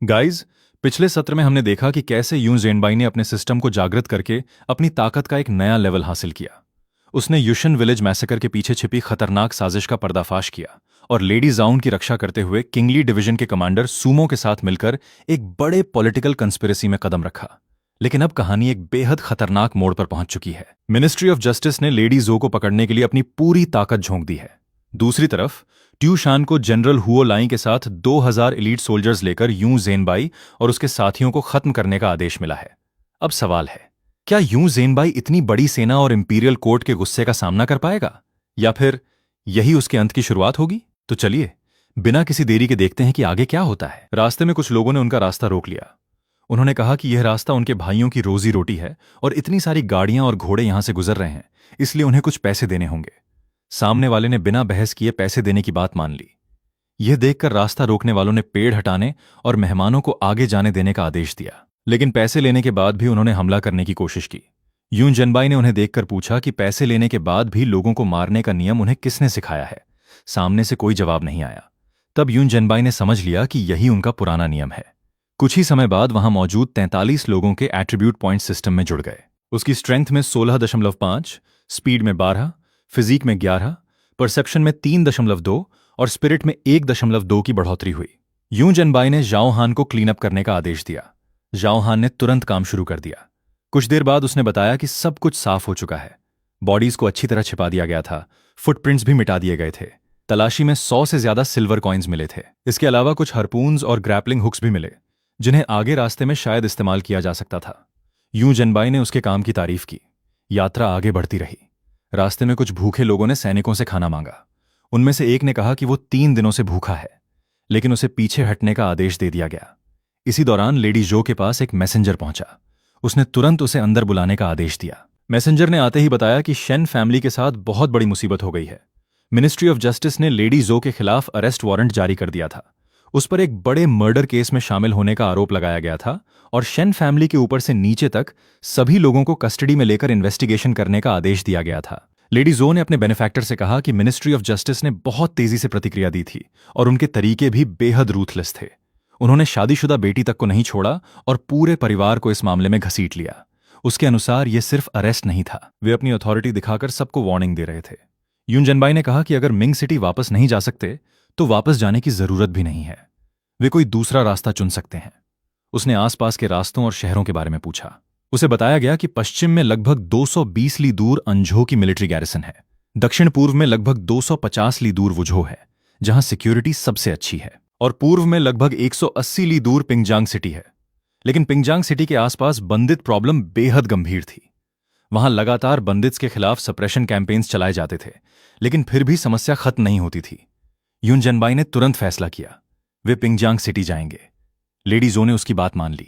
Guys, पिछले सत्र में हमने देखा कि कैसे यून ज़ेनबाई ने अपने सिस्टम को जागृत करके अपनी ताकत का एक नया लेवल हासिल किया। उसने युशन विलेज मैसेकर के पीछे छिपी खतरनाक साजिश का पर्दाफाश किया और लेडी जाउन की रक्षा करते हुए किंगली डिवीजन के कमांडर सूमो के साथ मिलकर एक बड़े पॉलिटिकल कंस्पिरेसी में कदम रखा। लेकिन अब कहानी एक बेहद खतरनाक मोड़ पर पहुंच चुकी है। मिनिस्ट्री ऑफ जस्टिस ने लेडी जो को पकड़ने के लिए अपनी पूरी ताकत झोंक दी है। दूसरी तरफ ट्यू शान को जनरल हुओ लाई के साथ 2000 एलीट सोल्जर्स लेकर यूं ज़ेनबाई और उसके साथियों को खत्म करने का आदेश मिला है। अब सवाल है, क्या यूं ज़ेनबाई इतनी बड़ी सेना और इंपीरियल कोर्ट के गुस्से का सामना कर पाएगा, या फिर यही उसके अंत की शुरुआत होगी? तो चलिए बिना किसी देरी के देखते हैं कि आगे क्या होता है। रास्ते में कुछ लोगों ने उनका रास्ता रोक लिया। उन्होंने कहा कि यह रास्ता उनके भाइयों की रोजी रोटी है और इतनी सारी गाड़ियां और घोड़े यहां से गुजर रहे हैं, इसलिए उन्हें कुछ पैसे देने होंगे। सामने वाले ने बिना बहस किए पैसे देने की बात मान ली। यह देखकर रास्ता रोकने वालों ने पेड़ हटाने और मेहमानों को आगे जाने देने का आदेश दिया। लेकिन पैसे लेने के बाद भी उन्होंने हमला करने की कोशिश की। यून ज़ेनबाई ने उन्हें देखकर पूछा कि पैसे लेने के बाद भी लोगों को मारने का नियम उन्हें किसने सिखाया है। सामने से कोई जवाब नहीं आया। तब यून ज़ेनबाई ने समझ लिया कि यही उनका पुराना नियम है। कुछ ही समय बाद वहां मौजूद 43 लोगों के एट्रीब्यूट पॉइंट सिस्टम में जुड़ गए। उसकी स्ट्रेंथ में 16.5, स्पीड में 12, फिजिक में 11, परसेप्शन में 3.2 और स्पिरिट में 1.2 की बढ़ोतरी हुई। यून ज़ेनबाई ने जाओ हान को क्लीन अप करने का आदेश दिया। जाओ हान ने तुरंत काम शुरू कर दिया। कुछ देर बाद उसने बताया कि सब कुछ साफ हो चुका है। बॉडीज को अच्छी तरह छिपा दिया गया था, फुटप्रिंट्स भी मिटा दिए गए थे। तलाशी में 100 से ज्यादा सिल्वर कॉइन्स मिले थे। इसके अलावा कुछ हार्पून्स और ग्रैपलिंग हुक्स भी मिले, जिन्हें आगे रास्ते में शायद इस्तेमाल किया जा सकता था। यून ज़ेनबाई ने उसके काम की तारीफ की। यात्रा आगे बढ़ती रही। रास्ते में कुछ भूखे लोगों ने सैनिकों से खाना मांगा। उनमें से एक ने कहा कि वो 3 दिनों से भूखा है, लेकिन उसे पीछे हटने का आदेश दे दिया गया। इसी दौरान लेडी जो के पास एक मैसेंजर पहुंचा। उसने तुरंत उसे अंदर बुलाने का आदेश दिया। मैसेंजर ने आते ही बताया कि शेन फैमिली के साथ बहुत बड़ी मुसीबत हो गई है। मिनिस्ट्री ऑफ जस्टिस ने लेडी जो के खिलाफ अरेस्ट वारंट जारी कर दिया था। उस पर एक बड़े मर्डर केस में शामिल होने का आरोप लगाया गया था और शेन फैमिली के ऊपर से नीचे तक सभी लोगों को कस्टडी में लेकर इन्वेस्टिगेशन करने का आदेश दिया गया था। लेडी जो ने अपने बेनिफैक्टर से कहा कि मिनिस्ट्री ऑफ जस्टिस ने बहुत तेजी से प्रतिक्रिया दी थी और उनके तरीके भी बेहद रूथलेस थे। उन्होंने शादीशुदा बेटी तक को नहीं छोड़ा और पूरे परिवार को इस मामले में घसीट लिया। उसके अनुसार यह सिर्फ अरेस्ट नहीं था, वे अपनी अथॉरिटी दिखाकर सबको वार्निंग दे रहे थे। यून ज़ेनबाई ने कहा कि अगर मिंग सिटी वापस नहीं जा सकते तो वापस जाने की जरूरत भी नहीं है, वे कोई दूसरा रास्ता चुन सकते हैं। उसने आसपास के रास्तों और शहरों के बारे में पूछा। उसे बताया गया कि पश्चिम में लगभग 220 ली दूर अंझो की मिलिट्री गैरिसन है। दक्षिण पूर्व में लगभग 250 ली दूर वुझो है, जहां सिक्योरिटी सबसे अच्छी है, और पूर्व में लगभग 180 ली दूर पिंगजांग सिटी है। लेकिन पिंगजांग सिटी के आसपास बंदित प्रॉब्लम बेहद गंभीर थी। वहां लगातार बंदित्स के खिलाफ सप्रेशन कैंपेन्स चलाए जाते थे, लेकिन फिर भी समस्या खत्म नहीं होती थी। यून ज़ेनबाई ने तुरंत फैसला किया, वे पिंगजांग सिटी जाएंगे। लेडी जो ने उसकी बात मान ली।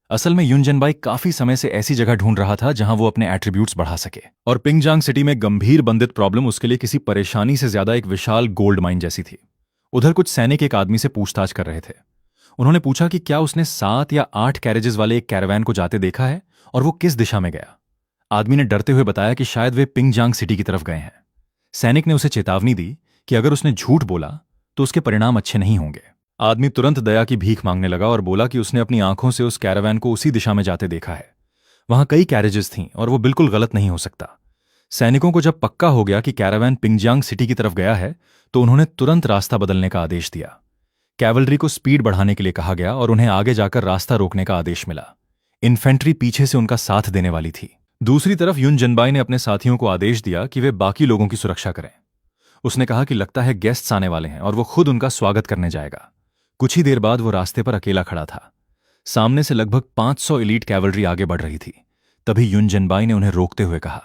असल में यून ज़ेनबाई काफी समय से ऐसी जगह ढूंढ रहा था जहां वो अपने एट्रीब्यूट्स बढ़ा सके, और पिंगजांग सिटी में गंभीर बंदित प्रॉब्लम उसके लिए किसी परेशानी से ज्यादा एक विशाल गोल्ड माइन जैसी थी। उधर कुछ सैनिक एक आदमी से पूछताछ कर रहे थे। उन्होंने पूछा कि क्या उसने 7 या 8 कैरेजेस वाले एक कैरावैन को जाते देखा है और वो किस दिशा में गया। आदमी ने डरते हुए बताया कि शायद वे पिंगजांग सिटी की तरफ गए हैं। सैनिक ने उसे चेतावनी दी कि अगर उसने झूठ बोला तो उसके परिणाम अच्छे नहीं होंगे। आदमी तुरंत दया की भीख मांगने लगा और बोला कि उसने अपनी आंखों से उस कैरावैन को उसी दिशा में जाते देखा है। वहां कई कैरेजेस थीं और वो बिल्कुल गलत नहीं हो सकता। सैनिकों को जब पक्का हो गया कि कैरावैन पिंगजांग सिटी की तरफ गया है तो उन्होंने तुरंत रास्ता बदलने का आदेश दिया। कैवलरी को स्पीड बढ़ाने के लिए कहा गया और उन्हें आगे जाकर रास्ता रोकने का आदेश मिला। इन्फेंट्री पीछे से उनका साथ देने वाली थी। दूसरी तरफ यून ज़ेनबाई ने अपने साथियों को आदेश दिया कि वे बाकी लोगों की सुरक्षा करें। उसने कहा कि लगता है गेस्ट्स आने वाले हैं और वो खुद उनका स्वागत करने जाएगा। कुछ ही देर बाद वो रास्ते पर अकेला खड़ा था। सामने से लगभग 500 एलीट कैवलरी आगे बढ़ रही थी। तभी यून ज़ेनबाई ने उन्हें रोकते हुए कहा,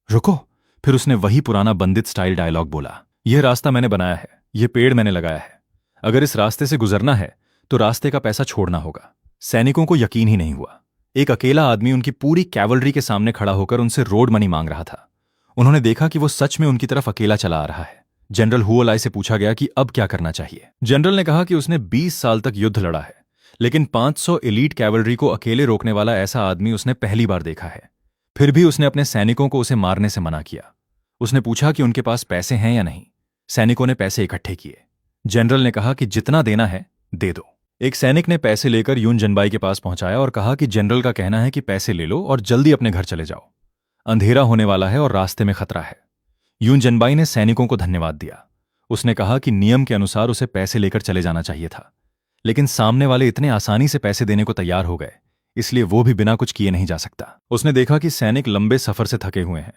रुको। फिर उसने वही पुराना बंदित स्टाइल डायलॉग बोला, यह रास्ता मैंने बनाया है, यह पेड़ मैंने लगाया है। अगर इस रास्ते से गुजरना है तो रास्ते का पैसा छोड़ना होगा। सैनिकों को यकीन ही नहीं हुआ। एक अकेला आदमी उनकी पूरी कैवलरी के सामने खड़ा होकर उनसे रोड मनी मांग रहा था। उन्होंने देखा कि वो सच में उनकी तरफ अकेला चला आ रहा है। जनरल हुओ लाई से पूछा गया कि अब क्या करना चाहिए। जनरल ने कहा कि उसने 20 साल तक युद्ध लड़ा है, लेकिन 500 एलीट कैवलरी को अकेले रोकने वाला ऐसा आदमी उसने पहली बार देखा है। फिर भी उसने अपने सैनिकों को उसे मारने से मना किया। उसने पूछा कि उनके पास पैसे हैं या नहीं। सैनिकों ने पैसे इकट्ठे किए। जनरल ने कहा कि जितना देना है दे दो। एक सैनिक ने पैसे लेकर यून जनबाई के पास पहुंचाया और कहा कि जनरल का कहना है कि पैसे ले लो और जल्दी अपने घर चले जाओ, अंधेरा होने वाला है और रास्ते में खतरा है। यून जनबाई ने सैनिकों को धन्यवाद दिया। उसने कहा कि नियम के अनुसार उसे पैसे लेकर चले जाना चाहिए था, लेकिन सामने वाले इतने आसानी से पैसे देने को तैयार हो गए, इसलिए वो भी बिना कुछ किए नहीं जा सकता। उसने देखा कि सैनिक लंबे सफर से थके हुए हैं,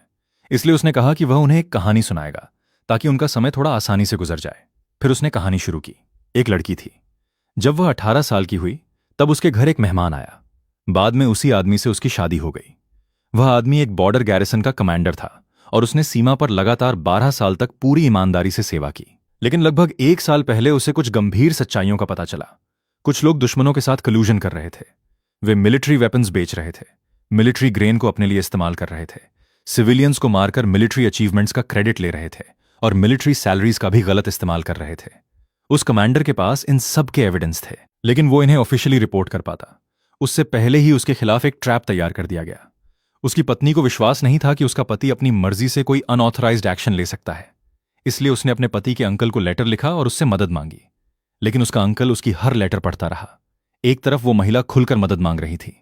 इसलिए उसने कहा कि वह उन्हें एक कहानी सुनाएगा ताकि उनका समय थोड़ा आसानी से गुजर जाए। फिर उसने कहानी शुरू की। एक लड़की थी। जब वह 18 साल की हुई तब उसके घर एक मेहमान आया। बाद में उसी आदमी से उसकी शादी हो गई। वह आदमी एक बॉर्डर गैरिसन का कमांडर था और उसने सीमा पर लगातार 12 साल तक पूरी ईमानदारी से सेवा की। लेकिन लगभग 1 साल पहले उसे कुछ गंभीर सच्चाइयों का पता चला। कुछ लोग दुश्मनों के साथ कलूजन कर रहे थे। वे मिलिट्री वेपन्स बेच रहे थे, मिलिट्री ग्रेन को अपने लिए इस्तेमाल कर रहे थे, सिविलियंस को मारकर मिलिट्री अचीवमेंट्स का क्रेडिट ले रहे थे और मिलिट्री सैलरीज का भी गलत इस्तेमाल कर रहे थे। उस कमांडर के पास इन सब के एविडेंस थे, लेकिन वो इन्हें ऑफिशियली रिपोर्ट कर पाता उससे पहले ही उसके खिलाफ एक ट्रैप तैयार कर दिया गया। उसकी पत्नी को विश्वास नहीं था कि उसका पति अपनी मर्जी से कोई अनऑथराइज्ड एक्शन ले सकता है, इसलिए उसने अपने पति के अंकल को लेटर लिखा और उससे मदद मांगी। लेकिन उसका अंकल उसकी हर लेटर पढ़ता रहा। एक तरफ वो महिला खुलकर मदद मांग रही थी,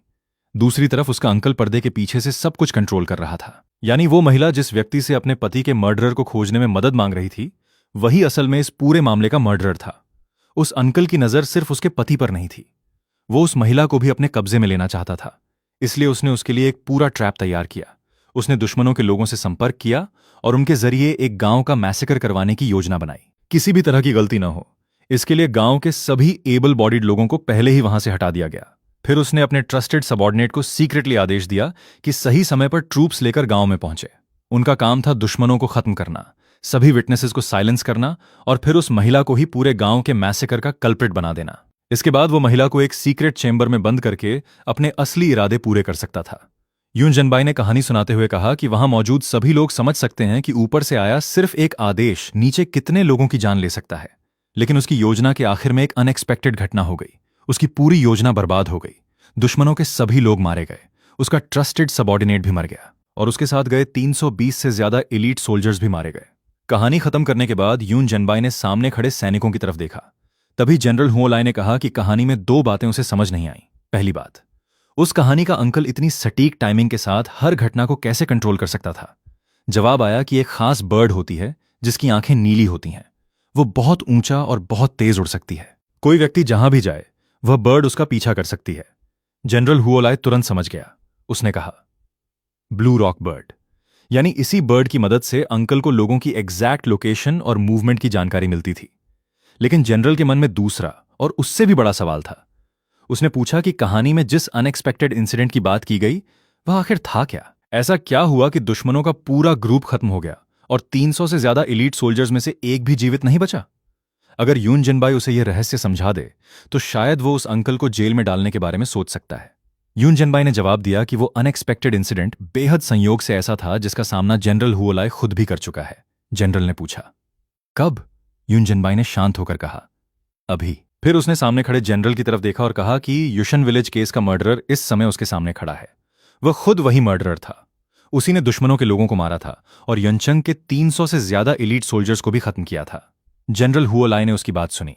दूसरी तरफ उसका अंकल पर्दे के पीछे से सब कुछ कंट्रोल कर रहा था। यानी वो महिला जिस व्यक्ति से अपने पति के मर्डरर को खोजने में मदद मांग रही थी, वही असल में इस पूरे मामले का मर्डरर था। उस अंकल की नजर सिर्फ उसके पति पर नहीं थी, वो उस महिला को भी अपने कब्जे में लेना चाहता था। इसलिए उसने उसके लिए एक पूरा ट्रैप तैयार किया। उसने दुश्मनों के लोगों से संपर्क किया और उनके जरिए एक गांव का मैसेकर करवाने की योजना बनाई। किसी भी तरह की गलती न हो, इसके लिए गांव के सभी एबल बॉडीड लोगों को पहले ही वहां से हटा दिया गया। फिर उसने अपने ट्रस्टेड सबऑर्डिनेट को सीक्रेटली आदेश दिया कि सही समय पर ट्रूप्स लेकर गांव में पहुंचे। उनका काम था दुश्मनों को खत्म करना, सभी विटनेसेस को साइलेंस करना और फिर उस महिला को ही पूरे गांव के मैसेकर का कल्प्रिट बना देना। इसके बाद वो महिला को एक सीक्रेट चेंबर में बंद करके अपने असली इरादे पूरे कर सकता था। यून जनबाई ने कहानी सुनाते हुए कहा कि वहां मौजूद सभी लोग समझ सकते हैं कि ऊपर से आया सिर्फ एक आदेश नीचे कितने लोगों की जान ले सकता है। लेकिन उसकी योजना के आखिर में एक अनएक्सपेक्टेड घटना हो गई। उसकी पूरी योजना बर्बाद हो गई। दुश्मनों के सभी लोग मारे गए, उसका ट्रस्टेड सबऑर्डिनेट भी मर गया और उसके साथ गए 320 से ज्यादा एलीट सोल्जर्स भी मारे गए। कहानी खत्म करने के बाद यून जनबाई ने सामने खड़े सैनिकों की तरफ देखा। तभी जनरल हुओलाई ने कहा कि कहानी में 2 बातें उसे समझ नहीं आई। पहली बात, उस कहानी का अंकल इतनी सटीक टाइमिंग के साथ हर घटना को कैसे कंट्रोल कर सकता था। जवाब आया कि एक खास बर्ड होती है जिसकी आंखें नीली होती हैं। वो बहुत ऊंचा और बहुत तेज उड़ सकती है। कोई व्यक्ति जहां भी जाए वह बर्ड उसका पीछा कर सकती है। जनरल हुओलाई तुरंत समझ गया। उसने कहा, ब्लू रॉक बर्ड। यानी इसी बर्ड की मदद से अंकल को लोगों की एग्जैक्ट लोकेशन और मूवमेंट की जानकारी मिलती थी। लेकिन जनरल के मन में दूसरा और उससे भी बड़ा सवाल था। उसने पूछा कि कहानी में जिस अनएक्सपेक्टेड इंसिडेंट की बात की गई वह आखिर था क्या। ऐसा क्या हुआ कि दुश्मनों का पूरा ग्रुप खत्म हो गया और 300 से ज्यादा एलीट सोल्जर्स में से एक भी जीवित नहीं बचा। अगर यून जनबाई उसे यह रहस्य समझा दे तो शायद वो उस अंकल को जेल में डालने के बारे में सोच सकता है। यून जनबाई ने जवाब दिया कि वो अनएक्सपेक्टेड इंसिडेंट बेहद संयोग से ऐसा था जिसका सामना जनरल हुओलाई खुद भी कर चुका है। जनरल ने पूछा, कब? यून जनबाई ने शांत होकर कहा, अभी। फिर उसने सामने खड़े जनरल की तरफ देखा और कहा कि युशन विलेज केस का मर्डरर इस समय उसके सामने खड़ा है। वह खुद वही मर्डरर था। उसी ने दुश्मनों के लोगों को मारा था और यंचंग के 300 से ज्यादा एलीट सोल्जर्स को भी खत्म किया था। जनरल हुओलाई ने उसकी बात सुनी,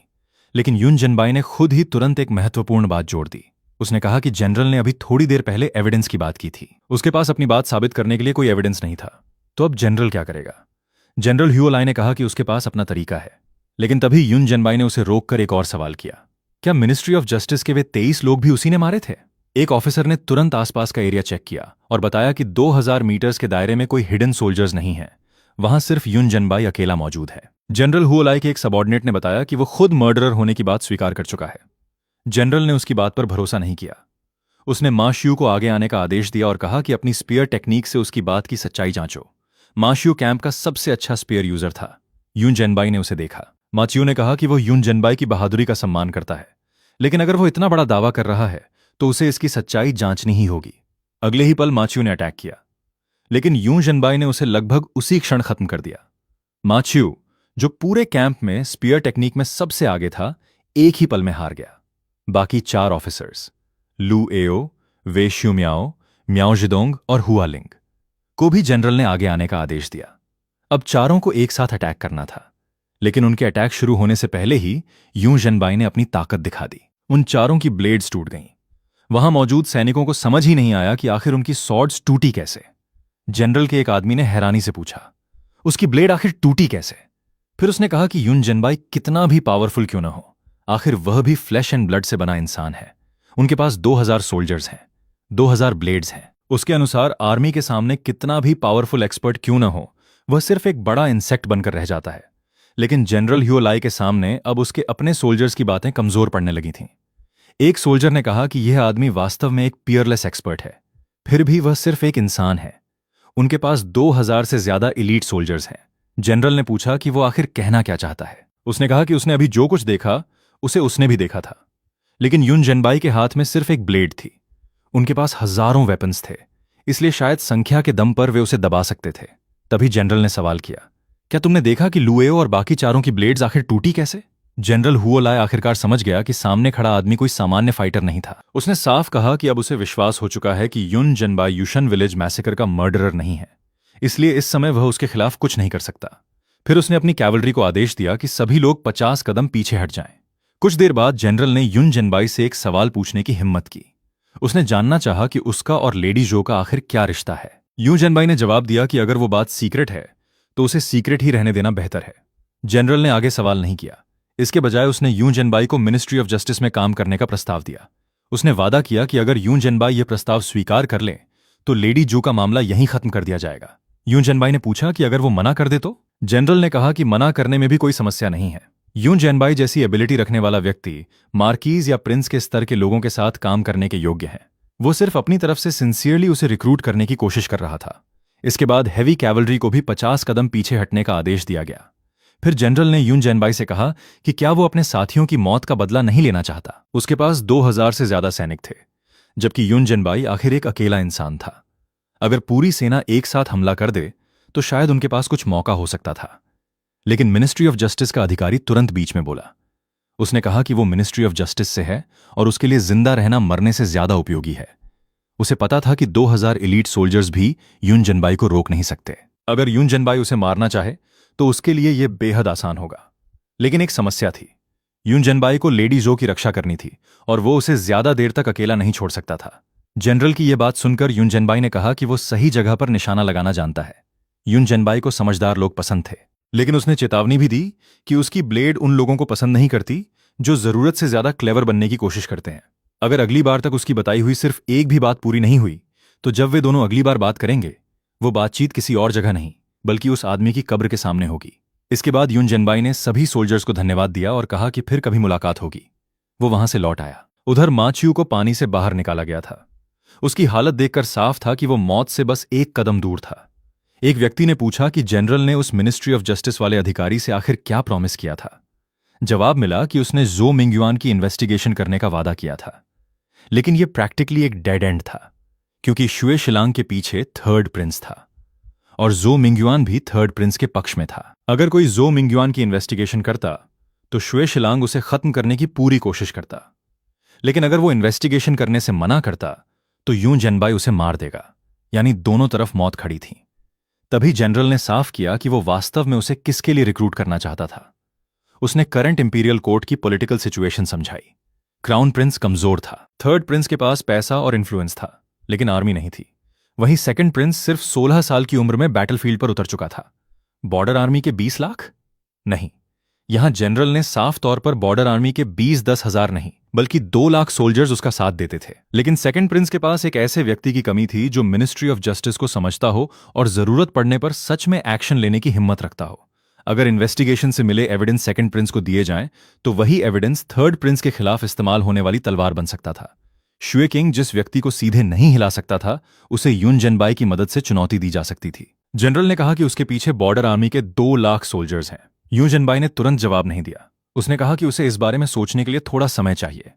लेकिन यून जनबाई ने खुद ही तुरंत एक महत्वपूर्ण बात जोड़ दी। उसने कहा कि जनरल ने अभी थोड़ी देर पहले एविडेंस की बात की थी। उसके पास अपनी बात साबित करने के लिए कोई एविडेंस नहीं था, तो अब जनरल क्या करेगा? जनरल हुओलाई ने कहा कि उसके पास अपना तरीका है। लेकिन तभी यून जनबाई ने उसे रोककर एक और सवाल किया, क्या मिनिस्ट्री ऑफ जस्टिस के वे 23 लोग भी उसी ने मारे थे? एक ऑफिसर ने तुरंत आसपास का एरिया चेक किया और बताया कि 2000 मीटर्स के दायरे में कोई हिडन सोल्जर्स नहीं है। वहां सिर्फ यून जनबाई अकेला मौजूद है। जनरल हुओलाई के एक सबऑर्डिनेट ने बताया कि वो खुद मर्डरर होने की बात स्वीकार कर चुका है। जनरल ने उसकी बात पर भरोसा नहीं किया। उसने मा शियू को आगे आने का आदेश दिया और कहा कि अपनी स्पीयर टेक्निक से उसकी बात की सच्चाई जांचो। मा शियू कैंप का सबसे अच्छा स्पीयर यूजर था। यून जनबाई ने उसे देखा। मा चियू ने कहा कि वो यून जनबाई की बहादुरी का सम्मान करता है, लेकिन अगर वो इतना बड़ा दावा कर रहा है तो उसे इसकी सच्चाई जांचनी ही होगी। अगले ही पल मा चियू ने अटैक किया, लेकिन यून जनबाई ने उसे लगभग उसी क्षण खत्म कर दिया। मा चियू, जो पूरे कैंप में स्पीयर टेक्निक में सबसे आगे था, एक ही पल में हार गया। बाकी 4 ऑफिसर्स, लू एओ, वे श्यूम्याओ, म्याओ जिदोंग और हुआलिंग को भी जनरल ने आगे आने का आदेश दिया। अब चारों को एक साथ अटैक करना था, लेकिन उनके अटैक शुरू होने से पहले ही यून जनबाई ने अपनी ताकत दिखा दी। उन चारों की ब्लेड्स टूट गईं। वहां मौजूद सैनिकों को समझ ही नहीं आया कि आखिर उनकी स्वॉर्ड्स टूटी कैसे। जनरल के एक आदमी ने हैरानी से पूछा, उसकी ब्लेड आखिर टूटी कैसे? फिर उसने कहा कि युन जनबाई कितना भी पावरफुल क्यों ना हो, आखिर वह भी फ्लैश एंड ब्लड से बना इंसान है। उनके पास 2000 सोल्जर्स हैं, 2000 ब्लेड्स हैं। उसके अनुसार आर्मी के सामने कितना भी पावरफुल एक्सपर्ट क्यों ना हो, वह सिर्फ एक बड़ा इंसेक्ट बनकर रह जाता है। लेकिन जनरल ह्यू लाई के सामने अब उसके अपने सोल्जर्स की बातें कमजोर पड़ने लगी थीं। एक सोल्जर ने कहा कि यह आदमी वास्तव में एक पियरलेस एक्सपर्ट है, फिर भी वह सिर्फ एक इंसान है। उनके पास 2000 से ज्यादा इलीट सोल्जर्स हैं। जनरल ने पूछा कि वो आखिर कहना क्या चाहता है। उसने कहा कि उसने अभी जो कुछ देखा उसे उसने भी देखा था, लेकिन युन जनबाई के हाथ में सिर्फ एक ब्लेड थी। उनके पास हजारों वेपन्स थे, इसलिए शायद संख्या के दम पर वे उसे दबा सकते थे। तभी जनरल ने सवाल किया, क्या तुमने देखा कि लुएओ और बाकी चारों की ब्लेड्स आखिर टूटी कैसे? जनरल हुओलाय आखिरकार समझ गया कि सामने खड़ा आदमी कोई सामान्य फाइटर नहीं था। उसने साफ कहा कि अब उसे विश्वास हो चुका है कि युन जनबाई युशन विलेज मैसेकर का मर्डरर नहीं है, इसलिए इस समय वह उसके खिलाफ कुछ नहीं कर सकता। फिर उसने अपनी कैवलरी को आदेश दिया कि सभी लोग 50 कदम पीछे हट जाएं। कुछ देर बाद जनरल ने युन जनबाई से एक सवाल पूछने की हिम्मत की। उसने जानना चाहा कि उसका और लेडी जो का आखिर क्या रिश्ता है। युन जनबाई ने जवाब दिया कि अगर वो बात सीक्रेट है तो उसे सीक्रेट ही रहने देना बेहतर है। जनरल ने आगे सवाल नहीं किया, इसके बजाय उसने युन जनबाई को मिनिस्ट्री ऑफ जस्टिस में काम करने का प्रस्ताव दिया। उसने वादा किया कि अगर युन जनबाई यह प्रस्ताव स्वीकार कर ले तो लेडी जो का मामला यहीं खत्म कर दिया जाएगा। युन जनबाई ने पूछा कि अगर वो मना कर दे तो? जनरल ने कहा कि मना करने में भी कोई समस्या नहीं है। युन जनबाई जैसी एबिलिटी रखने वाला व्यक्ति मार्कीज या प्रिंस के स्तर के लोगों के साथ काम करने के योग्य है। वो सिर्फ अपनी तरफ से सिंसियरली उसे रिक्रूट करने की कोशिश कर रहा था। इसके बाद हैवी कैवलरी को भी 50 कदम पीछे हटने का आदेश दिया गया। फिर जनरल ने युन जनबाई से कहा कि क्या वो अपने साथियों की मौत का बदला नहीं लेना चाहता। उसके पास 2000 से ज्यादा सैनिक थे, जबकि युन जनबाई आखिर एक अकेला इंसान था। अगर पूरी सेना एक साथ हमला कर दे तो शायद उनके पास कुछ मौका हो सकता था। लेकिन मिनिस्ट्री ऑफ जस्टिस का अधिकारी तुरंत बीच में बोला। उसने कहा कि वो मिनिस्ट्री ऑफ जस्टिस से है और उसके लिए जिंदा रहना मरने से ज्यादा उपयोगी है। उसे पता था कि 2000 एलीट सोल्जर्स भी युन जनबाई को रोक नहीं सकते। अगर युन जनबाई उसे मारना चाहे तो उसके लिए यह बेहद आसान होगा। लेकिन एक समस्या थी, युन जनबाई को लेडी जो की रक्षा करनी थी और वो उसे ज्यादा देर तक अकेला नहीं छोड़ सकता था। जनरल की यह बात सुनकर युन जनबाई ने कहा कि वो सही जगह पर निशाना लगाना जानता है। युन जनबाई को समझदार लोग पसंद थे, लेकिन उसने चेतावनी भी दी कि उसकी ब्लेड उन लोगों को पसंद नहीं करती जो जरूरत से ज्यादा क्लेवर बनने की कोशिश करते हैं। अगर अगली बार तक उसकी बताई हुई सिर्फ एक भी बात पूरी नहीं हुई तो जब वे दोनों अगली बार बात करेंगे वो बातचीत किसी और जगह नहीं बल्कि उस आदमी की कब्र के सामने होगी। इसके बाद युन जनबाई ने सभी सोल्जर्स को धन्यवाद दिया और कहा कि फिर कभी मुलाकात होगी। वो वहां से लौट आया। उधर मा च्यू को पानी से बाहर निकाला गया था। उसकी हालत देखकर साफ था कि वो मौत से बस एक कदम दूर था। एक व्यक्ति ने पूछा कि जनरल ने उस मिनिस्ट्री ऑफ जस्टिस वाले अधिकारी से आखिर क्या प्रॉमिस किया था। जवाब मिला कि उसने जो मिंगयुआन की इन्वेस्टिगेशन करने का वादा किया था, लेकिन यह प्रैक्टिकली एक डेड एंड था, क्योंकि शुए शिलांग के पीछे थर्ड प्रिंस था और जो मिंगयुआन भी थर्ड प्रिंस के पक्ष में था। अगर कोई जो मिंगयुआन की इन्वेस्टिगेशन करता तो शुए शिलांग उसे खत्म करने की पूरी कोशिश करता, लेकिन अगर वो इन्वेस्टिगेशन करने से मना करता तो युन जनबाई उसे मार देगा। यानी दोनों तरफ मौत खड़ी थी। तभी जनरल ने साफ किया कि वो वास्तव में उसे किसके लिए रिक्रूट करना चाहता था। उसने करंट इंपीरियल कोर्ट की पॉलिटिकल सिचुएशन समझाई। क्राउन प्रिंस कमजोर था, थर्ड प्रिंस के पास पैसा और इन्फ्लुएंस था, लेकिन आर्मी नहीं थी। वहीं सेकंड प्रिंस सिर्फ 16 साल की उम्र में बैटलफील्ड पर उतर चुका था। बॉर्डर आर्मी के 20 लाख? नहीं, यहां जनरल ने साफ तौर पर बॉर्डर आर्मी के 20-10 हजार नहीं बल्कि 2 लाख सोल्जर्स उसका साथ देते थे। लेकिन सेकंड प्रिंस के पास एक ऐसे व्यक्ति की कमी थी जो मिनिस्ट्री ऑफ जस्टिस को समझता हो और जरूरत पड़ने पर सच में एक्शन लेने की हिम्मत रखता हो। अगर इन्वेस्टिगेशन से मिले एविडेंस सेकंड प्रिंस को दिए जाएं तो वही एविडेंस थर्ड प्रिंस के खिलाफ इस्तेमाल होने वाली तलवार बन सकता था। शुए किंग जिस व्यक्ति को सीधे नहीं हिला सकता था, उसे युन जनबाई की मदद से चुनौती दी जा सकती थी। जनरल ने कहा कि उसके पीछे बॉर्डर आर्मी के 2 लाख सोल्जर्स हैं। युन जनबाई ने तुरंत जवाब नहीं दिया। उसने कहा कि उसे इस बारे में सोचने के लिए थोड़ा समय चाहिए।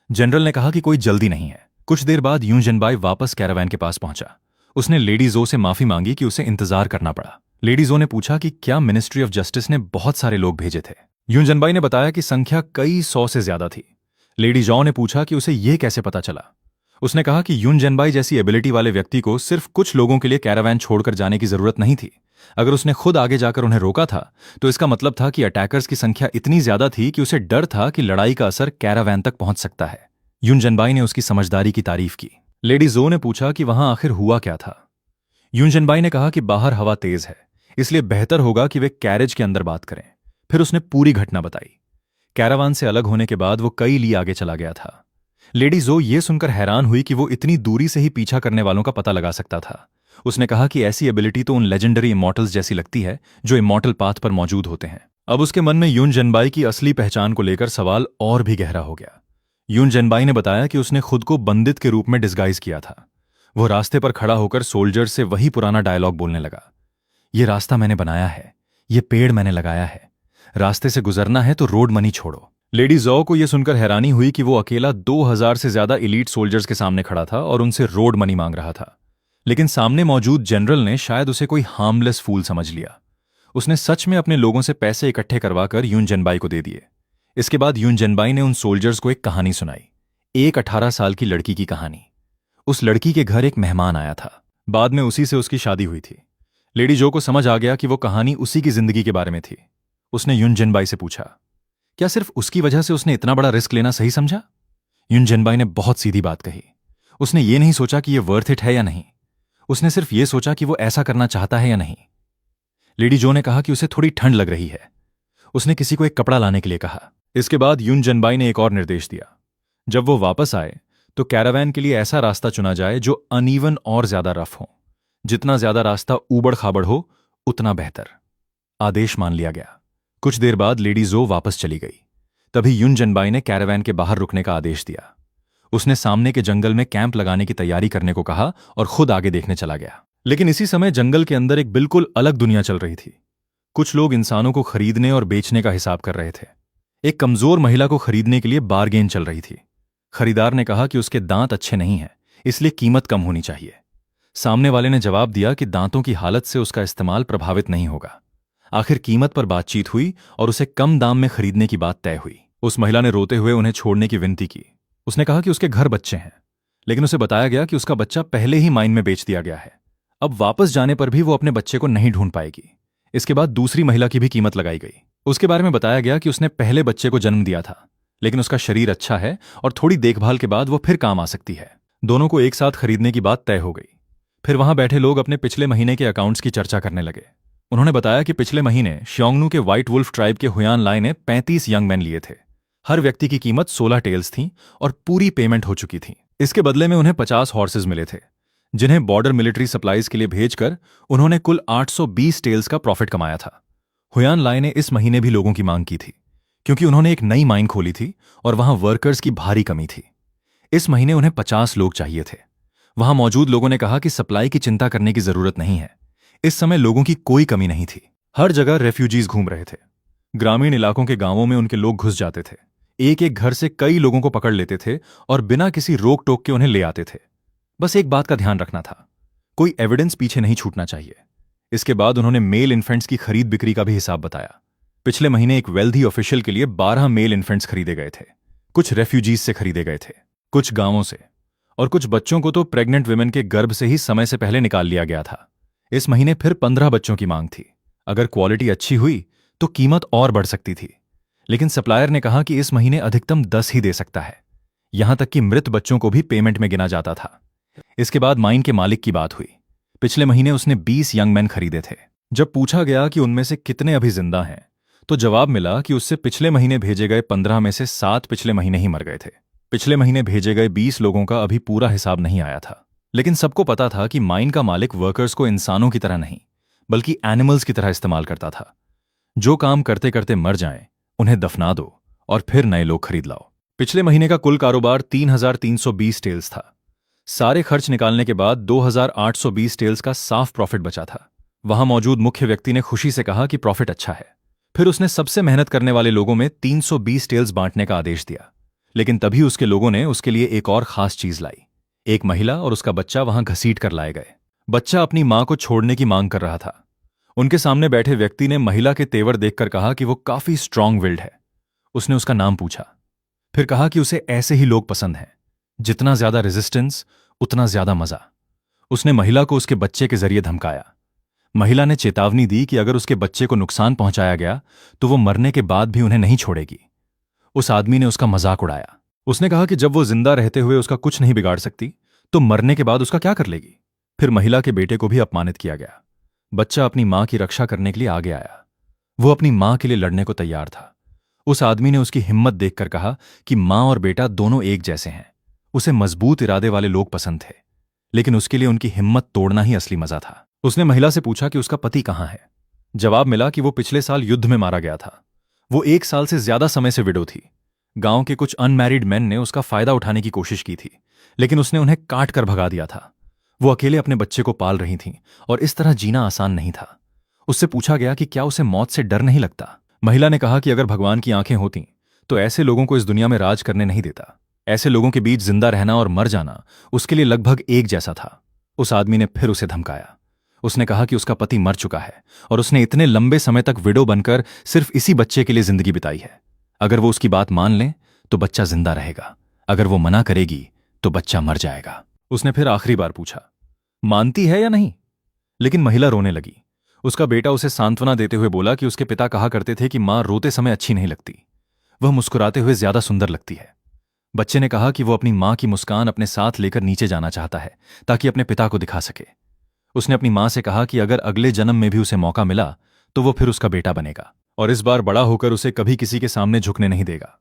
जनरल ने कहा कि कोई जल्दी नहीं है। कुछ देर बाद युन जनबाई वापस कैरावैन के पास पहुंचा। उसने लेडी जो से माफी मांगी कि उसे इंतजार करना पड़ा। लेडी जो ने पूछा कि क्या मिनिस्ट्री ऑफ जस्टिस ने बहुत सारे लोग भेजे थे। युन जनबाई ने बताया कि संख्या कई 100 से ज्यादा थी। लेडी जो ने पूछा कि उसे यह कैसे पता चला। उसने कहा कि यून जेनबाई जैसी एबिलिटी वाले व्यक्ति को सिर्फ कुछ लोगों के लिए कैरावैन छोड़कर जाने की जरूरत नहीं थी। अगर उसने खुद आगे जाकर उन्हें रोका था तो इसका मतलब था कि अटैकर्स की संख्या इतनी ज्यादा थी कि उसे डर था कि लड़ाई का असर कैरावैन तक पहुंच सकता है। यून जेनबाई ने उसकी समझदारी की तारीफ की। लेडी जो ने पूछा कि वहां आखिर हुआ क्या था। यून जेनबाई ने कहा कि बाहर हवा तेज है, इसलिए बेहतर होगा कि वे कैरेज के अंदर बात करें। फिर उसने पूरी घटना बताई। कैरावान से अलग होने के बाद वो कई ली आगे चला गया था। लेडी जो ये सुनकर हैरान हुई कि वो इतनी दूरी से ही पीछा करने वालों का पता लगा सकता था। उसने कहा कि ऐसी एबिलिटी तो उन लेजेंडरी इमॉर्टल्स जैसी लगती है जो इमॉर्टल पाथ पर मौजूद होते हैं। अब उसके मन में यून जेनबाई की असली पहचान को लेकर सवाल और भी गहरा हो गया। यून जेनबाई ने बताया कि उसने खुद को बंदित के रूप में डिस्गाइज किया था। वो रास्ते पर खड़ा होकर सोल्जर से वही पुराना डायलॉग बोलने लगा। ये रास्ता मैंने बनाया है, ये पेड़ मैंने लगाया है, रास्ते से गुजरना है तो रोड मनी छोड़ो। लेडी जॉ को यह सुनकर हैरानी हुई कि वो अकेला 2000 से ज्यादा एलीट सोल्जर्स के सामने खड़ा था और उनसे रोड मनी मांग रहा था। लेकिन सामने मौजूद जनरल ने शायद उसे कोई हार्मलेस फूल समझ लिया। उसने सच में अपने लोगों से पैसे इकट्ठे करवाकर यून जेनबाई को दे दिए। इसके बाद यून जेनबाई ने उन सोल्जर्स को एक कहानी सुनाई, एक 18 साल की लड़की की कहानी। उस लड़की के घर एक मेहमान आया था। बाद में उसी से उसकी शादी हुई थी। लेडी जो को समझ आ गया कि वो कहानी उसी की जिंदगी के बारे में थी। उसने यून जेनबाई से पूछा, क्या सिर्फ उसकी वजह से उसने इतना बड़ा रिस्क लेना सही समझा? यून जेनबाई ने बहुत सीधी बात कही। उसने ये नहीं सोचा कि ये वर्थ इट है या नहीं। उसने सिर्फ ये सोचा कि वो ऐसा करना चाहता है या नहीं। लेडी जो ने कहा कि उसे थोड़ी ठंड लग रही है। उसने किसी को एक कपड़ा लाने के लिए कहा। इसके बाद यून जेनबाई ने एक और निर्देश दिया। जब वो वापस आए तो कैरावैन के लिए ऐसा रास्ता चुना जाए जो अनइवन और ज्यादा रफ हो। जितना ज्यादा रास्ता ऊबड़ खाबड़ हो उतना बेहतर। आदेश मान लिया गया। कुछ देर बाद लेडी जो वापस चली गई। तभी यून जेनबाई ने कैरावैन के बाहर रुकने का आदेश दिया। उसने सामने के जंगल में कैंप लगाने की तैयारी करने को कहा और खुद आगे देखने चला गया। लेकिन इसी समय जंगल के अंदर एक बिल्कुल अलग दुनिया चल रही थी। कुछ लोग इंसानों को खरीदने और बेचने का हिसाब कर रहे थे। एक कमजोर महिला को खरीदने के लिए बारगेन चल रही थी। खरीदार ने कहा कि उसके दांत अच्छे नहीं हैं, इसलिए कीमत कम होनी चाहिए। सामने वाले ने जवाब दिया कि दांतों की हालत से उसका इस्तेमाल प्रभावित नहीं होगा। आखिर कीमत पर बातचीत हुई और उसे कम दाम में खरीदने की बात तय हुई। उस महिला ने रोते हुए उन्हें छोड़ने की विनती की। उसने कहा कि उसके घर बच्चे हैं, लेकिन उसे बताया गया कि उसका बच्चा पहले ही माइन में बेच दिया गया है। अब वापस जाने पर भी वो अपने बच्चे को नहीं ढूंढ पाएगी। इसके बाद दूसरी महिला की भी कीमत लगाई गई। उसके बारे में बताया गया कि उसने पहले बच्चे को जन्म दिया था, लेकिन उसका शरीर अच्छा है और थोड़ी देखभाल के बाद वो फिर काम आ सकती है। दोनों को एक साथ खरीदने की बात तय हो गई। फिर वहां बैठे लोग अपने पिछले महीने के अकाउंट्स की चर्चा करने लगे। उन्होंने बताया कि पिछले महीने श्योंगनू के व्हाइट वुल्फ ट्राइब के हुयान लाई ने 35 यंग मैन लिए थे। हर व्यक्ति की कीमत 16 टेल्स थी और पूरी पेमेंट हो चुकी थी। इसके बदले में उन्हें 50 हॉर्सेज मिले थे, जिन्हें बॉर्डर मिलिट्री सप्लाईज के लिए भेजकर उन्होंने कुल 820 टेल्स का प्रॉफिट कमाया था। हुयान लाई ने इस महीने भी लोगों की मांग की थी, क्योंकि उन्होंने एक नई माइन खोली थी और वहां वर्कर्स की भारी कमी थी। इस महीने उन्हें 50 लोग चाहिए थे। वहां मौजूद लोगों ने कहा कि सप्लाई की चिंता करने की जरूरत नहीं है। इस समय लोगों की कोई कमी नहीं थी। हर जगह रेफ्यूजीज घूम रहे थे। ग्रामीण इलाकों के गांवों में उनके लोग घुस जाते थे। एक एक घर से कई लोगों को पकड़ लेते थे और बिना किसी रोक टोक के उन्हें ले आते थे। बस एक बात का ध्यान रखना था, कोई एविडेंस पीछे नहीं छूटना चाहिए। इसके बाद उन्होंने मेल इन्फेंट्स की खरीद बिक्री का भी हिसाब बताया। पिछले महीने एक वेल्दी ऑफिशियल के लिए 12 मेल इन्फेंट्स खरीदे गए थे। कुछ रेफ्यूजीज से खरीदे गए थे, कुछ गांवों से, और कुछ बच्चों को तो प्रेग्नेंट विमेन के गर्भ से ही समय से पहले निकाल लिया गया था। इस महीने फिर 15 बच्चों की मांग थी। अगर क्वालिटी अच्छी हुई तो कीमत और बढ़ सकती थी, लेकिन सप्लायर ने कहा कि इस महीने अधिकतम 10 ही दे सकता है। यहां तक कि मृत बच्चों को भी पेमेंट में गिना जाता था। इसके बाद माइन के मालिक की बात हुई। पिछले महीने उसने 20 यंग मैन खरीदे थे। जब पूछा गया कि उनमें से कितने अभी जिंदा हैं, तो जवाब मिला कि उससे पिछले महीने भेजे गए 15 में से 7 पिछले महीने ही मर गए थे। पिछले महीने भेजे गए 20 लोगों का अभी पूरा हिसाब नहीं आया था। लेकिन सबको पता था कि माइन का मालिक वर्कर्स को इंसानों की तरह नहीं, बल्कि एनिमल्स की तरह इस्तेमाल करता था। जो काम करते करते मर जाएं, उन्हें दफना दो और फिर नए लोग खरीद लाओ। पिछले महीने का कुल कारोबार 3320 टेल्स था। सारे खर्च निकालने के बाद 2820 टेल्स का साफ प्रॉफिट बचा था। वहां मौजूद मुख्य व्यक्ति ने खुशी से कहा कि प्रॉफिट अच्छा है। फिर उसने सबसे मेहनत करने वाले लोगों में 320 टेल्स बांटने का आदेश दिया। लेकिन तभी उसके लोगों ने उसके लिए एक और खास चीज लाई। एक महिला और उसका बच्चा वहां घसीट कर लाए गए। बच्चा अपनी मां को छोड़ने की मांग कर रहा था। उनके सामने बैठे व्यक्ति ने महिला के तेवर देखकर कहा कि वो काफी स्ट्रांग विल्ड है। उसने उसका नाम पूछा, फिर कहा कि उसे ऐसे ही लोग पसंद हैं जितना ज्यादा रेजिस्टेंस उतना ज्यादा मजा। उसने महिला को उसके बच्चे के जरिए धमकाया। महिला ने चेतावनी दी कि अगर उसके बच्चे को नुकसान पहुंचाया गया तो वो मरने के बाद भी उन्हें नहीं छोड़ेगी। उस आदमी ने उसका मजाक उड़ाया। उसने कहा कि जब वो जिंदा रहते हुए उसका कुछ नहीं बिगाड़ सकती तो मरने के बाद उसका क्या कर लेगी। फिर महिला के बेटे को भी अपमानित किया गया। बच्चा अपनी मां की रक्षा करने के लिए आगे आया। वो अपनी मां के लिए लड़ने को तैयार था। उस आदमी ने उसकी हिम्मत देखकर कहा कि मां और बेटा दोनों एक जैसे हैं। उसे मजबूत इरादे वाले लोग पसंद थे, लेकिन उसके लिए उनकी हिम्मत तोड़ना ही असली मजा था। उसने महिला से पूछा कि उसका पति कहां है। जवाब मिला कि वो पिछले साल युद्ध में मारा गया था। वो 1 साल से ज्यादा समय से विडो थी। गांव के कुछ अनमैरिड मैन ने उसका फायदा उठाने की कोशिश की थी, लेकिन उसने उन्हें काट कर भगा दिया था। वो अकेले अपने बच्चे को पाल रही थीं और इस तरह जीना आसान नहीं था। उससे पूछा गया कि क्या उसे मौत से डर नहीं लगता। महिला ने कहा कि अगर भगवान की आंखें होती तो ऐसे लोगों को इस दुनिया में राज करने नहीं देता। ऐसे लोगों के बीच जिंदा रहना और मर जाना उसके लिए लगभग एक जैसा था। उस आदमी ने फिर उसे धमकाया। उसने कहा कि उसका पति मर चुका है और उसने इतने लंबे समय तक विडो बनकर सिर्फ इसी बच्चे के लिए जिंदगी बिताई है। अगर वो उसकी बात मान ले तो बच्चा जिंदा रहेगा, अगर वो मना करेगी तो बच्चा मर जाएगा। उसने फिर आखिरी बार पूछा, मानती है या नहीं? लेकिन महिला रोने लगी। उसका बेटा उसे सांत्वना देते हुए बोला कि उसके पिता कहा करते थे कि मां रोते समय अच्छी नहीं लगती, वह मुस्कुराते हुए ज्यादा सुंदर लगती है। बच्चे ने कहा कि वो अपनी मां की मुस्कान अपने साथ लेकर नीचे जाना चाहता है ताकि अपने पिता को दिखा सके। उसने अपनी मां से कहा कि अगर अगले जन्म में भी उसे मौका मिला तो वो फिर उसका बेटा बनेगा और इस बार बड़ा होकर उसे कभी किसी के सामने झुकने नहीं देगा।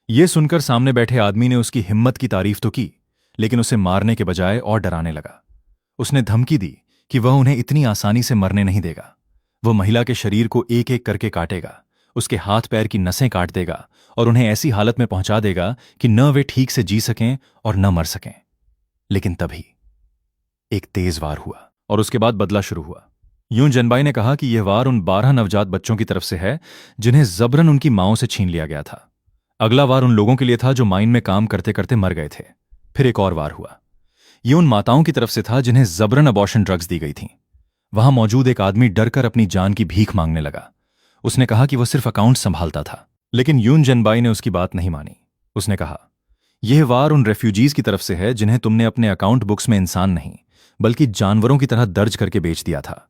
ये सुनकर सामने बैठे आदमी ने उसकी हिम्मत की तारीफ तो की, लेकिन उसे मारने के बजाय और डराने लगा। उसने धमकी दी कि वह उन्हें इतनी आसानी से मरने नहीं देगा। वह महिला के शरीर को एक एक करके काटेगा, उसके हाथ पैर की नसें काट देगा और उन्हें ऐसी हालत में पहुंचा देगा कि न वे ठीक से जी सकें और न मर सकें। लेकिन तभी एक तेज वार हुआ और उसके बाद बदला शुरू हुआ। यूं जनबाई ने कहा कि यह वार उन 12 नवजात बच्चों की तरफ से है जिन्हें जबरन उनकी मांओं से छीन लिया गया था। अगला वार उन लोगों के लिए था जो माइन में काम करते करते मर गए थे। फिर एक और वार हुआ। यह उन माताओं की तरफ से था जिन्हें जबरन अबॉर्शन ड्रग्स दी गई थीं। वहां मौजूद एक आदमी डरकर अपनी जान की भीख मांगने लगा। उसने कहा कि वह सिर्फ अकाउंट संभालता था, लेकिन यून जनबाई ने उसकी बात नहीं मानी। उसने कहा, यह वार उन रेफ्यूजीज की तरफ से है जिन्हें तुमने अपने अकाउंट बुक्स में इंसान नहीं बल्कि जानवरों की तरह दर्ज करके बेच दिया था।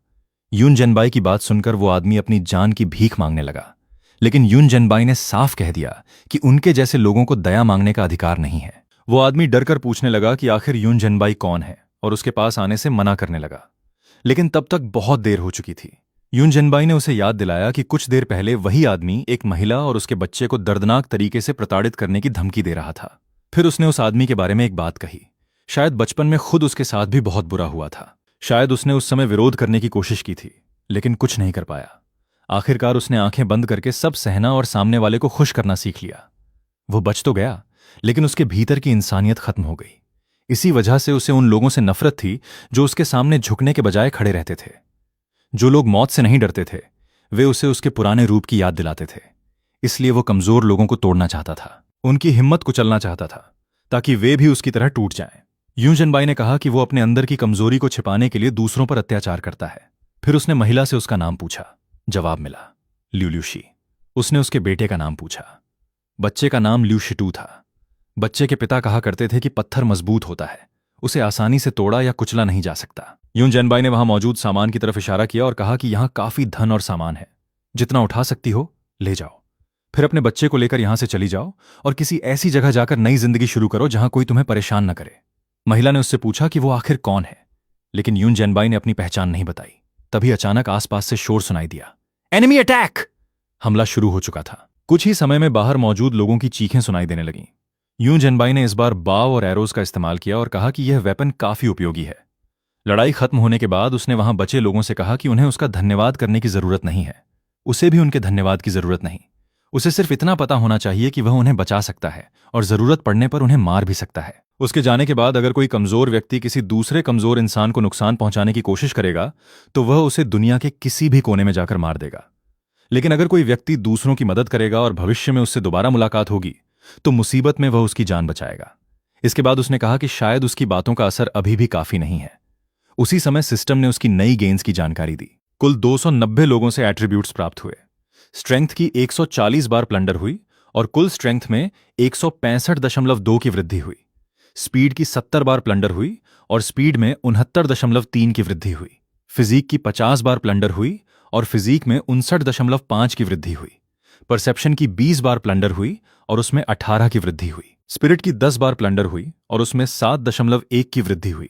यून जनबाई की बात सुनकर वो आदमी अपनी जान की भीख मांगने लगा, लेकिन यून जनबाई ने साफ कह दिया कि उनके जैसे लोगों को दया मांगने का अधिकार नहीं है। वो आदमी डरकर पूछने लगा कि आखिर यून जनबाई कौन है और उसके पास आने से मना करने लगा, लेकिन तब तक बहुत देर हो चुकी थी। यून जनबाई ने उसे याद दिलाया कि कुछ देर पहले वही आदमी एक महिला और उसके बच्चे को दर्दनाक तरीके से प्रताड़ित करने की धमकी दे रहा था। फिर उसने उस आदमी के बारे में एक बात कही। शायद बचपन में खुद उसके साथ भी बहुत बुरा हुआ था। शायद उसने उस समय विरोध करने की कोशिश की थी, लेकिन कुछ नहीं कर पाया। आखिरकार उसने आंखें बंद करके सब सहना और सामने वाले को खुश करना सीख लिया। वो बच तो गया, लेकिन उसके भीतर की इंसानियत खत्म हो गई। इसी वजह से उसे उन लोगों से नफरत थी जो उसके सामने झुकने के बजाय खड़े रहते थे। जो लोग मौत से नहीं डरते थे वे उसे उसके पुराने रूप की याद दिलाते थे। इसलिए वो कमजोर लोगों को तोड़ना चाहता था, उनकी हिम्मत कुचलना चाहता था ताकि वे भी उसकी तरह टूट जाएं। यूं जनबाई ने कहा कि वो अपने अंदर की कमजोरी को छिपाने के लिए दूसरों पर अत्याचार करता है। फिर उसने महिला से उसका नाम पूछा। जवाब मिला, ल्यूल्यूशी। उसने उसके बेटे का नाम पूछा। बच्चे का नाम ल्यूशिटू था। बच्चे के पिता कहा करते थे कि पत्थर मजबूत होता है, उसे आसानी से तोड़ा या कुचला नहीं जा सकता। यून जनबाई ने वहां मौजूद सामान की तरफ इशारा किया और कहा कि यहां काफी धन और सामान है, जितना उठा सकती हो ले जाओ। फिर अपने बच्चे को लेकर यहां से चली जाओ और किसी ऐसी जगह जाकर नई जिंदगी शुरू करो जहां कोई तुम्हें परेशान न करे। महिला ने उससे पूछा कि वो आखिर कौन है, लेकिन यून जनबाई ने अपनी पहचान नहीं बताई। तभी अचानक आसपास से शोर सुनाई दिया, एनिमी अटैक! हमला शुरू हो चुका था। कुछ ही समय में बाहर मौजूद लोगों की चीखें सुनाई देने लगीं। यूं जनबाई ने इस बार बाव और एरोज का इस्तेमाल किया और कहा कि यह वेपन काफी उपयोगी है। लड़ाई खत्म होने के बाद उसने वहां बचे लोगों से कहा कि उन्हें उसका धन्यवाद करने की जरूरत नहीं है। उसे भी उनके धन्यवाद की जरूरत नहीं। उसे सिर्फ इतना पता होना चाहिए कि वह उन्हें बचा सकता है और जरूरत पड़ने पर उन्हें मार भी सकता है। उसके जाने के बाद अगर कोई कमजोर व्यक्ति किसी दूसरे कमजोर इंसान को नुकसान पहुंचाने की कोशिश करेगा तो वह उसे दुनिया के किसी भी कोने में जाकर मार देगा। लेकिन अगर कोई व्यक्ति दूसरों की मदद करेगा और भविष्य में उससे दोबारा मुलाकात होगी तो मुसीबत में वह उसकी जान बचाएगा। इसके बाद उसने कहा कि शायद उसकी बातों का असर अभी भी काफी नहीं है। उसी समय सिस्टम ने उसकी नई गेंस की जानकारी दी। कुल 290 लोगों से एट्रीब्यूट्स प्राप्त हुए। स्ट्रेंथ की 140 बार प्लंडर हुई और कुल स्ट्रेंथ में 165.2 की वृद्धि हुई। स्पीड की 70 बार प्लंडर हुई और स्पीड में 69.3 की वृद्धि हुई। फिजिक की 50 बार प्लंडर हुई और फिजिक में 59.5 की वृद्धि हुई। परसेप्शन की 20 बार प्लंडर हुई और उसमें 18 की वृद्धि हुई। स्पिरिट की 10 बार प्लंडर हुई और उसमें 7.1 की वृद्धि हुई।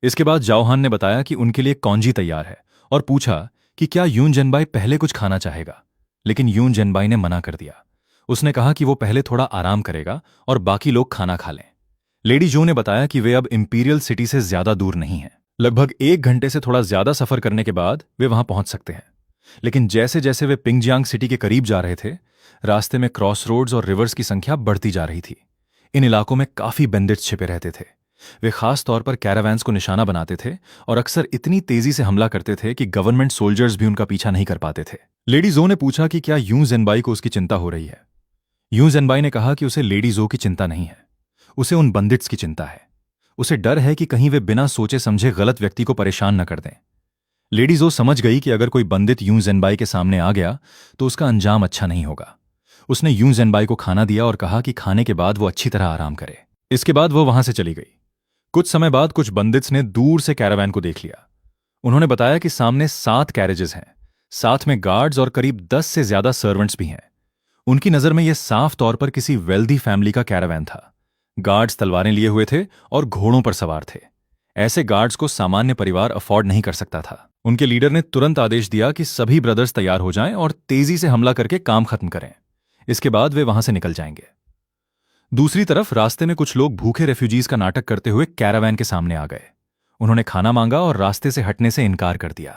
इसके बाद जाओहान ने बताया कि उनके लिए कॉन्जी तैयार है और पूछा कि क्या यून जेनबाई पहले कुछ खाना चाहेगा, लेकिन यून जेनबाई ने मना कर दिया। उसने कहा कि वो पहले थोड़ा आराम करेगा और बाकी लोग खाना खा लें। लेडी जो ने बताया कि वे अब इंपीरियल सिटी से ज्यादा दूर नहीं हैं। लगभग 1 घंटे से थोड़ा ज्यादा सफर करने के बाद वे वहां पहुंच सकते हैं। लेकिन जैसे जैसे वे पिंगजियांग सिटी के करीब जा रहे थे, रास्ते में क्रॉस रोड्स और रिवर्स की संख्या बढ़ती जा रही थी। इन इलाकों में काफी बेंडिट्स छिपे रहते थे। वे खास तौर पर कैरावैन्स को निशाना बनाते थे और अक्सर इतनी तेजी से हमला करते थे कि गवर्नमेंट सोल्जर्स भी उनका पीछा नहीं कर पाते थे। लेडी जो ने पूछा कि क्या यूं जेनबाई को उसकी चिंता हो रही है। यूं जेनबाई ने कहा कि उसे लेडी जो की चिंता नहीं है, उसे उन बंदिट्स की चिंता है। उसे डर है कि कहीं वे बिना सोचे समझे गलत व्यक्ति को परेशान न कर दें। लेडी जो समझ गई कि अगर कोई बंदित यूं जेनबाई के सामने आ गया तो उसका अंजाम अच्छा नहीं होगा। उसने यूं जेनबाई को खाना दिया और कहा कि खाने के बाद वो अच्छी तरह आराम करे। इसके बाद वो वहां से चली गई। कुछ समय बाद कुछ बंदित्स ने दूर से कैरावैन को देख लिया। उन्होंने बताया कि सामने 7 कैरेजेस हैं, साथ में गार्ड्स और करीब 10 से ज्यादा सर्वेंट्स भी हैं। उनकी नजर में यह साफ तौर पर किसी वेल्दी फैमिली का कैरावैन था। गार्ड्स तलवारें लिए हुए थे और घोड़ों पर सवार थे। ऐसे गार्ड्स को सामान्य परिवार अफोर्ड नहीं कर सकता था। उनके लीडर ने तुरंत आदेश दिया कि सभी ब्रदर्स तैयार हो जाएं और तेजी से हमला करके काम खत्म करें। इसके बाद वे वहां से निकल जाएंगे। दूसरी तरफ रास्ते में कुछ लोग भूखे रेफ्यूजीज का नाटक करते हुए कैरावैन के सामने आ गए। उन्होंने खाना मांगा और रास्ते से हटने से इनकार कर दिया।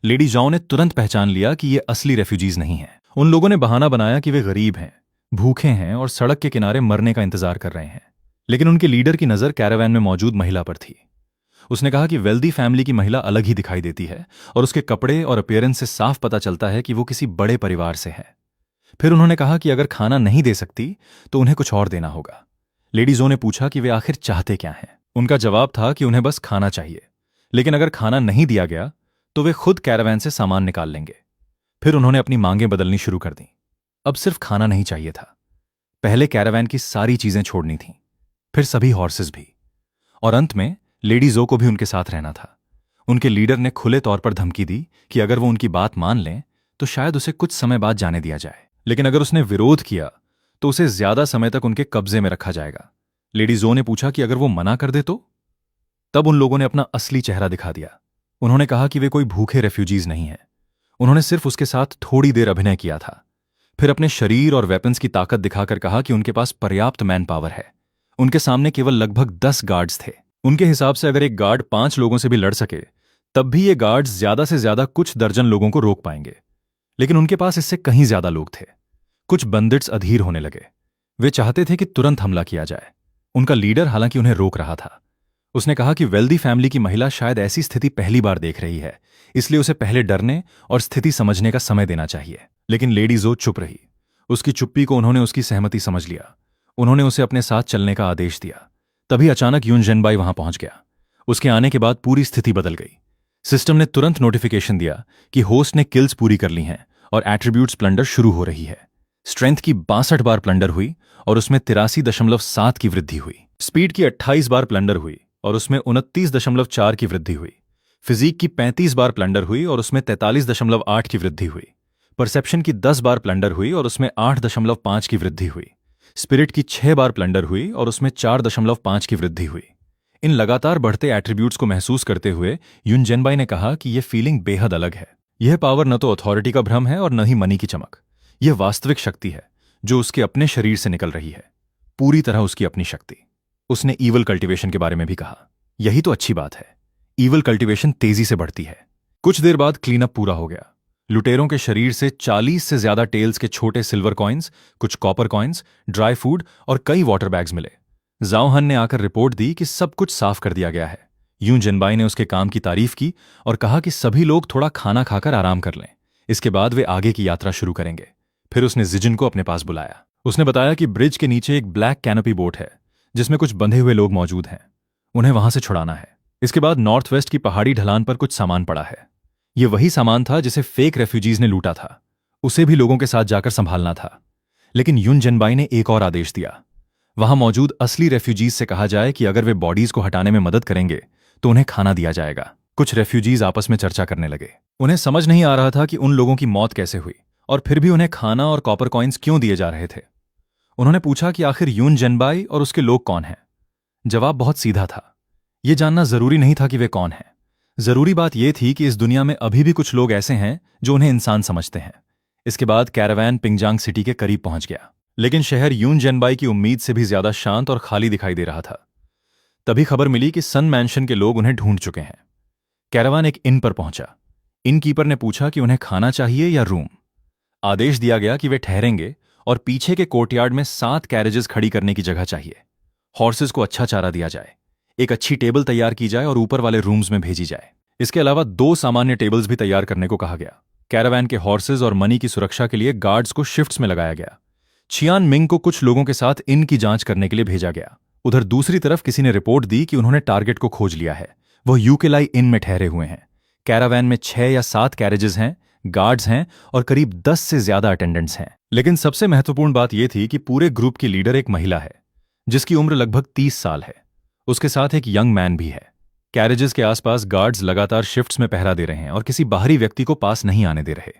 लेडी जाओ ने तुरंत पहचान लिया कि ये असली रेफ्यूजीज नहीं हैं। उन लोगों ने बहाना बनाया कि वे गरीब हैं, भूखे हैं और सड़क के किनारे मरने का इंतजार कर रहे हैं। लेकिन उनके लीडर की नजर कैरावैन में मौजूद महिला पर थी। उसने कहा कि वेल्दी फैमिली की महिला अलग ही दिखाई देती है और उसके कपड़े और अपीयरेंस से साफ पता चलता है कि वो किसी बड़े परिवार से है। फिर उन्होंने कहा कि अगर खाना नहीं दे सकती तो उन्हें कुछ और देना होगा। लेडी जो ने पूछा कि वे आखिर चाहते क्या हैं। उनका जवाब था कि उन्हें बस खाना चाहिए, लेकिन अगर खाना नहीं दिया गया तो वे खुद कैरावैन से सामान निकाल लेंगे। फिर उन्होंने अपनी मांगें बदलनी शुरू कर दी। अब सिर्फ खाना नहीं चाहिए था, पहले कैरावैन की सारी चीजें छोड़नी थीं, फिर सभी हॉर्सेस भी, और अंत में लेडी जो को भी उनके साथ रहना था। उनके लीडर ने खुले तौर पर धमकी दी कि अगर वो उनकी बात मान लें तो शायद उसे कुछ समय बाद जाने दिया जाए, लेकिन अगर उसने विरोध किया तो उसे ज्यादा समय तक उनके कब्जे में रखा जाएगा। लेडी जो ने पूछा कि अगर वो मना कर दे तो? तब उन लोगों ने अपना असली चेहरा दिखा दिया। उन्होंने कहा कि वे कोई भूखे रेफ्यूजीज नहीं हैं। उन्होंने सिर्फ उसके साथ थोड़ी देर अभिनय किया था, फिर अपने शरीर और वेपन्स की ताकत दिखाकर कहा कि उनके पास पर्याप्त मैन पावर है। उनके सामने केवल लगभग 10 गार्ड्स थे। उनके हिसाब से अगर एक गार्ड 5 लोगों से भी लड़ सके तब भी ये गार्ड्स ज्यादा से ज्यादा कुछ दर्जन लोगों को रोक पाएंगे, लेकिन उनके पास इससे कहीं ज्यादा लोग थे। कुछ बंदिट्स अधीर होने लगे। वे चाहते थे कि तुरंत हमला किया जाए। उनका लीडर हालांकि उन्हें रोक रहा था। उसने कहा कि वेल्दी फैमिली की महिला शायद ऐसी स्थिति पहली बार देख रही है, इसलिए उसे पहले डरने और स्थिति समझने का समय देना चाहिए। लेकिन लेडी जो चुप रही। उसकी चुप्पी को उन्होंने उसकी सहमति समझ लिया। उन्होंने उसे अपने साथ चलने का आदेश दिया। तभी अचानक यून जेनबाई वहां पहुंच गया। उसके आने के बाद पूरी स्थिति बदल गई। सिस्टम ने तुरंत नोटिफिकेशन दिया कि होस्ट ने किल्स पूरी कर ली हैं और एट्रीब्यूट्स प्लंडर शुरू हो रही है। स्ट्रेंथ की 62 बार प्लंडर हुई और उसमें 83.7 की वृद्धि हुई। स्पीड की 28 बार प्लंडर हुई और उसमें 29.4 की वृद्धि हुई। फिजिक की 35 बार प्लंडर हुई और उसमें 43.8 की वृद्धि हुई। परसेप्शन की 10 बार प्लंडर हुई और उसमें 8.5 की वृद्धि हुई। स्पिरिट की 6 बार प्लंडर हुई और उसमें 4.5 की वृद्धि हुई। इन लगातार बढ़ते एट्रीब्यूट्स को महसूस करते हुए यून जेनबाई ने कहा कि यह फीलिंग बेहद अलग है। यह पावर न तो अथॉरिटी का भ्रम है और न ही मनी की चमक। यह वास्तविक शक्ति है जो उसके अपने शरीर से निकल रही है, पूरी तरह उसकी अपनी शक्ति। उसने ईवल कल्टीवेशन के बारे में भी कहा। यही तो अच्छी बात है, ईवल कल्टीवेशन तेजी से बढ़ती है। कुछ देर बाद क्लीन अप पूरा हो गया। लुटेरों के शरीर से 40 से ज्यादा टेल्स के छोटे सिल्वर कॉइन्स, कुछ कॉपर कॉइन्स, ड्राई फूड और कई वाटर बैग्स मिले। जाओहन ने आकर रिपोर्ट दी कि सब कुछ साफ कर दिया गया है। यून जेनबाई ने उसके काम की तारीफ की और कहा कि सभी लोग थोड़ा खाना खाकर आराम कर लें, इसके बाद वे आगे की यात्रा शुरू करेंगे। फिर उसने जिजिन को अपने पास बुलाया। उसने बताया कि ब्रिज के नीचे एक ब्लैक कैनोपी बोट है जिसमें कुछ बंधे हुए लोग मौजूद हैं। उन्हें वहां से छुड़ाना है। इसके बाद नॉर्थ वेस्ट की पहाड़ी ढलान पर कुछ सामान पड़ा है। यह वही सामान था जिसे फेक रेफ्यूजीज ने लूटा था। उसे भी लोगों के साथ जाकर संभालना था। लेकिन यून जेनबाई ने एक और आदेश दिया। वहां मौजूद असली रेफ्यूजीज से कहा जाए कि अगर वे बॉडीज को हटाने में मदद करेंगे तो उन्हें खाना दिया जाएगा। कुछ रेफ्यूजीज आपस में चर्चा करने लगे। उन्हें समझ नहीं आ रहा था कि उन लोगों की मौत कैसे हुई और फिर भी उन्हें खाना और कॉपर कॉइन्स क्यों दिए जा रहे थे। उन्होंने पूछा कि आखिर यून जेनबाई और उसके लोग कौन हैं। जवाब बहुत सीधा था। यह जानना जरूरी नहीं था कि वे कौन हैं। जरूरी बात यह थी कि इस दुनिया में अभी भी कुछ लोग ऐसे हैं जो उन्हें इंसान समझते हैं। इसके बाद कैरावैन पिंगजांग सिटी के करीब पहुंच गया, लेकिन शहर यून जेनबाई की उम्मीद से भी ज्यादा शांत और खाली दिखाई दे रहा था। तभी खबर मिली कि सन मैंशन के लोग उन्हें ढूंढ चुके हैं। कैरावान एक इन पर पहुंचा। इनकीपर ने पूछा कि उन्हें खाना चाहिए या रूम। आदेश दिया गया कि वे ठहरेंगे और पीछे के कोर्टयार्ड में 7 कैरेजेस खड़ी करने की जगह चाहिए। हॉर्सेस को अच्छा चारा दिया जाए, एक अच्छी टेबल तैयार की जाए और ऊपर वाले रूम्स में भेजी जाए। इसके अलावा 2 सामान्य टेबल्स भी तैयार करने को कहा गया। कैरावैन के हॉर्सेस और मनी की सुरक्षा के लिए गार्ड्स को शिफ्ट्स में लगाया गया। चियान मिंग को कुछ लोगों के साथ इन की जांच करने के लिए भेजा गया। उधर दूसरी तरफ किसी ने रिपोर्ट दी कि उन्होंने टारगेट को खोज लिया है। वह यूकेलाई इन में ठहरे हुए हैं। कैरावैन में 6 या 7 कैरेजेस हैं, गार्ड्स हैं और करीब 10 से ज्यादा अटेंडेंट्स हैं। लेकिन सबसे महत्वपूर्ण बात यह थी कि पूरे ग्रुप की लीडर एक महिला है जिसकी उम्र लगभग 30 साल है। उसके साथ एक यंग मैन भी है। कैरेजेस के आसपास गार्ड्स लगातार शिफ्ट्स में पहरा दे रहे हैं और किसी बाहरी व्यक्ति को पास नहीं आने दे रहे।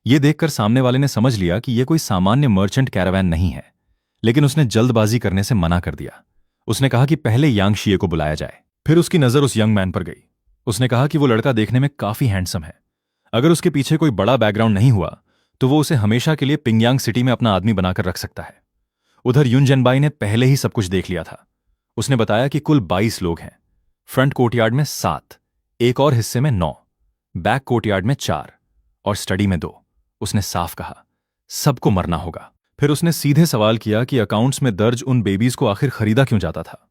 यह देखकर सामने वाले ने समझ लिया कि यह कोई सामान्य मर्चेंट कैरावैन नहीं है, लेकिन उसने जल्दबाजी करने से मना कर दिया। उसने कहा कि पहले यांगशिए को बुलाया जाए। फिर उसकी नजर उस यंग मैन पर गई। उसने कहा कि वो लड़का देखने में काफी हैंडसम है। अगर उसके पीछे कोई बड़ा बैकग्राउंड नहीं हुआ तो वो उसे हमेशा के लिए पिंगयांग सिटी में अपना आदमी बनाकर रख सकता है। उधर युन जेनबाई ने पहले ही सब कुछ देख लिया था। उसने बताया कि कुल 22 लोग हैं। फ्रंट कोर्टयार्ड में 7, एक और हिस्से में 9, बैक कोर्टयार्ड में 4 और स्टडी में 2। उसने साफ कहा, सबको मरना होगा। फिर उसने सीधे सवाल किया कि अकाउंट्स में दर्ज उन बेबीज को आखिर खरीदा क्यों जाता था।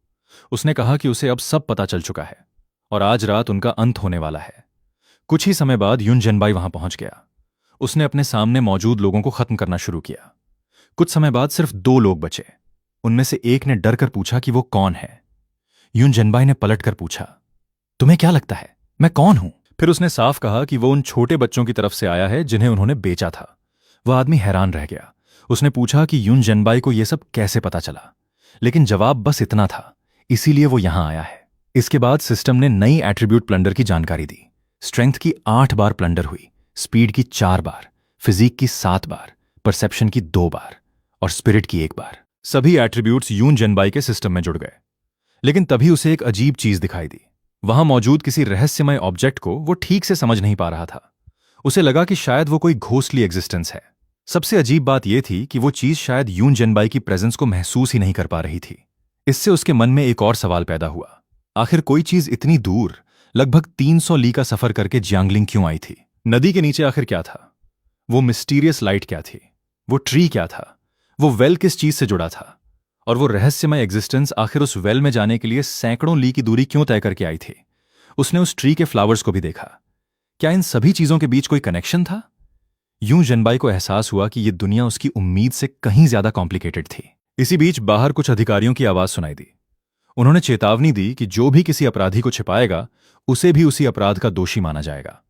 उसने कहा कि उसे अब सब पता चल चुका है और आज रात उनका अंत होने वाला है। कुछ ही समय बाद युन जेनबाई वहां पहुंच गया। उसने अपने सामने मौजूद लोगों को खत्म करना शुरू किया। कुछ समय बाद सिर्फ 2 लोग बचे। उनमें से एक ने डर कर पूछा कि वो कौन है। युन जेनबाई ने पलटकर पूछा, तुम्हें क्या लगता है मैं कौन हूं? फिर उसने साफ कहा कि वो उन छोटे बच्चों की तरफ से आया है जिन्हें उन्होंने बेचा था। वह आदमी हैरान रह गया। उसने पूछा कि युन जेनबाई को यह सब कैसे पता चला, लेकिन जवाब बस इतना था, इसीलिए वो यहां आया है। इसके बाद सिस्टम ने नई एट्रीब्यूट प्लंडर की जानकारी दी। स्ट्रेंथ की 8 बार प्लंडर हुई, स्पीड की 4 बार, फिजिक की 7 बार, परसेप्शन की 2 बार और स्पिरिट की 1 बार। सभी एट्रीब्यूट्स युन जेनबाई के सिस्टम में जुड़ गए। लेकिन तभी उसे एक अजीब चीज दिखाई दी। वहां मौजूद किसी रहस्यमय ऑब्जेक्ट को वो ठीक से समझ नहीं पा रहा था। उसे लगा कि शायद वो कोई घोस्टली एग्जिस्टेंस है। सबसे अजीब बात यह थी कि वो चीज शायद युन जेनबाई की प्रेजेंस को महसूस ही नहीं कर पा रही थी। इससे उसके मन में एक और सवाल पैदा हुआ, आखिर कोई चीज इतनी दूर लगभग 300 ली का सफर करके जियांगलिंग क्यों आई थी? नदी के नीचे आखिर क्या था? वो मिस्टीरियस लाइट क्या थी? वो ट्री क्या था? वो वेल किस चीज से जुड़ा था? और वो रहस्यमय एग्जिस्टेंस आखिर उस वेल में जाने के लिए सैकड़ों ली की दूरी क्यों तय करके आई थी? उसने उस ट्री के फ्लावर्स को भी देखा। क्या इन सभी चीजों के बीच कोई कनेक्शन था? यूं जेनबाई को एहसास हुआ कि यह दुनिया उसकी उम्मीद से कहीं ज्यादा कॉम्प्लिकेटेड थी। इसी बीच बाहर कुछ अधिकारियों की आवाज सुनाई दी। उन्होंने चेतावनी दी कि जो भी किसी अपराधी को छिपाएगा उसे भी उसी अपराध का दोषी माना जाएगा।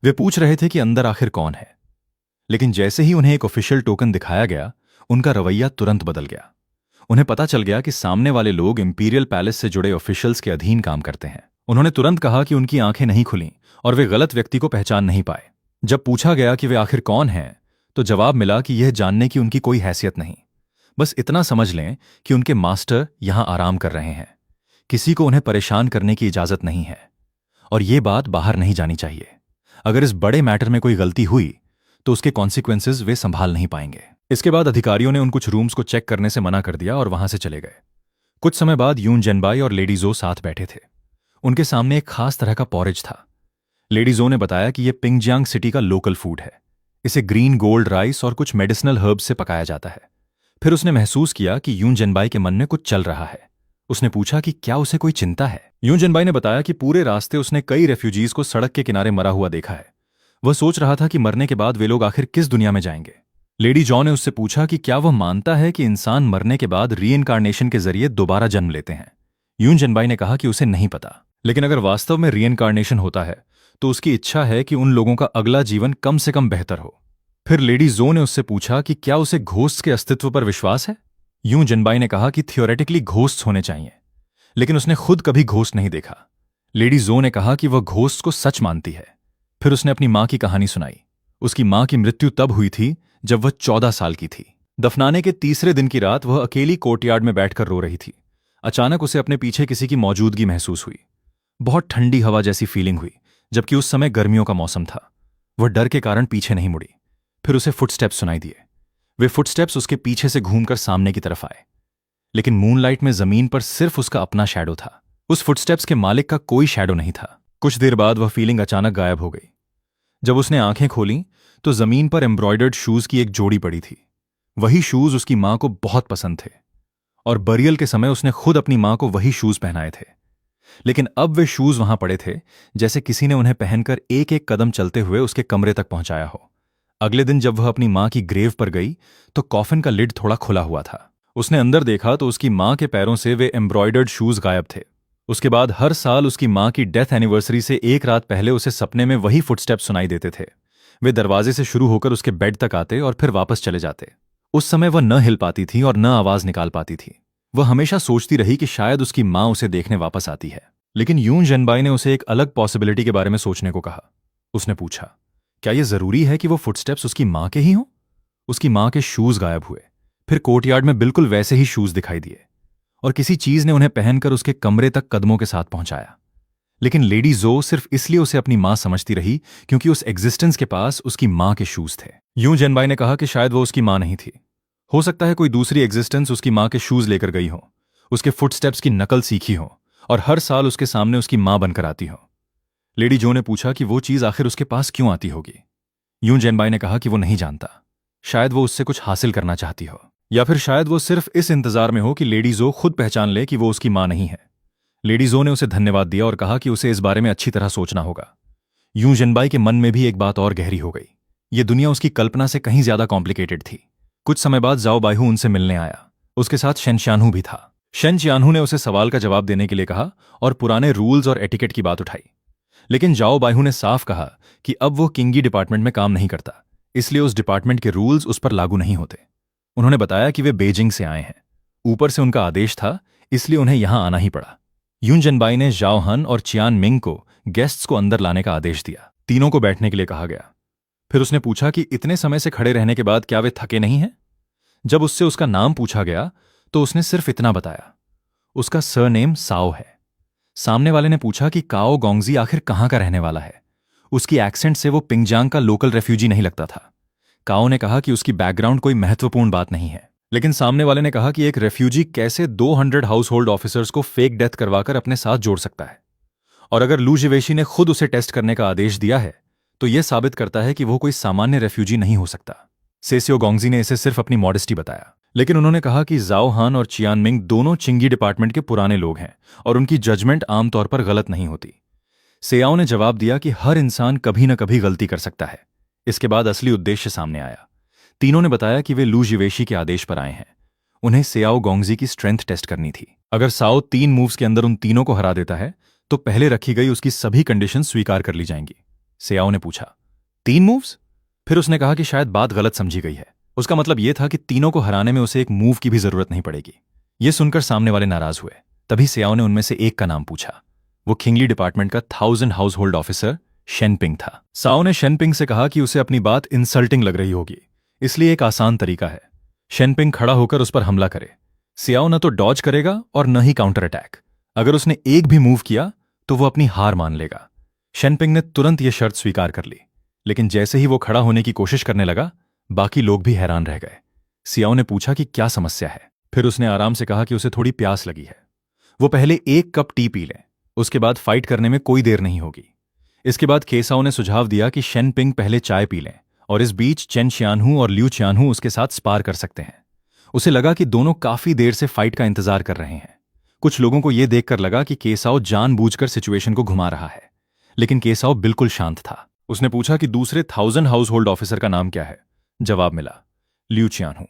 वे पूछ रहे थे कि अंदर आखिर कौन है, लेकिन जैसे ही उन्हें एक ऑफिशियल टोकन दिखाया गया उनका रवैया तुरंत बदल गया। उन्हें पता चल गया कि सामने वाले लोग इंपीरियल पैलेस से जुड़े ऑफिशियल्स के अधीन काम करते हैं। उन्होंने तुरंत कहा कि उनकी आंखें नहीं खुलीं और वे गलत व्यक्ति को पहचान नहीं पाए। जब पूछा गया कि वे आखिर कौन हैं, तो जवाब मिला कि यह जानने की उनकी कोई हैसियत नहीं। बस इतना समझ लें कि उनके मास्टर यहां आराम कर रहे हैं। किसी को उन्हें परेशान करने की इजाजत नहीं है और यह बात बाहर नहीं जानी चाहिए। अगर इस बड़े मैटर में कोई गलती हुई तो उसके कॉन्सिक्वेंसेस वे संभाल नहीं पाएंगे। इसके बाद अधिकारियों ने उन कुछ रूम्स को चेक करने से मना कर दिया और वहां से चले गए। कुछ समय बाद यून जेनबाई और लेडी जो साथ बैठे थे। उनके सामने एक खास तरह का पॉरेज था। लेडी जो ने बताया कि यह पिंगजियांग सिटी का लोकल फूड है। इसे ग्रीन गोल्ड राइस और कुछ मेडिसिनल हर्ब्स से पकाया जाता है। फिर उसने महसूस किया कि यून जेनबाई के मन में कुछ चल रहा है। उसने पूछा कि क्या उसे कोई चिंता है। यून जेनबाई ने बताया कि पूरे रास्ते उसने कई रेफ्यूजीज को सड़क के किनारे मरा हुआ देखा है। वह सोच रहा था कि मरने के बाद वे लोग आखिर किस दुनिया में जाएंगे। लेडी जॉ ने उससे पूछा कि क्या वह मानता है कि इंसान मरने के बाद रीइनकार्नेशन के जरिए दोबारा जन्म लेते हैं। यून जेनबाई ने कहा कि उसे नहीं पता, लेकिन अगर वास्तव में रीइनकार्नेशन होता है तो उसकी इच्छा है कि उन लोगों का अगला जीवन कम से कम बेहतर हो। फिर लेडी जो ने उससे पूछा कि क्या उसे घोस्ट के अस्तित्व पर विश्वास है। यूं जिनबाई ने कहा कि थियोरेटिकली घोस्ट्स होने चाहिए, लेकिन उसने खुद कभी घोस्ट नहीं देखा। लेडी जो ने कहा कि वह घोस्ट को सच मानती है। फिर उसने अपनी मां की कहानी सुनाई। उसकी मां की मृत्यु तब हुई थी जब वह 14 साल की थी। दफनाने के तीसरे दिन की रात वह अकेली कोर्टयार्ड में बैठकर रो रही थी। अचानक उसे अपने पीछे किसी की मौजूदगी महसूस हुई। बहुत ठंडी हवा जैसी फीलिंग हुई, जबकि उस समय गर्मियों का मौसम था। वह डर के कारण पीछे नहीं मुड़ी। फिर उसे फुटस्टेप्स सुनाई दिए। वे फुटस्टेप्स उसके पीछे से घूमकर सामने की तरफ आए, लेकिन मूनलाइट में जमीन पर सिर्फ उसका अपना शैडो था। उस फुटस्टेप्स के मालिक का कोई शैडो नहीं था। कुछ देर बाद वह फीलिंग अचानक गायब हो गई। जब उसने आंखें खोली तो जमीन पर एम्ब्रॉयडर्ड शूज की एक जोड़ी पड़ी थी। वही शूज उसकी मां को बहुत पसंद थे और बरियल के समय उसने खुद अपनी मां को वही शूज पहनाए थे। लेकिन अब वे शूज वहां पड़े थे जैसे किसी ने उन्हें पहनकर एक एक कदम चलते हुए उसके कमरे तक पहुंचाया हो। अगले दिन जब वह अपनी मां की ग्रेव पर गई तो कॉफिन का लिड थोड़ा खुला हुआ था। उसने अंदर देखा तो उसकी मां के पैरों से वे एम्ब्रॉयडर्ड शूज गायब थे। उसके बाद हर साल उसकी मां की डेथ एनिवर्सरी से एक रात पहले उसे सपने में वही फुटस्टेप्स सुनाई देते थे। वे दरवाजे से शुरू होकर उसके बेड तक आते और फिर वापस चले जाते। उस समय वह न हिल पाती थी और न आवाज निकाल पाती थी। वह हमेशा सोचती रही कि शायद उसकी मां उसे देखने वापस आती है। लेकिन यून जिनबाई ने उसे एक अलग पॉसिबिलिटी के बारे में सोचने को कहा। उसने पूछा, क्या यह जरूरी है कि वो फुटस्टेप्स उसकी मां के ही हों? उसकी मां के शूज गायब हुए, फिर कोर्टयार्ड में बिल्कुल वैसे ही शूज दिखाई दिए और किसी चीज ने उन्हें पहनकर उसके कमरे तक कदमों के साथ पहुंचाया। लेकिन लेडी जो सिर्फ इसलिए उसे अपनी मां समझती रही क्योंकि उस एग्जिस्टेंस के पास उसकी मां के शूज थे। यूं जिनबाई ने कहा कि शायद वो उसकी मां नहीं थी। हो सकता है कोई दूसरी एग्जिस्टेंस उसकी मां के शूज लेकर गई हो, उसके फुटस्टेप्स की नकल सीखी हो और हर साल उसके सामने उसकी मां बनकर आती हो। लेडी जो ने पूछा कि वो चीज आखिर उसके पास क्यों आती होगी। यूं जिनबाई ने कहा कि वो नहीं जानता। शायद वो उससे कुछ हासिल करना चाहती हो, या फिर शायद वो सिर्फ इस इंतजार में हो कि लेडी जो खुद पहचान ले कि वो उसकी मां नहीं है। लेडी जो ने उसे धन्यवाद दिया और कहा कि उसे इस बारे में अच्छी तरह सोचना होगा। यूं जिनबाई के मन में भी एक बात और गहरी हो गई। ये दुनिया उसकी कल्पना से कहीं ज्यादा कॉम्प्लिकेटेड थी। कुछ समय बाद जाओ बाइहू उनसे मिलने आया। उसके साथ शेन चियानहू भी था। शेन चियानहू ने उसे सवाल का जवाब देने के लिए कहा और पुराने रूल्स और एटिकेट की बात उठाई। लेकिन जाओ बाइहू ने साफ कहा कि अब वो किंगी डिपार्टमेंट में काम नहीं करता, इसलिए उस डिपार्टमेंट के रूल्स उस पर लागू नहीं होते। उन्होंने बताया कि वे बेजिंग से आए हैं, ऊपर से उनका आदेश था, इसलिए उन्हें यहां आना ही पड़ा। यून जिनबाई ने जाओ हन और चियान मिंग को गेस्ट्स को अंदर लाने का आदेश दिया। तीनों को बैठने के लिए कहा गया। फिर उसने पूछा कि इतने समय से खड़े रहने के बाद क्या वे थके नहीं हैं? जब उससे उसका नाम पूछा गया तो उसने सिर्फ इतना बताया, उसका सरनेम साओ है। सामने वाले ने पूछा कि काओ गोंगजी आखिर कहां का रहने वाला है। उसकी एक्सेंट से वो पिंगजांग का लोकल रेफ्यूजी नहीं लगता था। काओ ने कहा कि उसकी बैकग्राउंड कोई महत्वपूर्ण बात नहीं है, लेकिन सामने वाले ने कहा कि एक रेफ्यूजी कैसे 200 हाउस होल्ड ऑफिसर्स को फेक डेथ करवाकर अपने साथ जोड़ सकता है। और अगर लू जिवेशी ने खुद उसे टेस्ट करने का आदेश दिया है तो यह साबित करता है कि वो कोई सामान्य रेफ्यूजी नहीं हो सकता। सेसियो गोंगजी ने इसे सिर्फ अपनी मॉडेस्टी बताया, लेकिन उन्होंने कहा कि जाओ हान और चियान मिंग दोनों चिंगी डिपार्टमेंट के पुराने लोग हैं और उनकी जजमेंट आमतौर पर गलत नहीं होती। सेयाओ ने जवाब दिया कि हर इंसान कभी न कभी गलती कर सकता है। इसके बाद असली उद्देश्य सामने आया। तीनों ने बताया कि वे लू जिवेशी के आदेश पर आए हैं। उन्हें सेयाओ गोंगजी की स्ट्रेंथ टेस्ट करनी थी। अगर साओ 3 मूव्स के अंदर उन तीनों को हरा देता है तो पहले रखी गई उसकी सभी कंडीशन स्वीकार कर ली जाएंगी। सेयाओ ने पूछा, 3 मूव्स? फिर उसने कहा कि शायद बात गलत समझी गई है। उसका मतलब यह था कि तीनों को हराने में उसे एक मूव की भी जरूरत नहीं पड़ेगी। यह सुनकर सामने वाले नाराज हुए। तभी सेयाओ ने उनमें से एक का नाम पूछा। वो खिंगली डिपार्टमेंट का 1000 हाउस होल्ड ऑफिसर शेनपिंग था। साओ ने शेनपिंग से कहा कि उसे अपनी बात इंसल्टिंग लग रही होगी, इसलिए एक आसान तरीका है, शेनपिंग खड़ा होकर उस पर हमला करे। सियाओ न तो डॉज करेगा और न ही काउंटर अटैक। अगर उसने एक भी मूव किया तो वो अपनी हार मान लेगा। शेनपिंग ने तुरंत यह शर्त स्वीकार कर ली, लेकिन जैसे ही वो खड़ा होने की कोशिश करने लगा बाकी लोग भी हैरान रह गए। सियाओ ने पूछा कि क्या समस्या है। फिर उसने आराम से कहा कि उसे थोड़ी प्यास लगी है, वो पहले 1 कप टी पी ले, उसके बाद फाइट करने में कोई देर नहीं होगी। इसके बाद केसाओ ने सुझाव दिया कि शेनपिंग पहले चाय पी लें और इस बीच चेन चियानहू और ल्यू चियानहू उसके साथ स्पार कर सकते हैं। उसे लगा कि दोनों काफी देर से फाइट का इंतजार कर रहे हैं। कुछ लोगों को यह देखकर लगा कि केसाओ जानबूझकर सिचुएशन को घुमा रहा है, लेकिन केसाओ बिल्कुल शांत था। उसने पूछा कि दूसरे 1000 हाउस होल्ड ऑफिसर का नाम क्या है। जवाब मिला, ल्यू चियानहू।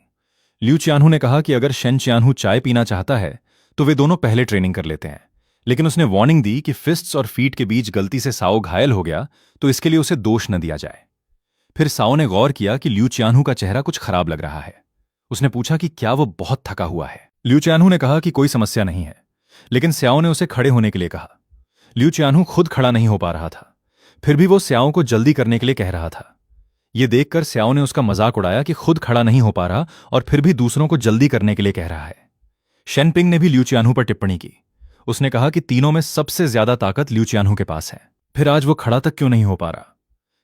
ल्यू चियानहू ने कहा कि अगर शेन चियानहू चाय पीना चाहता है तो वे दोनों पहले ट्रेनिंग कर लेते हैं, लेकिन उसने वार्निंग दी कि फिस्ट्स और फीट के बीच गलती से साओ घायल हो गया तो इसके लिए उसे दोष न दिया जाए। फिर साओ ने गौर किया कि ल्यू चियानहू का चेहरा कुछ खराब लग रहा है। उसने पूछा कि क्या वो बहुत थका हुआ है। लिू चियानहू ने कहा कि कोई समस्या नहीं है, लेकिन स्याओ ने उसे खड़े होने के लिए कहा। लिू चियानहू खुद खड़ा नहीं हो पा रहा था, फिर भी वो स्याओ को जल्दी करने के लिए कह रहा था। ये देखकर स्याओ ने उसका मजाक उड़ाया कि खुद खड़ा नहीं हो पा रहा और फिर भी दूसरों को जल्दी करने के लिए कह रहा है। शेनपिंग ने भी लिू चियानहू पर टिप्पणी की। उसने कहा कि तीनों में सबसे ज्यादा ताकत लिू चियानहू के पास है, फिर आज वो खड़ा तक क्यों नहीं हो पा रहा?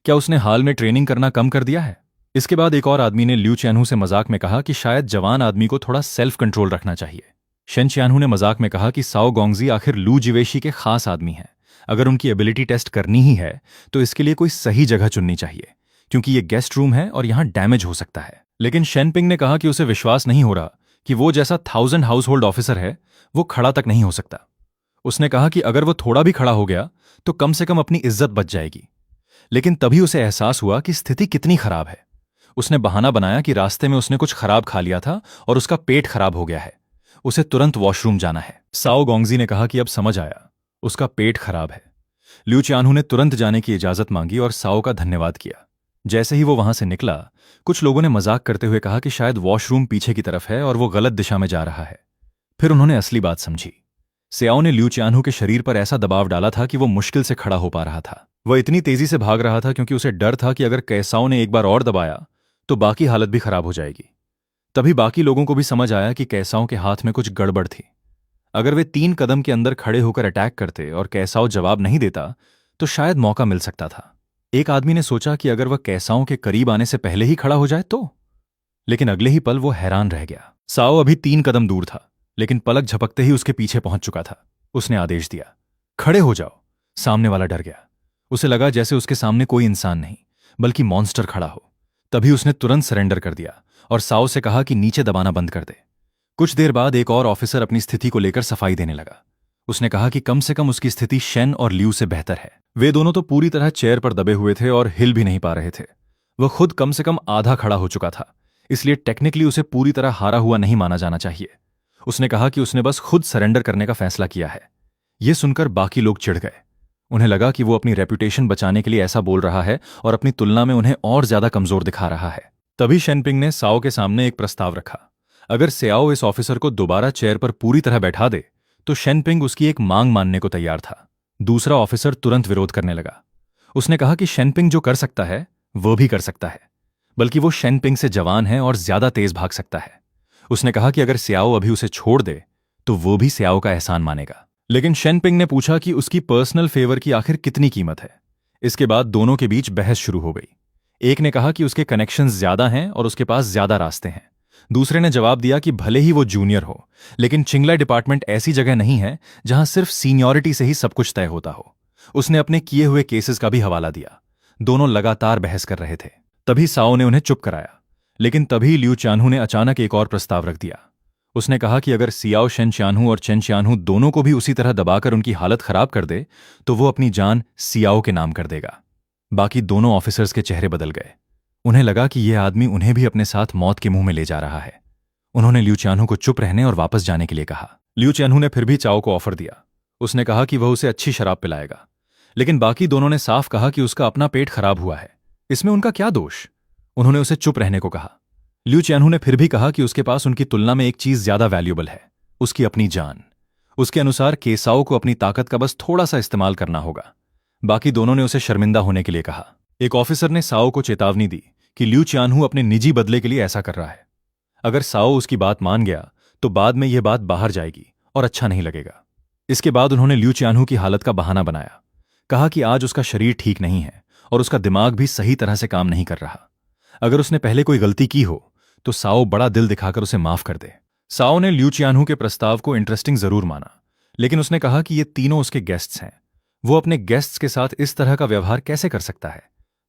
क्या उसने हाल में ट्रेनिंग करना कम कर दिया है? इसके बाद एक और आदमी ने लिू चियानहू से मजाक में कहा कि शायद जवान आदमी को थोड़ा सेल्फ कंट्रोल रखना चाहिए। शेन चियानहू ने मजाक में कहा कि साओ गोंगजी आखिर लू जिवेशी के खास आदमी हैं। अगर उनकी एबिलिटी टेस्ट करनी ही है तो इसके लिए कोई सही जगह चुननी चाहिए, क्योंकि ये गेस्ट रूम है और यहां डैमेज हो सकता है। लेकिन शेनपिंग ने कहा कि उसे विश्वास नहीं हो रहा कि वो जैसा 1000 हाउस होल्ड ऑफिसर है वो खड़ा तक नहीं हो सकता। उसने कहा कि अगर वो थोड़ा भी खड़ा हो गया तो कम से कम अपनी इज्जत बच जाएगी। लेकिन तभी उसे एहसास हुआ कि स्थिति कितनी खराब है। उसने बहाना बनाया कि रास्ते में उसने कुछ खराब खा लिया था और उसका पेट खराब हो गया है, उसे तुरंत वॉशरूम जाना है। साओ गोंगजी ने कहा कि अब समझ आया, उसका पेट खराब है। लिू चियानहू ने तुरंत जाने की इजाजत मांगी और साओ का धन्यवाद किया। जैसे ही वो वहां से निकला, कुछ लोगों ने मजाक करते हुए कहा कि शायद वॉशरूम पीछे की तरफ है और वो गलत दिशा में जा रहा है। फिर उन्होंने असली बात समझी। स्याओ ने लिू चियानहू के शरीर पर ऐसा दबाव डाला था कि वो मुश्किल से खड़ा हो पा रहा था। वह इतनी तेजी से भाग रहा था क्योंकि उसे डर था कि अगर कैसाओ ने एक बार और दबाया तो बाकी हालत भी खराब हो जाएगी। तभी बाकी लोगों को भी समझ आया कि कैसाओ के हाथ में कुछ गड़बड़ थी। अगर वे 3 कदम के अंदर खड़े होकर अटैक करते और कैसाओ जवाब नहीं देता तो शायद मौका मिल सकता था। एक आदमी ने सोचा कि अगर वह कैसाओ के करीब आने से पहले ही खड़ा हो जाए तो, लेकिन अगले ही पल वो हैरान रह गया। साओ अभी 3 कदम दूर था, लेकिन पलक झपकते ही उसके पीछे पहुंच चुका था। उसने आदेश दिया, खड़े हो जाओ। सामने वाला डर गया। उसे लगा जैसे उसके सामने कोई इंसान नहीं बल्कि मॉन्स्टर खड़ा हो। तभी उसने तुरंत सरेंडर कर दिया और साओ से कहा कि नीचे दबाना बंद कर दे। कुछ देर बाद एक और ऑफिसर अपनी स्थिति को लेकर सफाई देने लगा। उसने कहा कि कम से कम उसकी स्थिति शेन और लियू से बेहतर है। वे दोनों तो पूरी तरह चेयर पर दबे हुए थे और हिल भी नहीं पा रहे थे। वह खुद कम से कम आधा खड़ा हो चुका था, इसलिए टेक्निकली उसे पूरी तरह हारा हुआ नहीं माना जाना चाहिए। उसने कहा कि उसने बस खुद सरेंडर करने का फैसला किया है। यह सुनकर बाकी लोग चिढ़ गए। उन्हें लगा कि वो अपनी रेपुटेशन बचाने के लिए ऐसा बोल रहा है और अपनी तुलना में उन्हें और ज्यादा कमजोर दिखा रहा है। तभी शेनपिंग ने साओ के सामने एक प्रस्ताव रखा। अगर स्याओ इस ऑफिसर को दोबारा चेयर पर पूरी तरह बैठा दे तो शेनपिंग उसकी एक मांग मानने को तैयार था। दूसरा ऑफिसर तुरंत विरोध करने लगा। उसने कहा कि शेनपिंग जो कर सकता है वो भी कर सकता है, बल्कि वो शेनपिंग से जवान है और ज्यादा तेज भाग सकता है। उसने कहा कि अगर स्याओ अभी उसे छोड़ दे तो वो भी स्याओ का एहसान मानेगा। लेकिन शेनपिंग ने पूछा कि उसकी पर्सनल फेवर की आखिर कितनी कीमत है। इसके बाद दोनों के बीच बहस शुरू हो गई। एक ने कहा कि उसके कनेक्शंस ज्यादा हैं और उसके पास ज्यादा रास्ते हैं। दूसरे ने जवाब दिया कि भले ही वो जूनियर हो, लेकिन चिंगलाई डिपार्टमेंट ऐसी जगह नहीं है जहां सिर्फ सीनियरिटी से ही सब कुछ तय होता हो। उसने अपने किए हुए केसेस का भी हवाला दिया। दोनों लगातार बहस कर रहे थे। तभी साओ ने उन्हें चुप कराया, लेकिन तभी लिू चियानहू ने अचानक एक और प्रस्ताव रख दिया। उसने कहा कि अगर सियाओ शेन चियानहू और चेन चियानहू दोनों को भी उसी तरह दबाकर उनकी हालत खराब कर दे तो वो अपनी जान सियाओ के नाम कर देगा। बाकी दोनों ऑफिसर्स के चेहरे बदल गए। उन्हें लगा कि यह आदमी उन्हें भी अपने साथ मौत के मुंह में ले जा रहा है। उन्होंने लिू चियानहू को चुप रहने और वापस जाने के लिए कहा। लिू चियानहू ने फिर भी चाओ को ऑफर दिया। उसने कहा कि वह उसे अच्छी शराब पिलाएगा, लेकिन बाकी दोनों ने साफ कहा कि उसका अपना पेट खराब हुआ है, इसमें उनका क्या दोष। उन्होंने उसे चुप रहने को कहा। लिू चियानहू ने फिर भी कहा कि उसके पास उनकी तुलना में एक चीज ज्यादा वैल्यूएबल है, उसकी अपनी जान। उसके अनुसार केसाओ को अपनी ताकत का बस थोड़ा सा इस्तेमाल करना होगा। बाकी दोनों ने उसे शर्मिंदा होने के लिए कहा। एक ऑफिसर ने साओ को चेतावनी दी कि लिू चियानहू अपने निजी बदले के लिए ऐसा कर रहा है। अगर साओ उसकी बात मान गया तो बाद में यह बात बाहर जाएगी और अच्छा नहीं लगेगा। इसके बाद उन्होंने लिू चियानहू की हालत का बहाना बनाया। कहा कि आज उसका शरीर ठीक नहीं है और उसका दिमाग भी सही तरह से काम नहीं कर रहा। अगर उसने पहले कोई गलती की हो तो साओ बड़ा दिल दिखाकर उसे माफ कर दे। साओ ने लिू चियानहू के प्रस्ताव को इंटरेस्टिंग जरूर माना, लेकिन उसने कहा कि ये तीनों उसके गेस्ट्स हैं। वो अपने गेस्ट्स के साथ इस तरह का व्यवहार कैसे कर सकता है?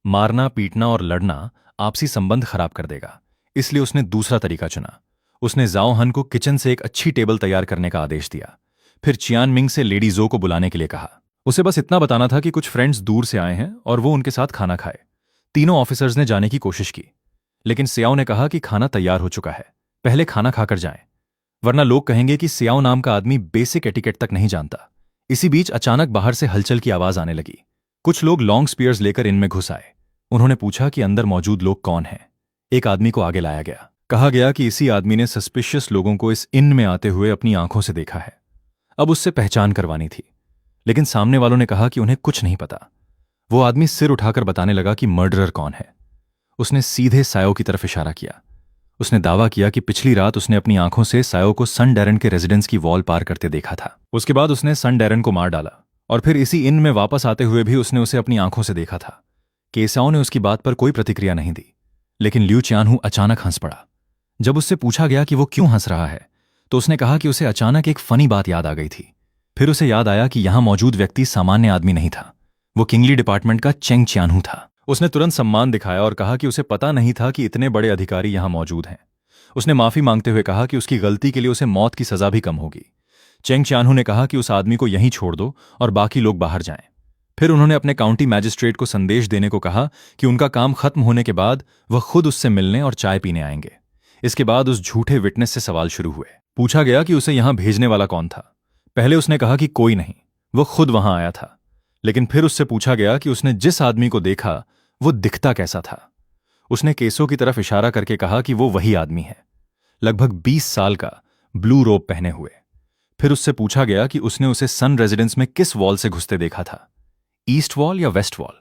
मारना, पीटना और लड़ना आपसी संबंध खराब कर देगा। इसलिए उसने दूसरा तरीका चुना। उसने जाओ हन को किचन से एक अच्छी टेबल तैयार करने का आदेश दिया। फिर चियान मिंग से लेडी जो को बुलाने के लिए कहा। उसे बस इतना बताना था कि कुछ फ्रेंड्स दूर से आए हैं और वो उनके साथ खाना खाए। तीनों ऑफिसर्स ने जाने की कोशिश की, लेकिन सियाओ ने कहा कि खाना तैयार हो चुका है, पहले खाना खाकर जाएं, वरना लोग कहेंगे कि सियाओ नाम का आदमी बेसिक एटिकेट तक नहीं जानता। इसी बीच अचानक बाहर से हलचल की आवाज आने लगी। कुछ लोग लॉन्ग स्पीयर्स लेकर इनमें घुस आए। उन्होंने पूछा कि अंदर मौजूद लोग कौन हैं। एक आदमी को आगे लाया गया। कहा गया कि इसी आदमी ने सस्पिशियस लोगों को इस इन में आते हुए अपनी आंखों से देखा है। अब उससे पहचान करवानी थी, लेकिन सामने वालों ने कहा कि उन्हें कुछ नहीं पता। वो आदमी सिर उठाकर बताने लगा कि मर्डरर कौन है। उसने सीधे सायो की तरफ इशारा किया। उसने दावा किया कि पिछली रात उसने अपनी आंखों से सायो को सन डैरन के रेजिडेंस की वॉल पार करते देखा था। उसके बाद उसने सन डैरन को मार डाला और फिर इसी इन में वापस आते हुए भी उसने उसे अपनी आंखों से देखा था। केसाओ ने उसकी बात पर कोई प्रतिक्रिया नहीं दी, लेकिन ल्यू चियानहू अचानक हंस पड़ा। जब उससे पूछा गया कि वो क्यों हंस रहा है, तो उसने कहा कि उसे अचानक एक फनी बात याद आ गई थी। फिर उसे याद आया कि यहां मौजूद व्यक्ति सामान्य आदमी नहीं था, वो किंगली डिपार्टमेंट का चेंग चियानहू था। उसने तुरंत सम्मान दिखाया और कहा कि उसे पता नहीं था कि इतने बड़े अधिकारी यहां मौजूद हैं। उसने माफी मांगते हुए कहा कि उसकी गलती के लिए उसे मौत की सजा भी कम होगी। चेंग चियानहू ने कहा कि उस आदमी को यहीं छोड़ दो और बाकी लोग बाहर जाएं। फिर उन्होंने अपने काउंटी मैजिस्ट्रेट को संदेश देने को कहा कि उनका काम खत्म होने के बाद वह खुद उससे मिलने और चाय पीने आएंगे। इसके बाद उस झूठे विटनेस से सवाल शुरू हुए। पूछा गया कि उसे यहां भेजने वाला कौन था। पहले उसने कहा कि कोई नहीं, वो खुद वहां आया था। लेकिन फिर उससे पूछा गया कि उसने जिस आदमी को देखा वो दिखता कैसा था। उसने केसों की तरफ इशारा करके कहा कि वो वही आदमी है, लगभग 20 साल का, ब्लू रोब पहने हुए। फिर उससे पूछा गया कि उसने उसे सन रेजिडेंस में किस वॉल से घुसते देखा था, ईस्ट वॉल या वेस्ट वॉल।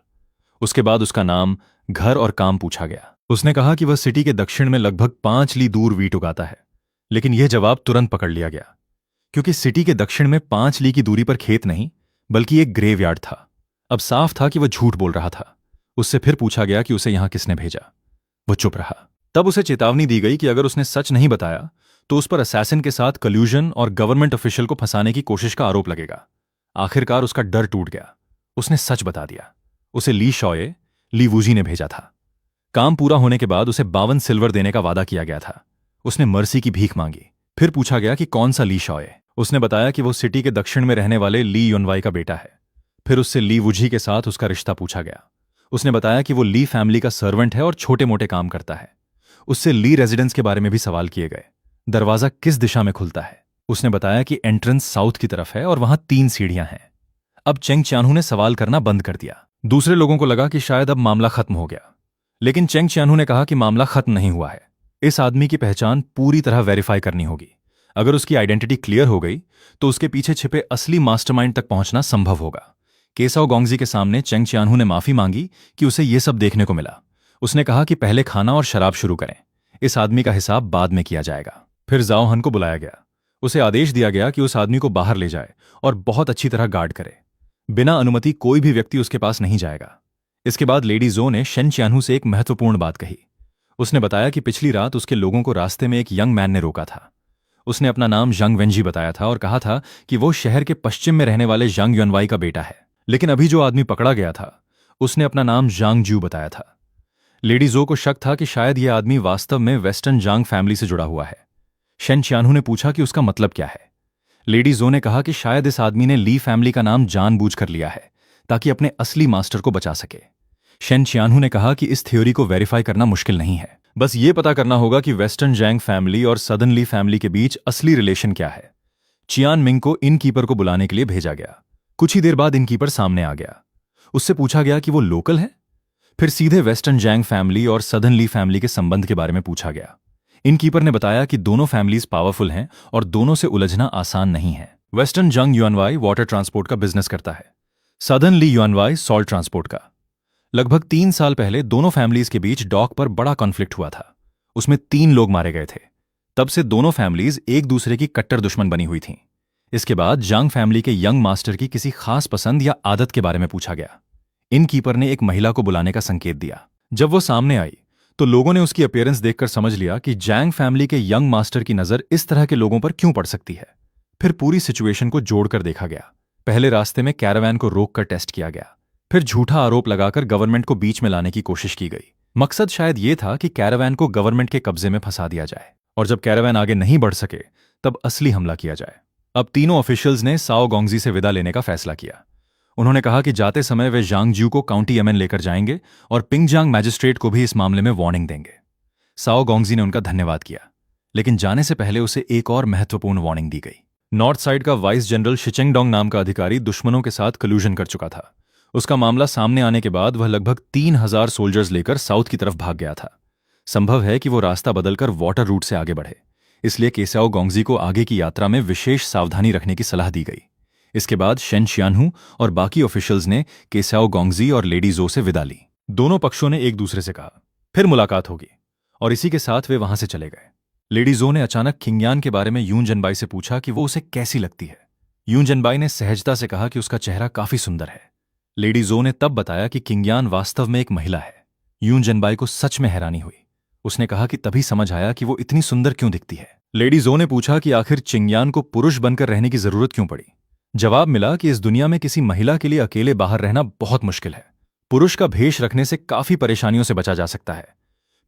उसके बाद उसका नाम, घर और काम पूछा गया। उसने कहा कि वह सिटी के दक्षिण में लगभग 5 ली दूर वीट उगाता है, लेकिन यह जवाब तुरंत पकड़ लिया गया, क्योंकि सिटी के दक्षिण में 5 ली की दूरी पर खेत नहीं बल्कि एक ग्रेवयार्ड था। अब साफ था कि वह झूठ बोल रहा था। उससे फिर पूछा गया कि उसे यहां किसने भेजा। वह चुप रहा। तब उसे चेतावनी दी गई कि अगर उसने सच नहीं बताया तो उस पर असैसिन के साथ कल्यूजन और गवर्नमेंट ऑफिशियल को फंसाने की कोशिश का आरोप लगेगा। आखिरकार उसका डर टूट गया। उसने सच बता दिया। उसे ली शॉये, ली वूजी ने भेजा था। काम पूरा होने के बाद उसे 52 सिल्वर देने का वादा किया गया था। उसने मर्सी की भीख मांगी। फिर पूछा गया कि कौन सा ली शॉये। उसने बताया कि वो सिटी के दक्षिण में रहने वाले ली योनवाई का बेटा है। फिर उससे ली वुजी के साथ उसका रिश्ता पूछा गया। उसने बताया कि वो ली फैमिली का सर्वेंट है और छोटे मोटे काम करता है। उससे ली रेजिडेंस के बारे में भी सवाल किए गए। दरवाजा किस दिशा में खुलता है। उसने बताया कि एंट्रेंस साउथ की तरफ है और वहां 3 सीढ़ियां हैं। अब चेंग चियानहू ने सवाल करना बंद कर दिया। दूसरे लोगों को लगा कि शायद अब मामला खत्म हो गया, लेकिन चेंग चियानहू ने कहा कि मामला खत्म नहीं हुआ है। इस आदमी की पहचान पूरी तरह वेरीफाई करनी होगी। अगर उसकी आइडेंटिटी क्लियर हो गई तो उसके पीछे छिपे असली मास्टरमाइंड तक पहुंचना संभव होगा। केसाओ गोंगजी के सामने चेंग चियानहू ने माफी मांगी कि उसे यह सब देखने को मिला। उसने कहा कि पहले खाना और शराब शुरू करें, इस आदमी का हिसाब बाद में किया जाएगा। फिर जाओ हन को बुलाया गया। उसे आदेश दिया गया कि उस आदमी को बाहर ले जाए और बहुत अच्छी तरह गार्ड करे। बिना अनुमति कोई भी व्यक्ति उसके पास नहीं जाएगा। इसके बाद लेडी जो ने शेन चियानहू से एक महत्वपूर्ण बात कही। उसने बताया कि पिछली रात उसके लोगों को रास्ते में एक यंग मैन ने रोका था। उसने अपना नाम जंग वेंजी बताया था और कहा था कि वो शहर के पश्चिम में रहने वाले जांग युनवाई का बेटा है। लेकिन अभी जो आदमी पकड़ा गया था उसने अपना नाम जांग जू बताया था। लेडी जो को शक था कि शायद यह आदमी वास्तव में वेस्टर्न जांग फैमिली से जुड़ा हुआ है। शेन चियानहू ने पूछा कि उसका मतलब क्या है। लेडी जो ने कहा कि शायद इस आदमी ने ली फैमिली का नाम जानबूझकर लिया है ताकि अपने असली मास्टर को बचा सके। शेन चियानहू ने कहा कि इस थ्योरी को वेरीफाई करना मुश्किल नहीं है, बस ये पता करना होगा कि वेस्टर्न जैंग फैमिली और सदर्न ली फैमिली के बीच असली रिलेशन क्या है। चियान मिंग को इनकीपर को बुलाने के लिए भेजा गया। कुछ ही देर बाद इनकीपर सामने आ गया। उससे पूछा गया कि वो लोकल है। फिर सीधे वेस्टर्न जैंग फैमिली और सदर्न ली फैमिली के संबंध के बारे में पूछा गया। इनकीपर ने बताया कि दोनों फैमिलीज पावरफुल हैं और दोनों से उलझना आसान नहीं है। वेस्टर्न जंग युनवाई वाटर ट्रांसपोर्ट का बिजनेस करता है, सदर्न ली युनवाई सॉल्ट ट्रांसपोर्ट का। लगभग 3 साल पहले दोनों फैमिलीज के बीच डॉक पर बड़ा कॉन्फ्लिक्ट हुआ था। उसमें 3 लोग मारे गए थे। तब से दोनों फैमिलीज एक दूसरे की कट्टर दुश्मन बनी हुई थीं। इसके बाद जांग फैमिली के यंग मास्टर की किसी खास पसंद या आदत के बारे में पूछा गया। इनकीपर ने एक महिला को बुलाने का संकेत दिया। जब वो सामने आई तो लोगों ने उसकी अपीयरेंस देखकर समझ लिया कि जैंग फैमिली के यंग मास्टर की नजर इस तरह के लोगों पर क्यों पड़ सकती है। फिर पूरी सिचुएशन को जोड़कर देखा गया। पहले रास्ते में कैरावैन को रोककर टेस्ट किया गया। फिर झूठा आरोप लगाकर गवर्नमेंट को बीच में लाने की कोशिश की गई। मकसद शायद यह था कि कैरावैन को गवर्नमेंट के कब्जे में फंसा दिया जाए और जब कैरावैन आगे नहीं बढ़ सके तब असली हमला किया जाए। अब तीनों ऑफिशियल्स ने साओ गोंगजी से विदा लेने का फैसला किया। उन्होंने कहा कि जाते समय वे जांग ज्यू को काउंटी एमएन लेकर जाएंगे और पिंगजांग मैजिस्ट्रेट को भी इस मामले में वार्निंग देंगे। साओ गोंगजी ने उनका धन्यवाद किया, लेकिन जाने से पहले उसे एक और महत्वपूर्ण वार्निंग दी गई। नॉर्थ साइड का वाइस जनरल शिचेंगडोंग नाम का अधिकारी दुश्मनों के साथ कल्यूजन कर चुका था। उसका मामला सामने आने के बाद वह लगभग 3000 सोल्जर्स लेकर साउथ की तरफ भाग गया था। संभव है कि वो रास्ता बदलकर वाटर रूट से आगे बढ़े। इसलिए केसाओ गोंगजी को आगे की यात्रा में विशेष सावधानी रखने की सलाह दी गई। इसके बाद शेन शियानहू और बाकी ऑफिशियल्स ने केसाओ गोंगजी और लेडी जो से विदा ली। दोनों पक्षों ने एक दूसरे से कहा फिर मुलाकात होगी, और इसी के साथ वे वहां से चले गए। लेडी जो ने अचानक खिंगयान के बारे में यून जनबाई से पूछा कि वो उसे कैसी लगती है। यून जनबाई ने सहजता से कहा कि उसका चेहरा काफी सुंदर है। लेडी जो ने तब बताया कि खिंगयान वास्तव में एक महिला है। यून जनबाई को सच में हैरानी हुई। उसने कहा कि तभी समझ आया कि वो इतनी सुंदर क्यों दिखती है। लेडी जो ने पूछा कि आखिर चिंगयान को पुरुष बनकर रहने की जरूरत क्यों पड़ी। जवाब मिला कि इस दुनिया में किसी महिला के लिए अकेले बाहर रहना बहुत मुश्किल है। पुरुष का भेष रखने से काफी परेशानियों से बचा जा सकता है।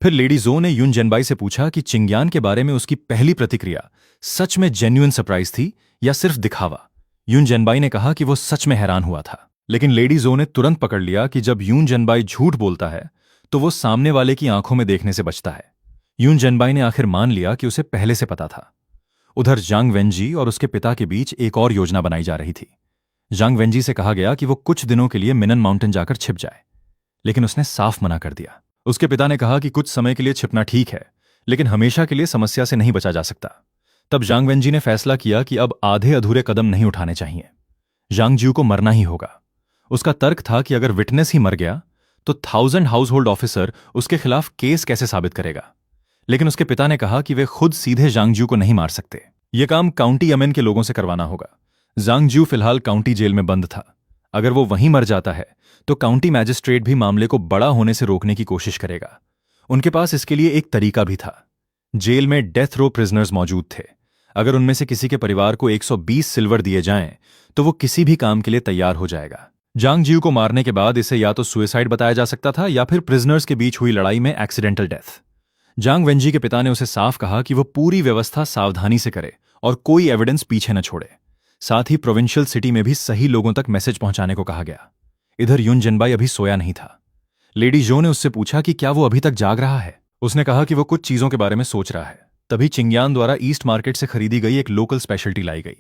फिर लेडी जो ने यून जनबाई से पूछा कि चिंगयान के बारे में उसकी पहली प्रतिक्रिया सच में जेन्युइन सरप्राइज थी या सिर्फ दिखावा। यून जनबाई ने कहा कि वो सच में हैरान हुआ था, लेकिन लेडी जो ने तुरंत पकड़ लिया कि जब यून जनबाई झूठ बोलता है तो वो सामने वाले की आंखों में देखने से बचता है। यून जनबाई ने आखिर मान लिया कि उसे पहले से पता था। उधर जांग वेंजी और उसके पिता के बीच एक और योजना बनाई जा रही थी। जांग वेंजी से कहा गया कि वो कुछ दिनों के लिए मिनन माउंटेन जाकर छिप जाए, लेकिन उसने साफ मना कर दिया। उसके पिता ने कहा कि कुछ समय के लिए छिपना ठीक है, लेकिन हमेशा के लिए समस्या से नहीं बचा जा सकता। तब जांग वेंजी ने फैसला किया कि अब आधे अधूरे कदम नहीं उठाने चाहिए। जांग ज्यू को मरना ही होगा। उसका तर्क था कि अगर विटनेस ही मर गया तो 1000 हाउस होल्ड ऑफिसर उसके खिलाफ केस कैसे साबित करेगा। लेकिन उसके पिता ने कहा कि वे खुद सीधे जांग ज्यू को नहीं मार सकते। यह काम काउंटी यमेन के लोगों से करवाना होगा। जांग ज्यू फिलहाल काउंटी जेल में बंद था। अगर वो वहीं मर जाता है तो काउंटी मैजिस्ट्रेट भी मामले को बड़ा होने से रोकने की कोशिश करेगा। उनके पास इसके लिए एक तरीका भी था। जेल में डेथ रो प्रिजनर्स मौजूद थे। अगर उनमें से किसी के परिवार को 120 सिल्वर दिए जाएं तो वो किसी भी काम के लिए तैयार हो जाएगा। जांग ज्यू को मारने के बाद इसे या तो सुसाइड बताया जा सकता था या फिर प्रिजनर्स के बीच हुई लड़ाई में एक्सीडेंटल डेथ। जांग वेंजी के पिता ने उसे साफ कहा कि वो पूरी व्यवस्था सावधानी से करे और कोई एविडेंस पीछे न छोड़े। साथ ही प्रोविंशियल सिटी में भी सही लोगों तक मैसेज पहुंचाने को कहा गया। इधर यून जनबाई अभी सोया नहीं था। लेडी जो ने उससे पूछा कि क्या वो अभी तक जाग रहा है। उसने कहा कि वो कुछ चीजों के बारे में सोच रहा है। तभी चिंगयान द्वारा ईस्ट मार्केट से खरीदी गई एक लोकल स्पेशलिटी लाई गई।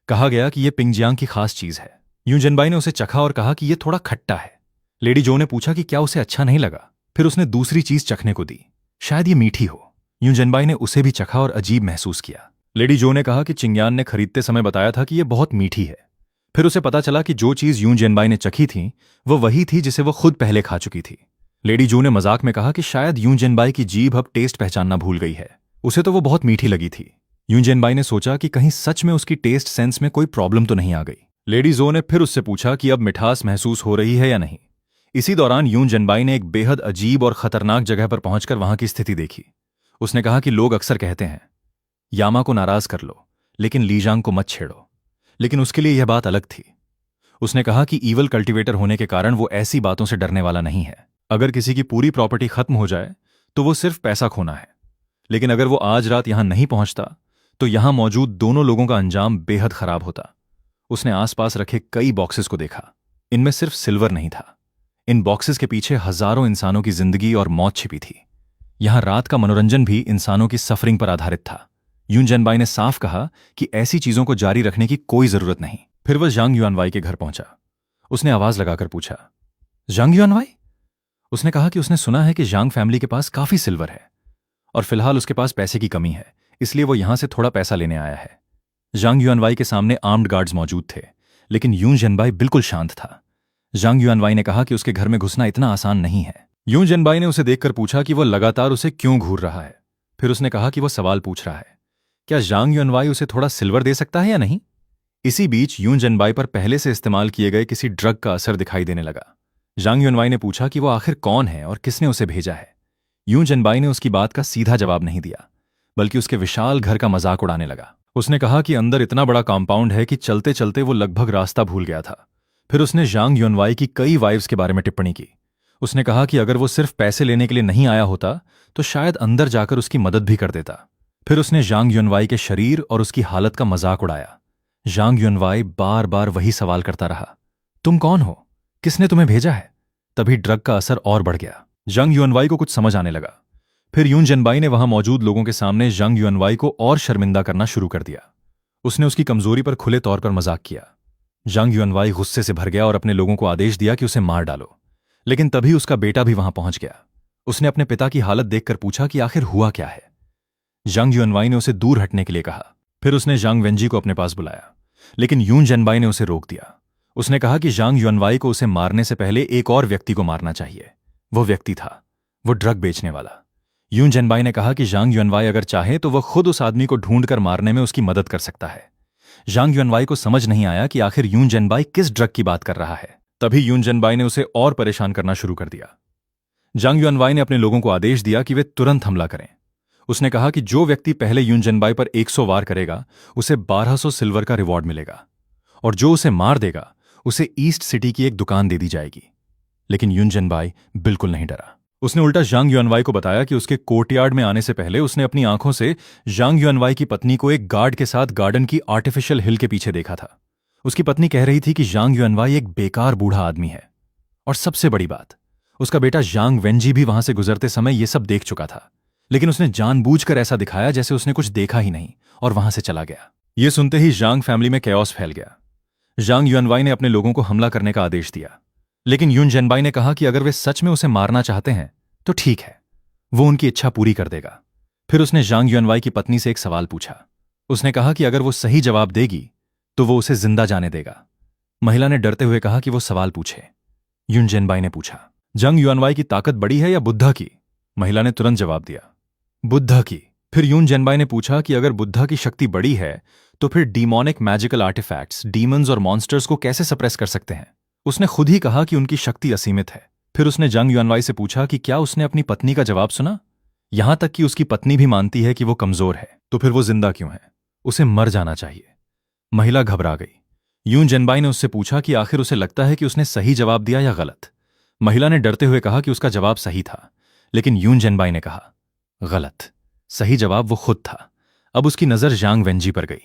कहा गया कि यह पिंगजियांग की खास चीज है। यून जनबाई ने उसे चखा और कहा कि यह थोड़ा खट्टा है। लेडी जो ने पूछा कि क्या उसे अच्छा नहीं लगा। फिर उसने दूसरी चीज चखने को दी, शायद ये मीठी हो। यून जनबाई ने उसे भी चखा और अजीब महसूस किया। लेडी जो ने कहा कि चिंगयान ने खरीदते समय बताया था कि यह बहुत मीठी है। फिर उसे पता चला कि जो चीज यून जनबाई ने चखी थी वो वही थी जिसे वो खुद पहले खा चुकी थी। लेडी जो ने मजाक में कहा कि शायद यून जनबाई की जीभ अब टेस्ट पहचानना भूल गई है। उसे तो वो बहुत मीठी लगी थी। यून जनबाई ने सोचा कि कहीं सच में उसकी टेस्ट सेंस में कोई प्रॉब्लम तो नहीं आ गई। लेडी जो ने फिर उससे पूछा कि अब मिठास महसूस हो रही है या नहीं। इसी दौरान यून जनबाई ने एक बेहद अजीब और खतरनाक जगह पर पहुंचकर वहां की स्थिति देखी। उसने कहा कि लोग अक्सर कहते हैं यामा को नाराज कर लो लेकिन लीजांग को मत छेड़ो, लेकिन उसके लिए यह बात अलग थी। उसने कहा कि ईवल कल्टीवेटर होने के कारण वो ऐसी बातों से डरने वाला नहीं है। अगर किसी की पूरी प्रॉपर्टी खत्म हो जाए तो वो सिर्फ पैसा खोना है, लेकिन अगर वो आज रात यहां नहीं पहुंचता तो यहां मौजूद दोनों लोगों का अंजाम बेहद खराब होता। उसने आसपास रखे कई बॉक्सेस को देखा। इनमें सिर्फ सिल्वर नहीं था। इन बॉक्सेस के पीछे हजारों इंसानों की जिंदगी और मौत छिपी थी। यहां रात का मनोरंजन भी इंसानों की सफरिंग पर आधारित था। यून जनबाई ने साफ कहा कि ऐसी चीजों को जारी रखने की कोई जरूरत नहीं। फिर वह जांग युआनवाई के घर पहुंचा। उसने आवाज लगाकर पूछा, जांग युआनवाई? उसने कहा कि उसने सुना है कि जांग फैमिली के पास काफी सिल्वर है और फिलहाल उसके पास पैसे की कमी है, इसलिए वो यहां से थोड़ा पैसा लेने आया है। जांग युआनवाई के सामने आर्म्ड गार्ड्स मौजूद थे, लेकिन यून जनबाई बिल्कुल शांत था। जांग युआनवाई ने कहा कि उसके घर में घुसना इतना आसान नहीं है। यून जनबाई ने उसे देखकर पूछा कि वह लगातार उसे क्यों घूर रहा है। फिर उसने कहा कि वह सवाल पूछ रहा है, क्या जांग युआनवाई उसे थोड़ा सिल्वर दे सकता है या नहीं। इसी बीच यून जनबाई पर पहले से इस्तेमाल किए गए किसी ड्रग का असर दिखाई देने लगा। जांग युआनवाई ने पूछा कि वो आखिर कौन है और किसने उसे भेजा है। यून जनबाई ने उसकी बात का सीधा जवाब नहीं दिया, बल्कि उसके विशाल घर का मजाक उड़ाने लगा। उसने कहा कि अंदर इतना बड़ा कंपाउंड है कि चलते चलते वो लगभग रास्ता भूल गया था। फिर उसने जांग युआनवाई की कई वाइफ्स के बारे में टिप्पणी की। उसने कहा कि अगर वो सिर्फ पैसे लेने के लिए नहीं आया होता तो शायद अंदर जाकर उसकी मदद भी कर देता। फिर उसने जांग युआनवाई के शरीर और उसकी हालत का मजाक उड़ाया। जांग युआनवाई बार बार वही सवाल करता रहा, तुम कौन हो, किसने तुम्हें भेजा है। तभी ड्रग का असर और बढ़ गया। जांग युआनवाई को कुछ समझ आने लगा। फिर यून जनबाई ने वहां मौजूद लोगों के सामने जांग युआनवाई को और शर्मिंदा करना शुरू कर दिया। उसने उसकी कमजोरी पर खुले तौर पर मजाक किया। जांग युआनवाई गुस्से से भर गया और अपने लोगों को आदेश दिया कि उसे मार डालो, लेकिन तभी उसका बेटा भी वहां पहुंच गया। उसने अपने पिता की हालत देखकर पूछा कि आखिर हुआ क्या है। जांग युनवाई ने उसे दूर हटने के लिए कहा। फिर उसने जांग वेंजी को अपने पास बुलाया, लेकिन यून जेनबाई ने उसे रोक दिया। उसने कहा कि जांग युनवाई को उसे मारने से पहले एक और व्यक्ति को मारना चाहिए। वो व्यक्ति था वो ड्रग बेचने वाला। यून जेनबाई ने कहा कि जांग युनवाई अगर चाहे तो वह खुद उस आदमी को ढूंढकर मारने में उसकी मदद कर सकता है। जांग युनवाई को समझ नहीं आया कि आखिर यून जेनबाई किस ड्रग की बात कर रहा है। तभी यून जेनबाई ने उसे और परेशान करना शुरू कर दिया। जांग युनवाई ने अपने लोगों को आदेश दिया कि वे तुरंत हमला करें। उसने कहा कि जो व्यक्ति पहले यून जेनबाई पर 100 वार करेगा उसे 1200 सिल्वर का रिवॉर्ड मिलेगा, और जो उसे मार देगा उसे ईस्ट सिटी की एक दुकान दे दी जाएगी। लेकिन यून जेनबाई बिल्कुल नहीं डरा। उसने उल्टा जांग युनवाई को बताया कि उसके कोर्टयार्ड में आने से पहले उसने अपनी आंखों से जांग युनवाई की पत्नी को एक गार्ड के साथ गार्डन की आर्टिफिशियल हिल के पीछे देखा था। उसकी पत्नी कह रही थी कि जांग युनवाई एक बेकार बूढ़ा आदमी है, और सबसे बड़ी बात, उसका बेटा जांग वेंजी भी वहां से गुजरते समय ये सब देख चुका था। लेकिन उसने जानबूझकर ऐसा दिखाया जैसे उसने कुछ देखा ही नहीं, और वहां से चला गया। यह सुनते ही जांग फैमिली में कैओस फैल गया। जांग युनवाई ने अपने लोगों को हमला करने का आदेश दिया, लेकिन यून जेनबाई ने कहा कि अगर वे सच में उसे मारना चाहते हैं तो ठीक है, वो उनकी इच्छा पूरी कर देगा। फिर उसने जांग युनवाई की पत्नी से एक सवाल पूछा। उसने कहा कि अगर वो सही जवाब देगी तो वो उसे जिंदा जाने देगा। महिला ने डरते हुए कहा कि वो सवाल पूछे। यून जेनबाई ने पूछा, जांग युनवाई की ताकत बड़ी है या बुद्धा की? महिला ने तुरंत जवाब दिया, बुद्धा की। फिर यून जेनबाई ने पूछा कि अगर बुद्धा की शक्ति बड़ी है तो फिर डीमोनिक मैजिकल आर्टिफैक्ट्स, डीमंस और मॉन्स्टर्स को कैसे सप्रेस कर सकते हैं? उसने खुद ही कहा कि उनकी शक्ति असीमित है। फिर उसने जांग युनवाई से पूछा कि क्या उसने अपनी पत्नी का जवाब सुना? यहां तक कि उसकी पत्नी भी मानती है कि वो कमजोर है, तो फिर वो जिंदा क्यों है? उसे मर जाना चाहिए। महिला घबरा गई। यून जेनबाई ने उससे पूछा कि आखिर उसे लगता है कि उसने सही जवाब दिया या गलत। महिला ने डरते हुए कहा कि उसका जवाब सही था, लेकिन यून जेनबाई ने कहा, गलत। सही जवाब वो खुद था। अब उसकी नजर जांग वेंजी पर गई।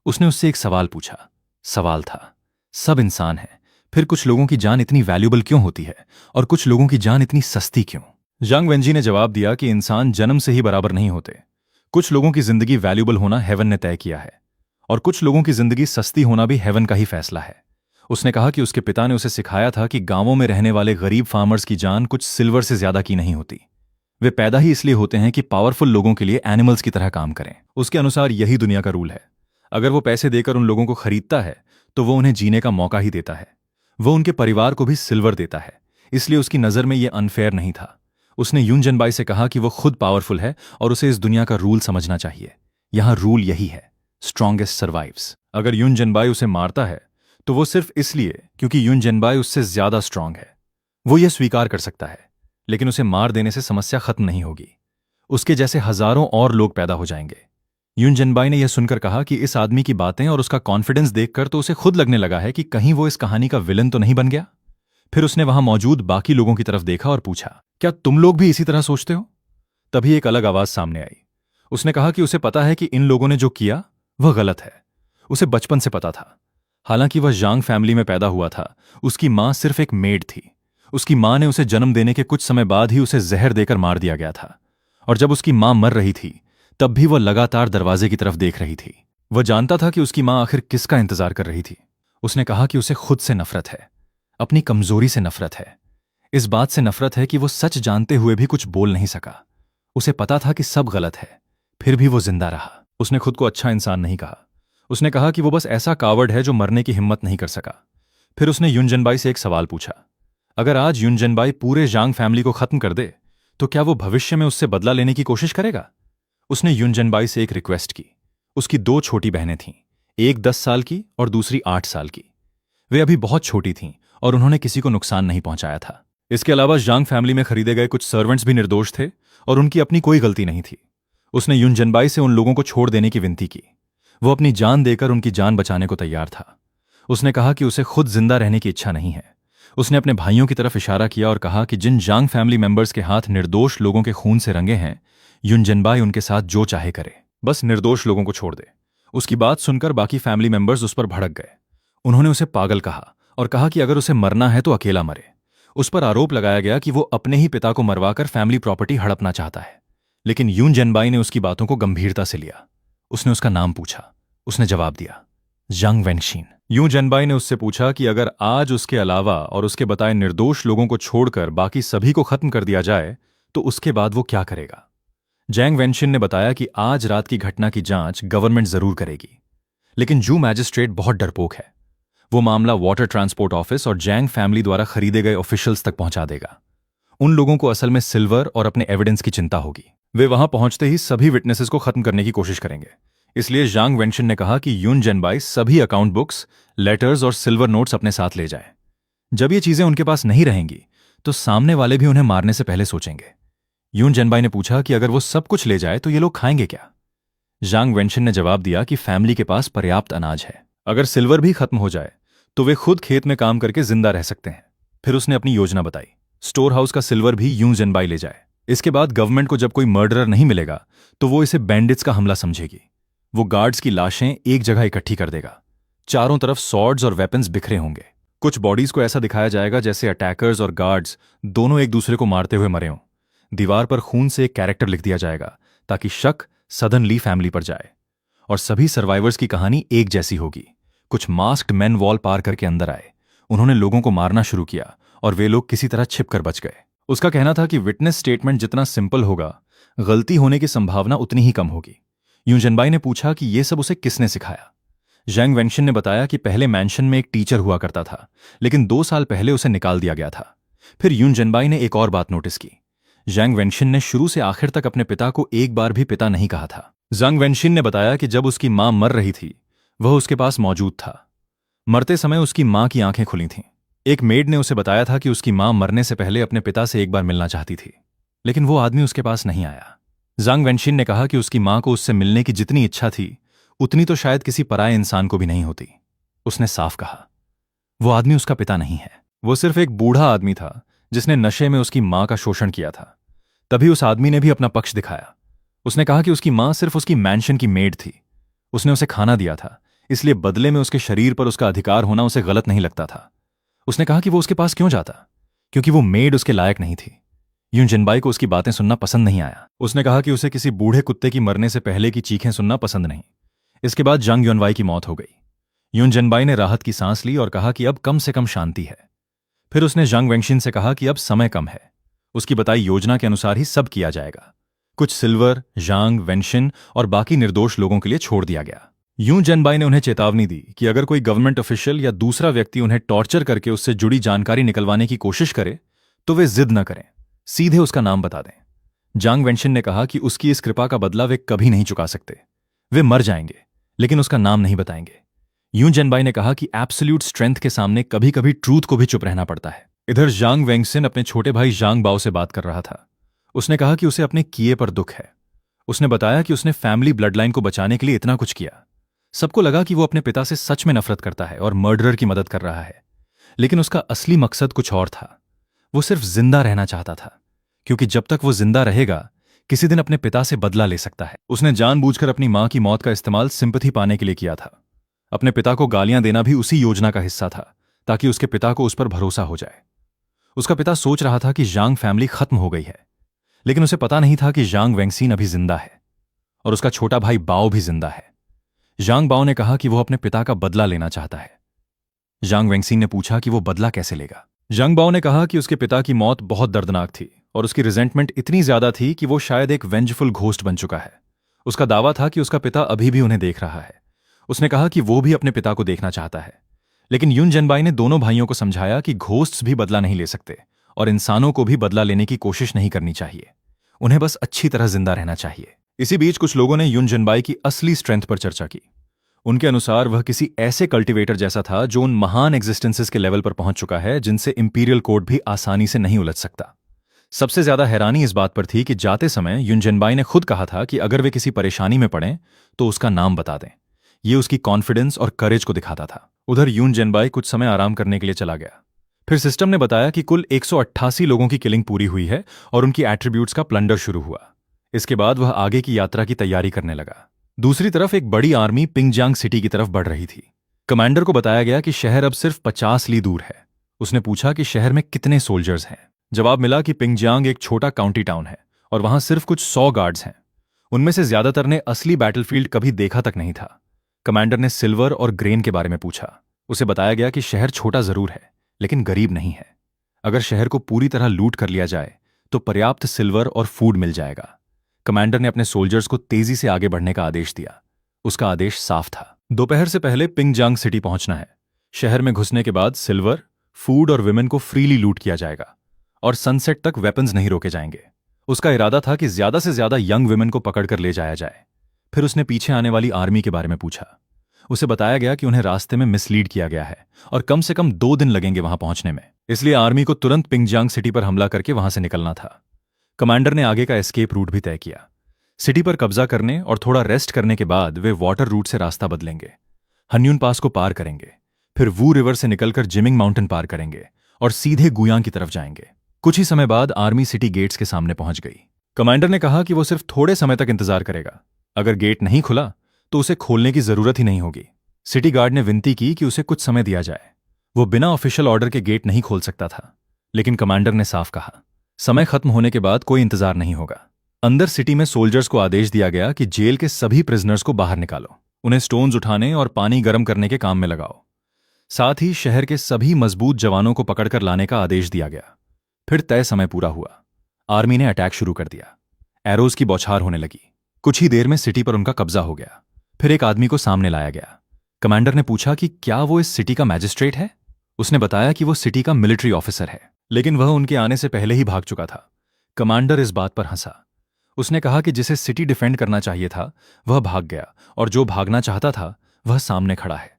उसने उससे एक सवाल पूछा। सवाल था, सब इंसान हैं, फिर कुछ लोगों की जान इतनी वैल्यूबल क्यों होती है और कुछ लोगों की जान इतनी सस्ती क्यों? जांग वेंजी ने जवाब दिया कि इंसान जन्म से ही बराबर नहीं होते। कुछ लोगों की जिंदगी वैल्यूबल होना हेवन ने तय किया है, और कुछ लोगों की जिंदगी सस्ती होना भी हेवन का ही फैसला है। उसने कहा कि उसके पिता ने उसे सिखाया था कि गांवों में रहने वाले गरीब फार्मर्स की जान कुछ सिल्वर से ज्यादा की नहीं होती। वे पैदा ही इसलिए होते हैं कि पावरफुल लोगों के लिए एनिमल्स की तरह काम करें। उसके अनुसार यही दुनिया का रूल है। अगर वो पैसे देकर उन लोगों को खरीदता है तो वो उन्हें जीने का मौका ही देता है। वो उनके परिवार को भी सिल्वर देता है, इसलिए उसकी नजर में यह अनफेयर नहीं था। उसने यून जेनबाई से कहा कि वो खुद पावरफुल है और उसे इस दुनिया का रूल समझना चाहिए। यहां रूल यही है, स्ट्रॉन्गेस्ट सर्वाइव्स। अगर यून जेनबाई उसे मारता है तो वो सिर्फ इसलिए क्योंकि यून जेनबाई उससे ज्यादा स्ट्रांग है। वो ये स्वीकार कर सकता है, लेकिन उसे मार देने से समस्या खत्म नहीं होगी। उसके जैसे हजारों और लोग पैदा हो जाएंगे। यून जेनबाई ने यह सुनकर कहा कि इस आदमी की बातें और उसका कॉन्फिडेंस देखकर तो उसे खुद लगने लगा है कि कहीं वो इस कहानी का विलन तो नहीं बन गया। फिर उसने वहां मौजूद बाकी लोगों की तरफ देखा और पूछा, क्या तुम लोग भी इसी तरह सोचते हो? तभी एक अलग आवाज सामने आई। उसने कहा कि उसे पता है कि इन लोगों ने जो किया वह गलत है। उसे बचपन से पता था। हालांकि वह जांग फैमिली में पैदा हुआ था, उसकी मां सिर्फ एक मेड थी। उसकी मां ने उसे जन्म देने के कुछ समय बाद ही उसे जहर देकर मार दिया गया था, और जब उसकी मां मर रही थी तब भी वह लगातार दरवाजे की तरफ देख रही थी। वह जानता था कि उसकी मां आखिर किसका इंतजार कर रही थी। उसने कहा कि उसे खुद से नफरत है, अपनी कमजोरी से नफरत है। इस बात से नफरत है कि वो सच जानते हुए भी कुछ बोल नहीं सका। उसे पता था कि सब गलत है, फिर भी वो जिंदा रहा। उसने खुद को अच्छा इंसान नहीं कहा। उसने कहा कि वो बस ऐसा कावर्ड है जो मरने की हिम्मत नहीं कर सका। फिर उसने यून जेनबाई से एक सवाल पूछा, अगर आज यून जेनबाई पूरे जांग फैमिली को खत्म कर दे तो क्या वो भविष्य में उससे बदला लेने की कोशिश करेगा? उसने यून जेनबाई से एक रिक्वेस्ट की। उसकी 2 छोटी बहनें थीं, एक 10 साल की और दूसरी 8 साल की। वे अभी बहुत छोटी थीं और उन्होंने किसी को नुकसान नहीं पहुंचाया था। इसके अलावा जांग फैमिली में खरीदे गए कुछ सर्वेंट्स भी निर्दोष थे और उनकी अपनी कोई गलती नहीं थी। उसने यून जेनबाई से उन लोगों को छोड़ देने की विनती की। वो अपनी जान देकर उनकी जान बचाने को तैयार था। उसने कहा कि उसे खुद जिंदा रहने की इच्छा नहीं है। उसने अपने भाइयों की तरफ इशारा किया और कहा कि जिन जांग फैमिली मेंबर्स के हाथ निर्दोष लोगों के खून से रंगे हैं, यून जेनबाई उनके साथ जो चाहे करे, बस निर्दोष लोगों को छोड़ दे। उसकी बात सुनकर बाकी फैमिली मेंबर्स उस पर भड़क गए। उन्होंने उसे पागल कहा और कहा कि अगर उसे मरना है तो अकेला मरे। उस पर आरोप लगाया गया कि वो अपने ही पिता को मरवाकर फैमिली प्रॉपर्टी हड़पना चाहता है। लेकिन यून जेनबाई ने उसकी बातों को गंभीरता से लिया। उसने उसका नाम पूछा। उसने जवाब दिया, जांग वेंगशीन। यून जेनबाई ने उससे पूछा कि अगर आज उसके अलावा और उसके बताए निर्दोष लोगों को छोड़कर बाकी सभी को खत्म कर दिया जाए तो उसके बाद वो क्या करेगा। जैंग वेंशिन ने बताया कि आज रात की घटना की जांच गवर्नमेंट जरूर करेगी, लेकिन जू मैजिस्ट्रेट बहुत डरपोक है। वो मामला वाटर ट्रांसपोर्ट ऑफिस और जैंग फैमिली द्वारा खरीदे गए ऑफिशियल्स तक पहुंचा देगा। उन लोगों को असल में सिल्वर और अपने एविडेंस की चिंता होगी। वे वहां पहुंचते ही सभी विटनेसेस को खत्म करने की कोशिश करेंगे। इसलिए जांग वेंशिन ने कहा कि यून जेनबाई सभी अकाउंट बुक्स, लेटर्स और सिल्वर नोट्स अपने साथ ले जाए। जब ये चीजें उनके पास नहीं रहेंगी तो सामने वाले भी उन्हें मारने से पहले सोचेंगे। यून जेनबाई ने पूछा कि अगर वो सब कुछ ले जाए तो ये लोग खाएंगे क्या। जांग वेंशिन ने जवाब दिया कि फैमिली के पास पर्याप्त अनाज है। अगर सिल्वर भी खत्म हो जाए तो वे खुद खेत में काम करके जिंदा रह सकते हैं। फिर उसने अपनी योजना बताई। स्टोर हाउस का सिल्वर भी यूं जेनबाई ले जाए। इसके बाद गवर्नमेंट को जब कोई मर्डरर नहीं मिलेगा तो वो इसे बैंडिट्स का हमला समझेगी। वो गार्ड्स की लाशें एक जगह इकट्ठी कर देगा। चारों तरफ सॉर्ड्स और वेपन्स बिखरे होंगे। कुछ बॉडीज को ऐसा दिखाया जाएगा जैसे अटैकर्स और गार्ड्स दोनों एक दूसरे को मारते हुए मरे हों। दीवार पर खून से एक कैरेक्टर लिख दिया जाएगा ताकि शक सडनली फैमिली पर जाए। और सभी सर्वाइवर्स की कहानी एक जैसी होगी। कुछ मास्क्ड मैन वॉल पार करके अंदर आए। उन्होंने लोगों को मारना शुरू किया और वे लोग किसी तरह छिपकर बच गए। उसका कहना था कि विटनेस स्टेटमेंट जितना सिंपल होगा, गलती होने की संभावना उतनी ही कम होगी। यूं जेनबाई ने पूछा कि यह सब उसे किसने सिखाया। जैंग वेंशिन ने बताया कि पहले मैंशन में एक टीचर हुआ करता था, लेकिन 2 साल पहले उसे निकाल दिया गया था। फिर यून जेनबाई ने एक और बात नोटिस की। जैंग वेंशिन ने शुरू से आखिर तक अपने पिता को एक बार भी पिता नहीं कहा था। जैंग वेंशिन ने बताया कि जब उसकी मां मर रही थी वह उसके पास मौजूद था। मरते समय उसकी मां की आंखें खुली थीं। एक मेड ने उसे बताया था कि उसकी मां मरने से पहले अपने पिता से एक बार मिलना चाहती थी, लेकिन वो आदमी उसके पास नहीं आया। जांग वेंशिन ने कहा कि उसकी मां को उससे मिलने की जितनी इच्छा थी उतनी तो शायद किसी पराये इंसान को भी नहीं होती। उसने साफ कहा, वो आदमी उसका पिता नहीं है। वो सिर्फ एक बूढ़ा आदमी था जिसने नशे में उसकी मां का शोषण किया था। तभी उस आदमी ने भी अपना पक्ष दिखाया। उसने कहा कि उसकी मां सिर्फ उसकी मैंशन की मेड थी। उसने उसे खाना दिया था, इसलिए बदले में उसके शरीर पर उसका अधिकार होना उसे गलत नहीं लगता था। उसने कहा कि वो उसके पास क्यों जाता, क्योंकि वो मेड उसके लायक नहीं थी। यून जेनबाई को उसकी बातें सुनना पसंद नहीं आया। उसने कहा कि उसे किसी बूढ़े कुत्ते की मरने से पहले की चीखें सुनना पसंद नहीं। इसके बाद जांग योनवाई की मौत हो गई। यून जेनबाई ने राहत की सांस ली और कहा कि अब कम से कम शांति है। फिर उसने जांग वेंशिन से कहा कि अब समय कम है। उसकी बताई योजना के अनुसार ही सब किया जाएगा। कुछ सिल्वर जांग वेंशिन और बाकी निर्दोष लोगों के लिए छोड़ दिया गया। यूं जेनबाई ने उन्हें चेतावनी दी कि अगर कोई गवर्नमेंट ऑफिशियल या दूसरा व्यक्ति उन्हें टॉर्चर करके उससे जुड़ी जानकारी निकलवाने की कोशिश करे तो वे जिद न करें, सीधे उसका नाम बता दें। जांग वेंशिन ने कहा कि उसकी इस कृपा का बदला वे कभी नहीं चुका सकते। वे मर जाएंगे लेकिन उसका नाम नहीं बताएंगे। यूं जेनबाई ने कहा कि एब्सोल्यूट स्ट्रेंथ के सामने कभी कभी ट्रूथ को भी चुप रहना पड़ता है। इधर जांग वेंगसिन अपने छोटे भाई जांग बाओ से बात कर रहा था। उसने कहा कि उसे अपने किए पर दुख है। उसने बताया कि उसने फैमिली ब्लडलाइन को बचाने के लिए इतना कुछ किया। सबको लगा कि वो अपने पिता से सच में नफरत करता है और मर्डरर की मदद कर रहा है, लेकिन उसका असली मकसद कुछ और था। वो सिर्फ जिंदा रहना चाहता था, क्योंकि जब तक वो जिंदा रहेगा किसी दिन अपने पिता से बदला ले सकता है। उसने जानबूझकर अपनी मां की मौत का इस्तेमाल सिंपैथी पाने के लिए किया था। अपने पिता को गालियां देना भी उसी योजना का हिस्सा था, ताकि उसके पिता को उस पर भरोसा हो जाए। उसका पिता सोच रहा था कि जांग फैमिली खत्म हो गई है, लेकिन उसे पता नहीं था कि जांग वेंगसीन अभी जिंदा है और उसका छोटा भाई बाओ भी जिंदा है। जांग बाओ ने कहा कि वो अपने पिता का बदला लेना चाहता है। जांग वेंगसीन ने पूछा कि वो बदला कैसे लेगा। जांग बाओ ने कहा कि उसके पिता की मौत बहुत दर्दनाक थी और उसकी रिजेंटमेंट इतनी ज्यादा थी कि वो शायद एक वेंजफुल घोस्ट बन चुका है। उसका दावा था कि उसका पिता अभी भी उन्हें देख रहा है। उसने कहा कि वो भी अपने पिता को देखना चाहता है, लेकिन यून जेनबाई ने दोनों भाइयों को समझाया कि घोस्ट्स भी बदला नहीं ले सकते और इंसानों को भी बदला लेने की कोशिश नहीं करनी चाहिए। उन्हें बस अच्छी तरह जिंदा रहना चाहिए। इसी बीच कुछ लोगों ने यून जेनबाई की असली स्ट्रेंथ पर चर्चा की। उनके अनुसार वह किसी ऐसे कल्टिवेटर जैसा था जो उन महान एग्जिस्टेंसेस के लेवल पर पहुंच चुका है जिनसे इंपीरियल कोड भी आसानी से नहीं उलझ सकता। सबसे ज्यादा हैरानी इस बात पर थी कि जाते समय यून जेनबाई ने खुद कहा था कि अगर वे किसी परेशानी में पड़ें तो उसका नाम बता दें। ये उसकी कॉन्फिडेंस और करेज को दिखाता था। उधर यून जेनबाई कुछ समय आराम करने के लिए चला गया। फिर सिस्टम ने बताया कि कुल 188 लोगों की किलिंग पूरी हुई है और उनकी एट्रीब्यूट्स का प्लंडर शुरू हुआ। इसके बाद वह आगे की यात्रा की तैयारी करने लगा। दूसरी तरफ एक बड़ी आर्मी पिंगजांग सिटी की तरफ बढ़ रही थी। कमांडर को बताया गया कि शहर अब सिर्फ 50 ली दूर है। उसने पूछा कि शहर में कितने सोल्जर्स हैं। जवाब मिला कि पिंगजांग एक छोटा काउंटी टाउन है और वहां सिर्फ कुछ 100 गार्ड्स हैं। उनमें से ज्यादातर ने असली बैटलफील्ड कभी देखा तक नहीं था। कमांडर ने सिल्वर और ग्रेन के बारे में पूछा। उसे बताया गया कि शहर छोटा जरूर है लेकिन गरीब नहीं है। अगर शहर को पूरी तरह लूट कर लिया जाए तो पर्याप्त सिल्वर और फूड मिल जाएगा। कमांडर ने अपने सोल्जर्स को तेजी से आगे बढ़ने का आदेश दिया। उसका आदेश साफ था, दोपहर से पहले पिंगजांग सिटी पहुंचना है। शहर में घुसने के बाद सिल्वर, फूड और विमेन को फ्रीली लूट किया जाएगा और सनसेट तक वेपन्स नहीं रोके जाएंगे। उसका इरादा था कि ज्यादा से ज्यादा यंग विमेन को पकड़कर ले जाया जाए। फिर उसने पीछे आने वाली आर्मी के बारे में पूछा। उसे बताया गया कि उन्हें रास्ते में मिसलीड किया गया है और कम से कम 2 दिन लगेंगे वहां पहुंचने में, इसलिए आर्मी को तुरंत पिंगजांग सिटी पर हमला करके वहां से निकलना था। कमांडर ने आगे का एस्केप रूट भी तय किया। सिटी पर कब्जा करने और थोड़ा रेस्ट करने के बाद वे वाटर रूट से रास्ता बदलेंगे, हन्यून पास को पार करेंगे, फिर वू रिवर से निकलकर जिमिंग माउंटेन पार करेंगे और सीधे गुयांग की तरफ जाएंगे। कुछ ही समय बाद आर्मी सिटी गेट्स के सामने पहुंच गई। कमांडर ने कहा कि वो सिर्फ थोड़े समय तक इंतजार करेगा। अगर गेट नहीं खुला तो उसे खोलने की जरूरत ही नहीं होगी। सिटी गार्ड ने विनती की कि उसे कुछ समय दिया जाए। वो बिना ऑफिशियल ऑर्डर के गेट नहीं खोल सकता था, लेकिन कमांडर ने साफ कहा, समय खत्म होने के बाद कोई इंतजार नहीं होगा। अंदर सिटी में सोल्जर्स को आदेश दिया गया कि जेल के सभी प्रिजनर्स को बाहर निकालो, उन्हें स्टोन्स उठाने और पानी गर्म करने के काम में लगाओ। साथ ही शहर के सभी मजबूत जवानों को पकड़कर लाने का आदेश दिया गया। फिर तय समय पूरा हुआ। आर्मी ने अटैक शुरू कर दिया। एरोज की बौछार होने लगी। कुछ ही देर में सिटी पर उनका कब्जा हो गया। फिर एक आदमी को सामने लाया गया। कमांडर ने पूछा कि क्या वो इस सिटी का मैजिस्ट्रेट है। उसने बताया कि वो सिटी का मिलिट्री ऑफिसर है, लेकिन वह उनके आने से पहले ही भाग चुका था। कमांडर इस बात पर हंसा। उसने कहा कि जिसे सिटी डिफेंड करना चाहिए था वह भाग गया और जो भागना चाहता था वह सामने खड़ा है।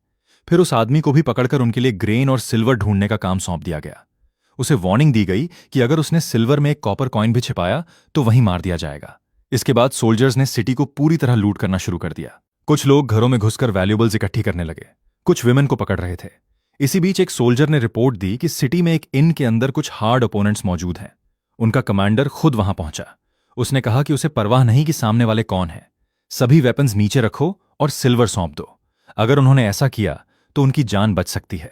फिर उस आदमी को भी पकड़कर उनके लिए ग्रेन और सिल्वर ढूंढने का काम सौंप दिया गया। उसे वार्निंग दी गई कि अगर उसने सिल्वर में एक कॉपर कॉइन भी छिपाया तो वहीं मार दिया जाएगा। इसके बाद सोल्जर्स ने सिटी को पूरी तरह लूट करना शुरू कर दिया। कुछ लोग घरों में घुसकर वैल्यूएबल्स इकट्ठी करने लगे, कुछ विमेन को पकड़ रहे थे। इसी बीच एक सोल्जर ने रिपोर्ट दी कि सिटी में एक इन के अंदर कुछ हार्ड ओपोनेंट्स मौजूद हैं। उनका कमांडर खुद वहां पहुंचा। उसने कहा कि उसे परवाह नहीं कि सामने वाले कौन है, सभी वेपन्स नीचे रखो और सिल्वर सौंप दो। अगर उन्होंने ऐसा किया तो उनकी जान बच सकती है,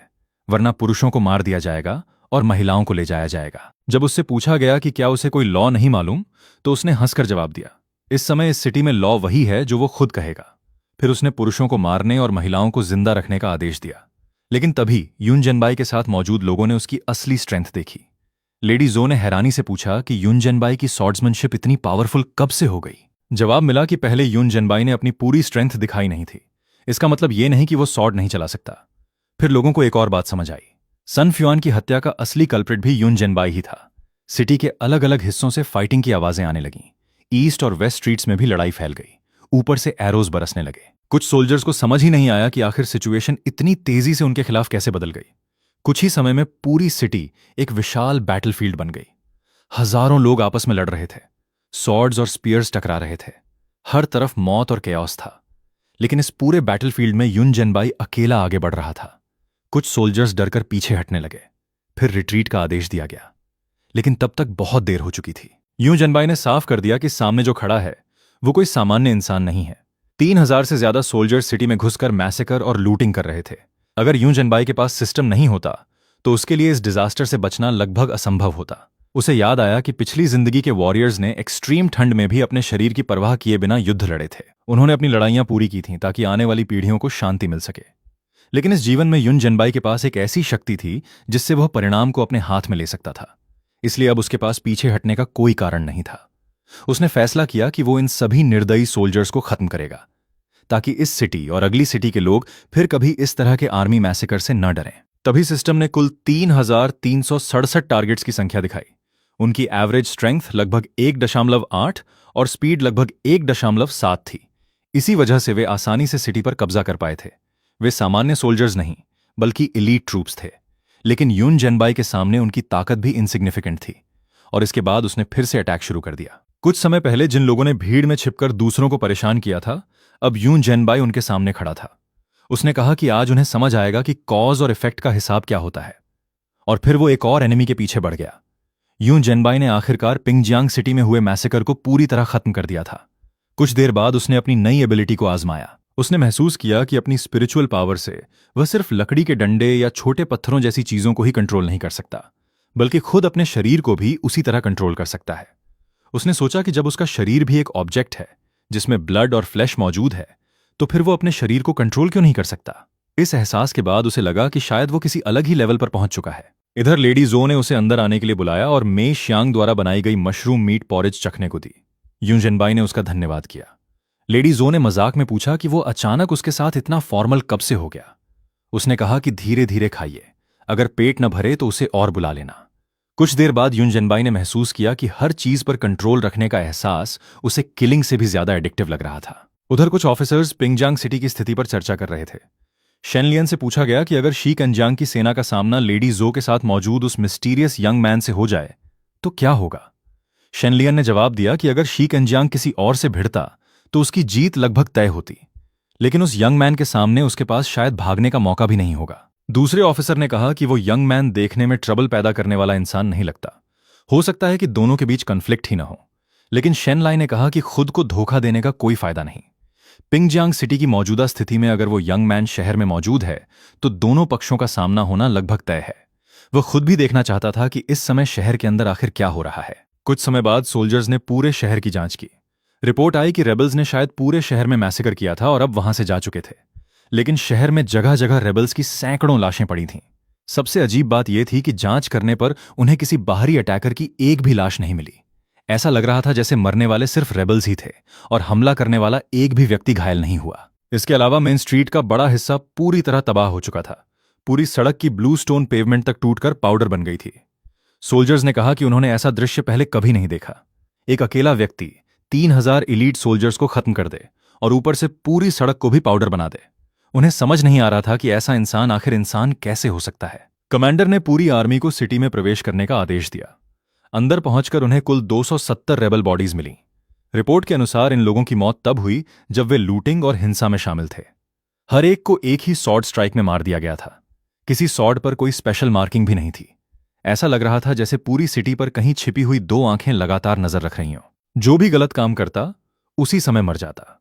वरना पुरुषों को मार दिया जाएगा और महिलाओं को ले जाया जाएगा। जब उससे पूछा गया कि क्या उसे कोई लॉ नहीं मालूम, तो उसने हंसकर जवाब दिया, इस समय इस सिटी में लॉ वही है जो वो खुद कहेगा। फिर उसने पुरुषों को मारने और महिलाओं को जिंदा रखने का आदेश दिया। लेकिन तभी यून जेनबाई के साथ मौजूद लोगों ने उसकी असली स्ट्रेंथ देखी। लेडी जो ने हैरानी से पूछा कि यून जेनबाई की स्वॉर्ड्समैनशिप इतनी पावरफुल कब से हो गई। जवाब मिला कि पहले यून जेनबाई ने अपनी पूरी स्ट्रेंथ दिखाई नहीं थी। इसका मतलब यह नहीं कि वो स्वॉर्ड नहीं चला सकता। फिर लोगों को एक और बात समझ आई, सन फ्युआन की हत्या का असली कल्प्रिट भी यून जेनबाई ही था। सिटी के अलग अलग हिस्सों से फाइटिंग की आवाजें आने लगीं। ईस्ट और वेस्ट स्ट्रीट्स में भी लड़ाई फैल गई। ऊपर से एरोज बरसने लगे। कुछ सोल्जर्स को समझ ही नहीं आया कि आखिर सिचुएशन इतनी तेजी से उनके खिलाफ कैसे बदल गई। कुछ ही समय में पूरी सिटी एक विशाल बैटलफील्ड बन गई। हजारों लोग आपस में लड़ रहे थे। स्वॉर्ड्स और स्पीयर्स टकरा रहे थे। हर तरफ मौत और केओस था। लेकिन इस पूरे बैटलफील्ड में यून जेनबाई अकेला आगे बढ़ रहा था। कुछ सोल्जर्स डरकर पीछे हटने लगे। फिर रिट्रीट का आदेश दिया गया, लेकिन तब तक बहुत देर हो चुकी थी। यून जेनबाई ने साफ कर दिया कि सामने जो खड़ा है वो कोई सामान्य इंसान नहीं है। 3000 से ज्यादा सोल्जर्स सिटी में घुसकर मैसेकर और लूटिंग कर रहे थे। अगर यून जेनबाई के पास सिस्टम नहीं होता तो उसके लिए इस डिजास्टर से बचना लगभग असंभव होता। उसे याद आया कि पिछली जिंदगी के वॉरियर्स ने एक्सट्रीम ठंड में भी अपने शरीर की परवाह किए बिना युद्ध लड़े थे। उन्होंने अपनी लड़ाइयां पूरी की थीं ताकि आने वाली पीढ़ियों को शांति मिल सके। लेकिन इस जीवन में यून जेनबाई के पास एक ऐसी शक्ति थी जिससे वह परिणाम को अपने हाथ में ले सकता था। इसलिए अब उसके पास पीछे हटने का कोई कारण नहीं था। उसने फैसला किया कि वो इन सभी निर्दयी सोल्जर्स को खत्म करेगा, ताकि इस सिटी और अगली सिटी के लोग फिर कभी इस तरह के आर्मी मैसेकर से न डरें। तभी सिस्टम ने कुल 3367 टारगेट्स की संख्या दिखाई। उनकी एवरेज स्ट्रेंथ लगभग 1.8 और स्पीड लगभग 1.7 थी। इसी वजह से वे आसानी से सिटी पर कब्जा कर पाए थे। वे सामान्य सोल्जर्स नहीं बल्कि इलीट ट्रूप्स थे। लेकिन यून जेनबाई के सामने उनकी ताकत भी इनसिग्निफिकेंट थी और इसके बाद उसने फिर से अटैक शुरू कर दिया। कुछ समय पहले जिन लोगों ने भीड़ में छिपकर दूसरों को परेशान किया था, अब यून जेनबाई उनके सामने खड़ा था। उसने कहा कि आज उन्हें समझ आएगा कि कॉज और इफेक्ट का हिसाब क्या होता है। और फिर वो एक और एनिमी के पीछे बढ़ गया। यून जेनबाई ने आखिरकार पिंगजियांग सिटी में हुए मैसेकर को पूरी तरह खत्म कर दिया था। कुछ देर बाद उसने अपनी नई एबिलिटी को आजमाया। उसने महसूस किया कि अपनी स्पिरिचुअल पावर से वह सिर्फ लकड़ी के डंडे या छोटे पत्थरों जैसी चीजों को ही कंट्रोल नहीं कर सकता, बल्कि खुद अपने शरीर को भी उसी तरह कंट्रोल कर सकता है। उसने सोचा कि जब उसका शरीर भी एक ऑब्जेक्ट है जिसमें ब्लड और फ्लैश मौजूद है, तो फिर वो अपने शरीर को कंट्रोल क्यों नहीं कर सकता। इस एहसास के बाद उसे लगा कि शायद वो किसी अलग ही लेवल पर पहुंच चुका है। इधर लेडी जो ने उसे अंदर आने के लिए बुलाया और मे श्यांग द्वारा बनाई गई मशरूम मीट पॉरेज चखने को दी। यून जिनबाई ने उसका धन्यवाद किया। लेडी जो ने मजाक में पूछा कि वो अचानक उसके साथ इतना फॉर्मल कब से हो गया। उसने कहा कि धीरे धीरे खाइए, अगर पेट न भरे तो उसे और बुला लेना। कुछ देर बाद यून जिनबाई ने महसूस किया कि हर चीज पर कंट्रोल रखने का एहसास उसे किलिंग से भी ज्यादा एडिक्टिव लग रहा था। उधर कुछ ऑफिसर्स पिंगजांग सिटी की स्थिति पर चर्चा कर रहे थे। शेनलियन से पूछा गया कि अगर शी कंजांग की सेना का सामना लेडी जो के साथ मौजूद उस मिस्टीरियस यंग मैन से हो जाए तो क्या होगा। शेनलियन ने जवाब दिया कि अगर शी कंजांग किसी और से भिड़ता तो उसकी जीत लगभग तय होती, लेकिन उस यंग मैन के सामने उसके पास शायद भागने का मौका भी नहीं होगा। दूसरे ऑफिसर ने कहा कि वो यंग मैन देखने में ट्रबल पैदा करने वाला इंसान नहीं लगता। हो सकता है कि दोनों के बीच कन्फ्लिक्ट ही ना हो, लेकिन शेनलाई ने कहा कि खुद को धोखा देने का कोई फायदा नहीं। पिंगजांग सिटी की मौजूदा स्थिति में अगर वो यंग मैन शहर में मौजूद है तो दोनों पक्षों का सामना होना लगभग तय है। वह खुद भी देखना चाहता था कि इस समय शहर के अंदर आखिर क्या हो रहा है। कुछ समय बाद सोल्जर्स ने पूरे शहर की जांच की। रिपोर्ट आई कि रेबल्स ने शायद पूरे शहर में मैसेकर किया था और अब वहां से जा चुके थे, लेकिन शहर में जगह जगह रेबल्स की सैकड़ों लाशें पड़ी थीं। सबसे अजीब बात यह थी कि जांच करने पर उन्हें किसी बाहरी अटैकर की एक भी लाश नहीं मिली। ऐसा लग रहा था जैसे मरने वाले सिर्फ रेबल्स ही थे और हमला करने वाला एक भी व्यक्ति घायल नहीं हुआ। इसके अलावा मेन स्ट्रीट का बड़ा हिस्सा पूरी तरह तबाह हो चुका था। पूरी सड़क की ब्लू स्टोन पेवमेंट तक टूटकर पाउडर बन गई थी। सोल्जर्स ने कहा कि उन्होंने ऐसा दृश्य पहले कभी नहीं देखा। एक अकेला व्यक्ति 3000 एलीट सोल्जर्स को खत्म कर दे और ऊपर से पूरी सड़क को भी पाउडर बना दे। उन्हें समझ नहीं आ रहा था कि ऐसा इंसान आखिर इंसान कैसे हो सकता है। कमांडर ने पूरी आर्मी को सिटी में प्रवेश करने का आदेश दिया। अंदर पहुंचकर उन्हें कुल 270 रेबल बॉडीज मिली। रिपोर्ट के अनुसार इन लोगों की मौत तब हुई जब वे लूटिंग और हिंसा में शामिल थे। हर एक को एक ही सॉर्ड स्ट्राइक में मार दिया गया था। किसी सॉर्ड पर कोई स्पेशल मार्किंग भी नहीं थी। ऐसा लग रहा था जैसे पूरी सिटी पर कहीं छिपी हुई दो आंखें लगातार नजर रख रही हों। जो भी गलत काम करता उसी समय मर जाता।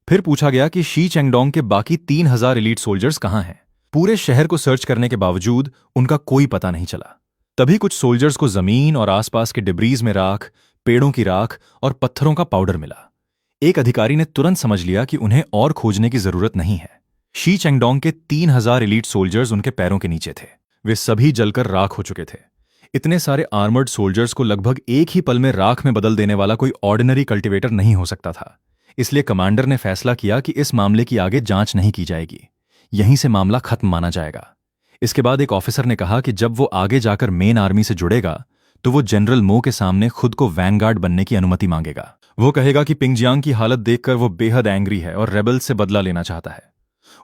फिर पूछा गया कि शी चेंगडोंग के बाकी 3000 एलीट सोल्जर्स कहां हैं। पूरे शहर को सर्च करने के बावजूद उनका कोई पता नहीं चला। तभी कुछ सोल्जर्स को जमीन और आसपास के डिब्रीज में राख, पेड़ों की राख और पत्थरों का पाउडर मिला। एक अधिकारी ने तुरंत समझ लिया कि उन्हें और खोजने की जरूरत नहीं है। शी चेंगडोंग के 3000 एलीट सोल्जर्स उनके पैरों के नीचे थे। वे सभी जलकर राख हो चुके थे। इतने सारे आर्मर्ड सोल्जर्स को लगभग एक ही पल में राख में बदल देने वाला कोई ऑर्डिनरी कल्टिवेटर नहीं हो सकता था। इसलिए कमांडर ने फैसला किया कि इस मामले की आगे जांच नहीं की जाएगी, यहीं से मामला खत्म माना जाएगा। इसके बाद एक ऑफिसर ने कहा कि जब वो आगे जाकर मेन आर्मी से जुड़ेगा तो वो जनरल मो के सामने खुद को वैनगार्ड बनने की अनुमति मांगेगा। वो कहेगा कि पिंगजियांग की हालत देखकर वो बेहद एंग्री है और रेबल से बदला लेना चाहता है।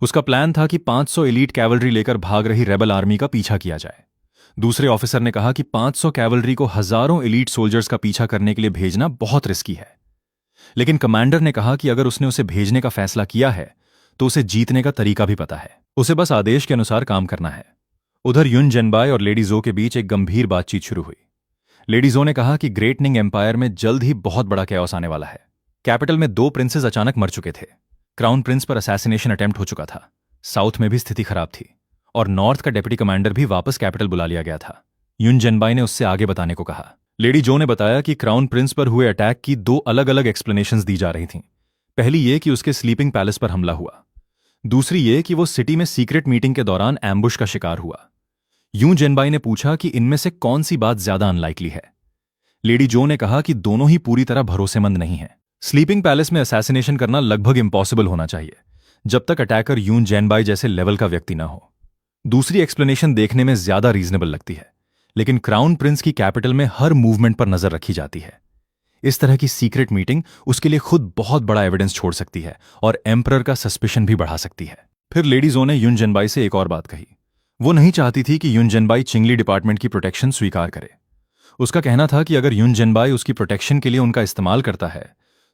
उसका प्लान था कि 500 एलीट कैवलरी लेकर भाग रही रेबल आर्मी का पीछा किया जाए। दूसरे ऑफिसर ने कहा कि 500 कैवलरी को हजारों एलीट सोल्जर्स का पीछा करने के लिए भेजना बहुत रिस्की है। लेकिन कमांडर ने कहा कि अगर उसने उसे भेजने का फैसला किया है तो उसे जीतने का तरीका भी पता है। उसे बस आदेश के अनुसार काम करना है। उधर युन जेनबाई और लेडी जो के बीच एक गंभीर बातचीत शुरू हुई। लेडी जो ने कहा कि ग्रेट निंग एम्पायर में जल्द ही बहुत बड़ा कैओस आने वाला है। कैपिटल में 2 प्रिंसेस अचानक मर चुके थे। क्राउन प्रिंस पर असैसिनेशन अटेम्प्ट हो चुका था। साउथ में भी स्थिति खराब थी और नॉर्थ का डेप्यूटी कमांडर भी वापस कैपिटल बुला लिया गया था। युन जेनबाई ने उससे आगे बताने को कहा। लेडी जो ने बताया कि क्राउन प्रिंस पर हुए अटैक की 2 अलग अलग एक्सप्लेनेशंस दी जा रही थीं। पहली ये कि उसके स्लीपिंग पैलेस पर हमला हुआ, दूसरी ये कि वो सिटी में सीक्रेट मीटिंग के दौरान एम्बुश का शिकार हुआ। यूं जेनबाई ने पूछा कि इनमें से कौन सी बात ज्यादा अनलाइकली है। लेडी जो ने कहा कि दोनों ही पूरी तरह भरोसेमंद नहीं है। स्लीपिंग पैलेस में असैसिनेशन करना लगभग इम्पॉसिबल होना चाहिए जब तक अटैकर यून जेनबाई जैसे लेवल का व्यक्ति ना हो। दूसरी एक्सप्लेनेशन देखने में ज्यादा रीजनेबल लगती है, लेकिन क्राउन प्रिंस की कैपिटल में हर मूवमेंट पर नजर रखी जाती है। इस तरह की सीक्रेट मीटिंग उसके लिए खुद बहुत बड़ा एविडेंस छोड़ सकती है और एम्परर का सस्पिशन भी बढ़ा सकती है। फिर लेडी जो ने युन जेनबाई से एक और बात कही। वो नहीं चाहती थी कि युन जेनबाई चिंगली डिपार्टमेंट की प्रोटेक्शन स्वीकार करे। उसका कहना था कि अगर युन जेनबाई उसकी प्रोटेक्शन के लिए उनका इस्तेमाल करता है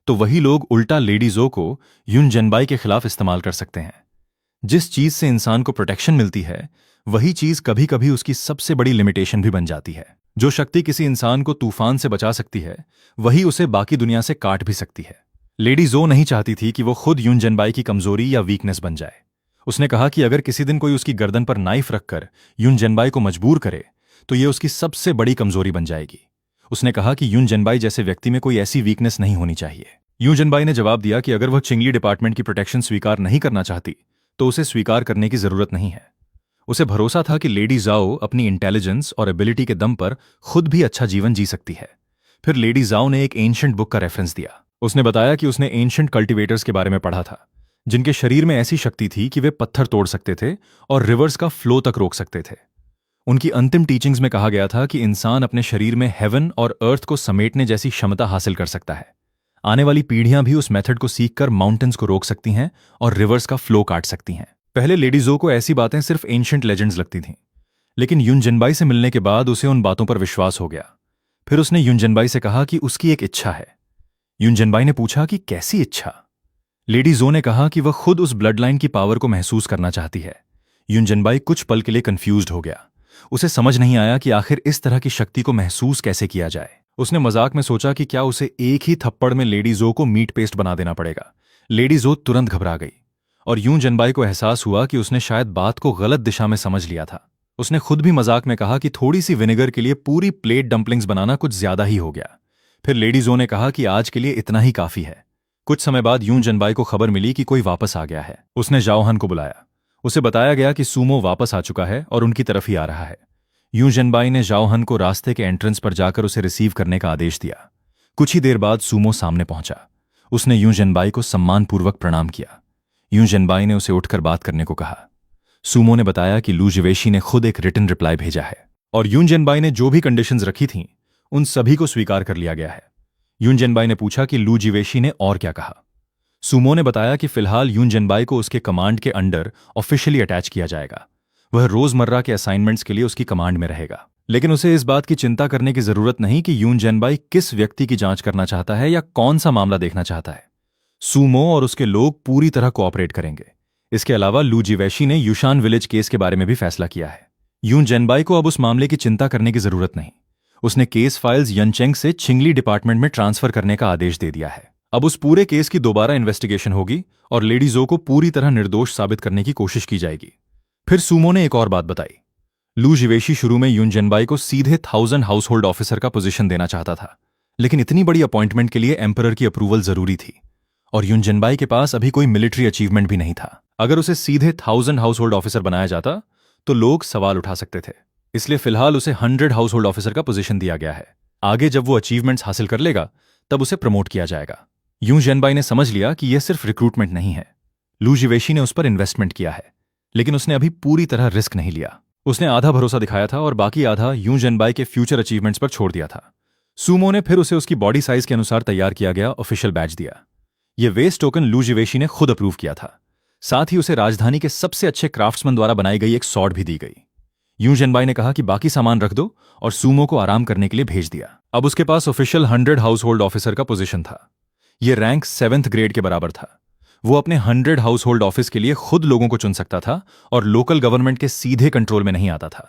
तो वही लोग उल्टा लेडी जो को युन जेनबाई के खिलाफ इस्तेमाल कर सकते हैं। जिस चीज से इंसान को प्रोटेक्शन मिलती है वही चीज कभी कभी उसकी सबसे बड़ी लिमिटेशन भी बन जाती है। जो शक्ति किसी इंसान को तूफान से बचा सकती है वही उसे बाकी दुनिया से काट भी सकती है। लेडी जो नहीं चाहती थी कि वो खुद युन जेनबाई की कमजोरी या वीकनेस बन जाए। उसने कहा कि अगर किसी दिन कोई उसकी गर्दन पर नाइफ रखकर युन जेनबाई को मजबूर करे तो ये उसकी सबसे बड़ी कमजोरी बन जाएगी। उसने कहा कि युन जेनबाई जैसे व्यक्ति में कोई ऐसी वीकनेस नहीं होनी चाहिए। युन जेनबाई ने जवाब दिया कि अगर वह चिंगली डिपार्टमेंट की प्रोटेक्शन स्वीकार नहीं करना चाहती तो उसे स्वीकार करने की जरूरत नहीं है। उसे भरोसा था कि लेडी जाओ अपनी इंटेलिजेंस और एबिलिटी के दम पर खुद भी अच्छा जीवन जी सकती है। फिर लेडी जाओ ने एक एंशंट बुक का रेफरेंस दिया। उसने बताया कि उसने एंशंट कल्टीवेटर्स के बारे में पढ़ा था, जिनके शरीर में ऐसी शक्ति थी कि वे पत्थर तोड़ सकते थे और रिवर्स का फ्लो तक रोक सकते थे। उनकी अंतिम टीचिंग्स में कहा गया था कि इंसान अपने शरीर में हेवन और अर्थ को समेटने जैसी क्षमता हासिल कर सकता है। आने वाली पीढ़ियां भी उस मेथड को सीखकर माउंटेन्स को रोक सकती हैं और रिवर्स का फ्लो काट सकती हैं। पहले लेडी जो को ऐसी बातें सिर्फ एंशंट लेजेंड्स लगती थीं, लेकिन यून जिनबाई से मिलने के बाद उसे उन बातों पर विश्वास हो गया। फिर उसने यून जिनबाई से कहा कि उसकी एक इच्छा है। यून जिनबाई ने पूछा कि कैसी इच्छा? लेडी जो ने कहा कि वह खुद उस ब्लड लाइन की पावर को महसूस करना चाहती है। यून जिनबाई कुछ पल के लिए कंफ्यूज्ड हो गया। उसे समझ नहीं आया कि आखिर इस तरह की शक्ति को महसूस कैसे किया जाए। उसने मजाक में सोचा कि क्या उसे एक ही थप्पड़ में लेडी जो को मीट पेस्ट बना देना पड़ेगा। लेडी जो तुरंत घबरा गई और यूं जिनबाई को एहसास हुआ कि उसने शायद बात को गलत दिशा में समझ लिया था। उसने खुद भी मजाक में कहा कि थोड़ी सी विनेगर के लिए पूरी प्लेट डंपलिंग्स बनाना कुछ ज्यादा ही हो गया। फिर लेडी जो ने कहा कि आज के लिए इतना ही काफी है। कुछ समय बाद यूं जिनबाई को खबर मिली कि कोई वापस आ गया है। उसने जाओहन को बुलाया। उसे बताया गया कि सूमो वापस आ चुका है और उनकी तरफ ही आ रहा है। यूं जिनबाई ने जाओहन को रास्ते के एंट्रेंस पर जाकर उसे रिसीव करने का आदेश दिया। कुछ ही देर बाद सूमो सामने पहुंचा। उसने यूं जिनबाई को सम्मानपूर्वक प्रणाम किया। यूं जिनबाई ने उसे उठकर बात करने को कहा। सूमो ने बताया कि लू जिवेशी ने खुद एक रिटन रिप्लाई भेजा है और यूं जिनबाई ने जो भी कंडीशंस रखी थीं उन सभी को स्वीकार कर लिया गया है। यून जिनबाई ने पूछा कि लू जिवेशी ने और क्या कहा। सूमो ने बताया कि फिलहाल यून जिनबाई को उसके कमांड के अंडर ऑफिशियली अटैच किया जाएगा। वह रोजमर्रा के असाइनमेंट्स के लिए उसकी कमांड में रहेगा, लेकिन उसे इस बात की चिंता करने की जरूरत नहीं कि यून जिनबाई किस व्यक्ति की जांच करना चाहता है या कौन सा मामला देखना चाहता है। सूमो और उसके लोग पूरी तरह कोऑपरेट करेंगे। इसके अलावा लू जिवेशी ने युशान विलेज केस के बारे में भी फैसला किया है। यून जिनबाई को अब उस मामले की चिंता करने की जरूरत नहीं। उसने केस फाइल्स यनचेंग से छिंगली डिपार्टमेंट में ट्रांसफर करने का आदेश दे दिया है। अब उस पूरे केस की दोबारा इन्वेस्टिगेशन होगी और लेडी जो को पूरी तरह निर्दोष साबित करने की कोशिश की जाएगी। फिर सूमो ने एक और बात बताई। लू जिवेशी शुरू में यून जिनबाई को सीधे 1000 हाउस होल्ड ऑफिसर का पोजीशन देना चाहता था, लेकिन इतनी बड़ी अपॉइंटमेंट के लिए एम्परर की अप्रूवल जरूरी थी और यून जिनबाई के पास अभी कोई मिलिट्री अचीवमेंट भी नहीं था। अगर उसे सीधे 1000 हाउस होल्ड ऑफिसर बनाया जाता तो लोग सवाल उठा सकते थे। इसलिए फिलहाल उसे 100 हाउस होल्ड ऑफिसर का पोजीशन दिया गया है। आगे जब वो अचीवमेंट्स हासिल कर लेगा तब उसे प्रमोट किया जाएगा। यूं जिनबाई ने समझ लिया कि यह सिर्फ रिक्रूटमेंट नहीं है। लू जिवेशी ने उस पर इन्वेस्टमेंट किया है, लेकिन उसने अभी पूरी तरह रिस्क नहीं लिया। उसने आधा भरोसा दिखाया था और बाकी आधा यूं जिनबाई के फ्यूचर अचीवमेंट्स पर छोड़ दिया था। सूमो ने फिर उसे उसकी बॉडी साइज के अनुसार तैयार किया गया ऑफिशियल बैज दिया। यह वेस्ट टोकन लू जिवेशी ने खुद अप्रूव किया था। साथ ही उसे राजधानी के सबसे अच्छे क्राफ्ट्समैन द्वारा बनाई गई एक सॉर्ड भी दी गई। यूं जिनबाई ने कहा कि बाकी सामान रख दो और सूमो को आराम करने के लिए भेज दिया। अब उसके पास ऑफिशियल 100 हाउस होल्ड ऑफिसर का पोजीशन था। यह रैंक 7th ग्रेड के बराबर था। वो अपने 100 हाउस होल्ड ऑफिस के लिए खुद लोगों को चुन सकता था और लोकल गवर्नमेंट के सीधे कंट्रोल में नहीं आता था।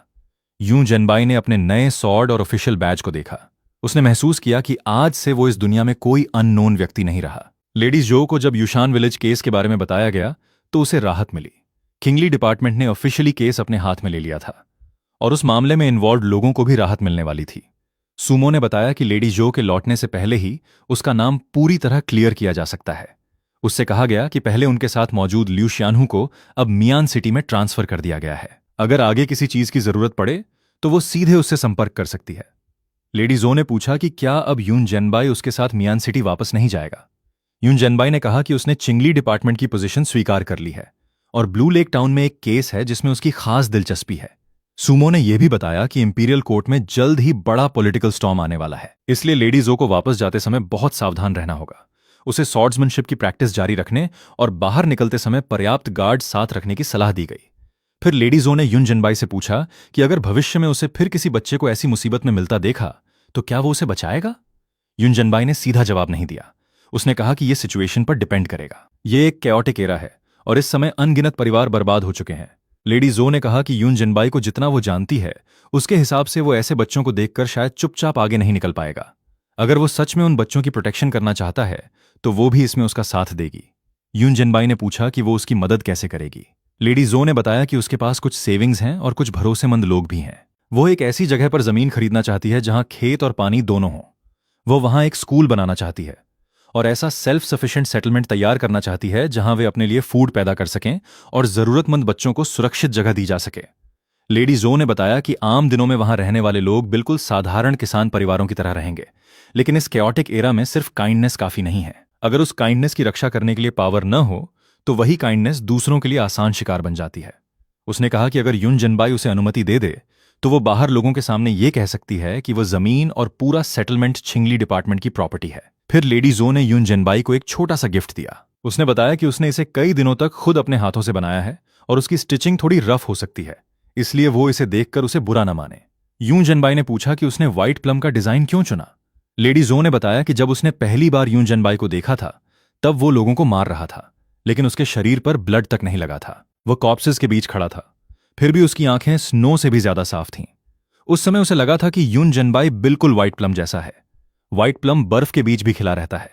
यूं जिनबाई ने अपने नए सॉर्ड और ऑफिशियल बैज को देखा। उसने महसूस किया कि आज से वो इस दुनिया में कोई अननोन व्यक्ति नहीं रहा। लेडी जो को जब युशान विलेज केस के बारे में बताया गया तो उसे राहत मिली। किंगली डिपार्टमेंट ने ऑफिशियली केस अपने हाथ में ले लिया था और उस मामले में इन्वॉल्व लोगों को भी राहत मिलने वाली थी। सूमो ने बताया कि लेडी जो के लौटने से पहले ही उसका नाम पूरी तरह क्लियर किया जा सकता है। उससे कहा गया कि पहले उनके साथ मौजूद ल्यू शियानहू को अब मियान सिटी में ट्रांसफर कर दिया गया है। अगर आगे किसी चीज की जरूरत पड़े तो वो सीधे उससे संपर्क कर सकती है। लेडी जो ने पूछा कि क्या अब यून जिनबाई उसके साथ मियान सिटी वापस नहीं जाएगा। यून जिनबाई ने कहा कि उसने चिंगली डिपार्टमेंट की पोजीशन स्वीकार कर ली है और ब्लू लेक टाउन में एक केस है जिसमें उसकी खास दिलचस्पी है। सूमो ने यह भी बताया कि इंपीरियल कोर्ट में जल्द ही बड़ा पॉलिटिकल स्टॉर्म आने वाला है, इसलिए लेडी जो को वापस जाते समय बहुत सावधान रहना होगा। उसे स्वॉर्ड्समैनशिप की प्रैक्टिस जारी रखने और बाहर निकलते समय पर्याप्त गार्ड साथ रखने की सलाह दी गई। फिर लेडी जो ने यून जिनबाई से पूछा कि अगर भविष्य में उसे फिर किसी बच्चे को ऐसी मुसीबत में मिलता देखा तो क्या वो उसे बचाएगा। यून जिनबाई ने सीधा जवाब नहीं दिया। उसने कहा कि यह सिचुएशन पर डिपेंड करेगा। यह एक कैओटिक एरा है और इस समय अनगिनत परिवार बर्बाद हो चुके हैं। लेडी जो ने कहा कि यून जिनबाई को जितना वो जानती है उसके हिसाब से वो ऐसे बच्चों को देखकर शायद चुपचाप आगे नहीं निकल पाएगा। अगर वो सच में उन बच्चों की प्रोटेक्शन करना चाहता है तो वो भी इसमें उसका साथ देगी। यून जिनबाई ने पूछा कि वो उसकी मदद कैसे करेगी। लेडी जो ने बताया कि उसके पास कुछ सेविंग्स हैं और कुछ भरोसेमंद लोग भी हैं। वो एक ऐसी जगह पर जमीन खरीदना चाहती है जहां खेत और पानी दोनों हों। वो वहां एक स्कूल बनाना चाहती है और ऐसा सेल्फ सफिशिएंट सेटलमेंट तैयार करना चाहती है जहां वे अपने लिए फूड पैदा कर सकें और जरूरतमंद बच्चों को सुरक्षित जगह दी जा सके। लेडी जो ने बताया कि आम दिनों में वहां रहने वाले लोग बिल्कुल साधारण किसान परिवारों की तरह रहेंगे, लेकिन इस कैओटिक एरा में सिर्फ काइंडनेस काफी नहीं है। अगर उस काइंडनेस की रक्षा करने के लिए पावर न हो तो वही काइंडनेस दूसरों के लिए आसान शिकार बन जाती है। उसने कहा कि अगर यून जनबाई उसे अनुमति दे दे तो वो बाहर लोगों के सामने ये कह सकती है कि वो जमीन और पूरा सेटलमेंट छिंगली डिपार्टमेंट की प्रॉपर्टी है। फिर लेडी जो ने यून जनबाई को एक छोटा सा गिफ्ट दिया। उसने बताया कि उसने इसे कई दिनों तक खुद अपने हाथों से बनाया है और उसकी स्टिचिंग थोड़ी रफ हो सकती है, इसलिए वो इसे देखकर उसे बुरा न माने। यून जनबाई ने पूछा कि उसने व्हाइट प्लम का डिजाइन क्यों चुना। लेडी जो ने बताया कि जब उसने पहली बार यून जनबाई को देखा था तब वो लोगों को मार रहा था, लेकिन उसके शरीर पर ब्लड तक नहीं लगा था। वह कॉर्प्सेस के बीच खड़ा था, फिर भी उसकी आंखें स्नो से भी ज्यादा साफ थीं। उस समय उसे लगा था कि यून जनबाई बिल्कुल व्हाइट प्लम जैसा है। व्हाइट प्लम बर्फ के बीच भी खिला रहता है।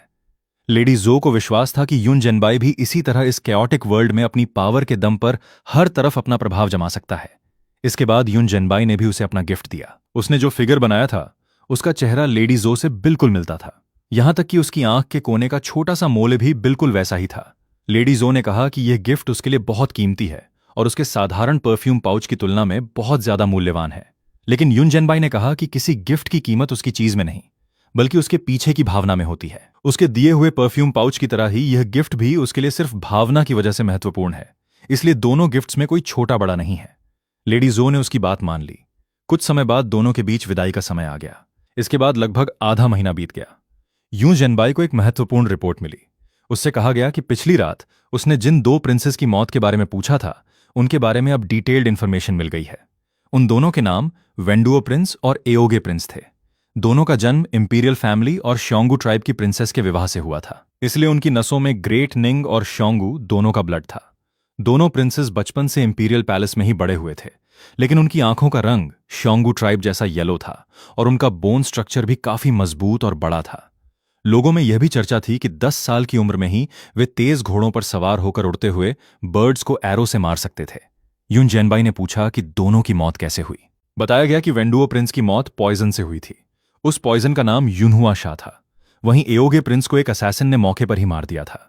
लेडी जो को विश्वास था कि यून जनबाई भी इसी तरह इस कैओटिक वर्ल्ड में अपनी पावर के दम पर हर तरफ अपना प्रभाव जमा सकता है। इसके बाद यून जनबाई ने भी उसे अपना गिफ्ट दिया। उसने जो फिगर बनाया था उसका चेहरा लेडी जो से बिल्कुल मिलता था, यहां तक कि उसकी आंख के कोने का छोटा सा मोले भी बिल्कुल वैसा ही था। लेडी जो ने कहा कि यह गिफ्ट उसके लिए बहुत कीमती है और उसके साधारण परफ्यूम पाउच की तुलना में बहुत ज्यादा मूल्यवान है। लेकिन यून जनबाई ने कहा कि किसी गिफ्ट की कीमत उसकी चीज में नहीं बल्कि उसके पीछे की भावना में होती है। उसके दिए हुए परफ्यूम पाउच की तरह ही यह गिफ्ट भी उसके लिए सिर्फ भावना की वजह से महत्वपूर्ण है, इसलिए दोनों गिफ्ट्स में कोई छोटा बड़ा नहीं है। लेडी जो ने उसकी बात मान ली। कुछ समय बाद दोनों के बीच विदाई का समय आ गया। इसके बाद लगभग आधा महीना बीत गया। यून जनबाई को एक महत्वपूर्ण रिपोर्ट मिली। उससे कहा गया कि पिछली रात उसने जिन दो प्रिंसेस की मौत के बारे में पूछा था उनके बारे में अब डिटेल्ड इंफॉर्मेशन मिल गई है। उन दोनों के नाम वेंडुओ प्रिंस और एओगे प्रिंस थे। दोनों का जन्म इंपीरियल फैमिली और शोंगू ट्राइब की प्रिंसेस के विवाह से हुआ था, इसलिए उनकी नसों में ग्रेट निंग और शोंगू दोनों का ब्लड था। दोनों प्रिंसेस बचपन से इंपीरियल पैलेस में ही बड़े हुए थे, लेकिन उनकी आंखों का रंग शोंगू ट्राइब जैसा येलो था और उनका बोन स्ट्रक्चर भी काफी मजबूत और बड़ा था। लोगों में यह भी चर्चा थी कि 10 साल की उम्र में ही वे तेज घोड़ों पर सवार होकर उड़ते हुए बर्ड्स को एरो से मार सकते थे। यून जनबाई ने पूछा कि दोनों की मौत कैसे हुई। बताया गया कि वेंडुओ प्रिंस की मौत पॉइजन से हुई थी। उस पॉइजन का नाम यूनहुआ शाह था। वहीं एओगे प्रिंस को एक असैसिन ने मौके पर ही मार दिया था।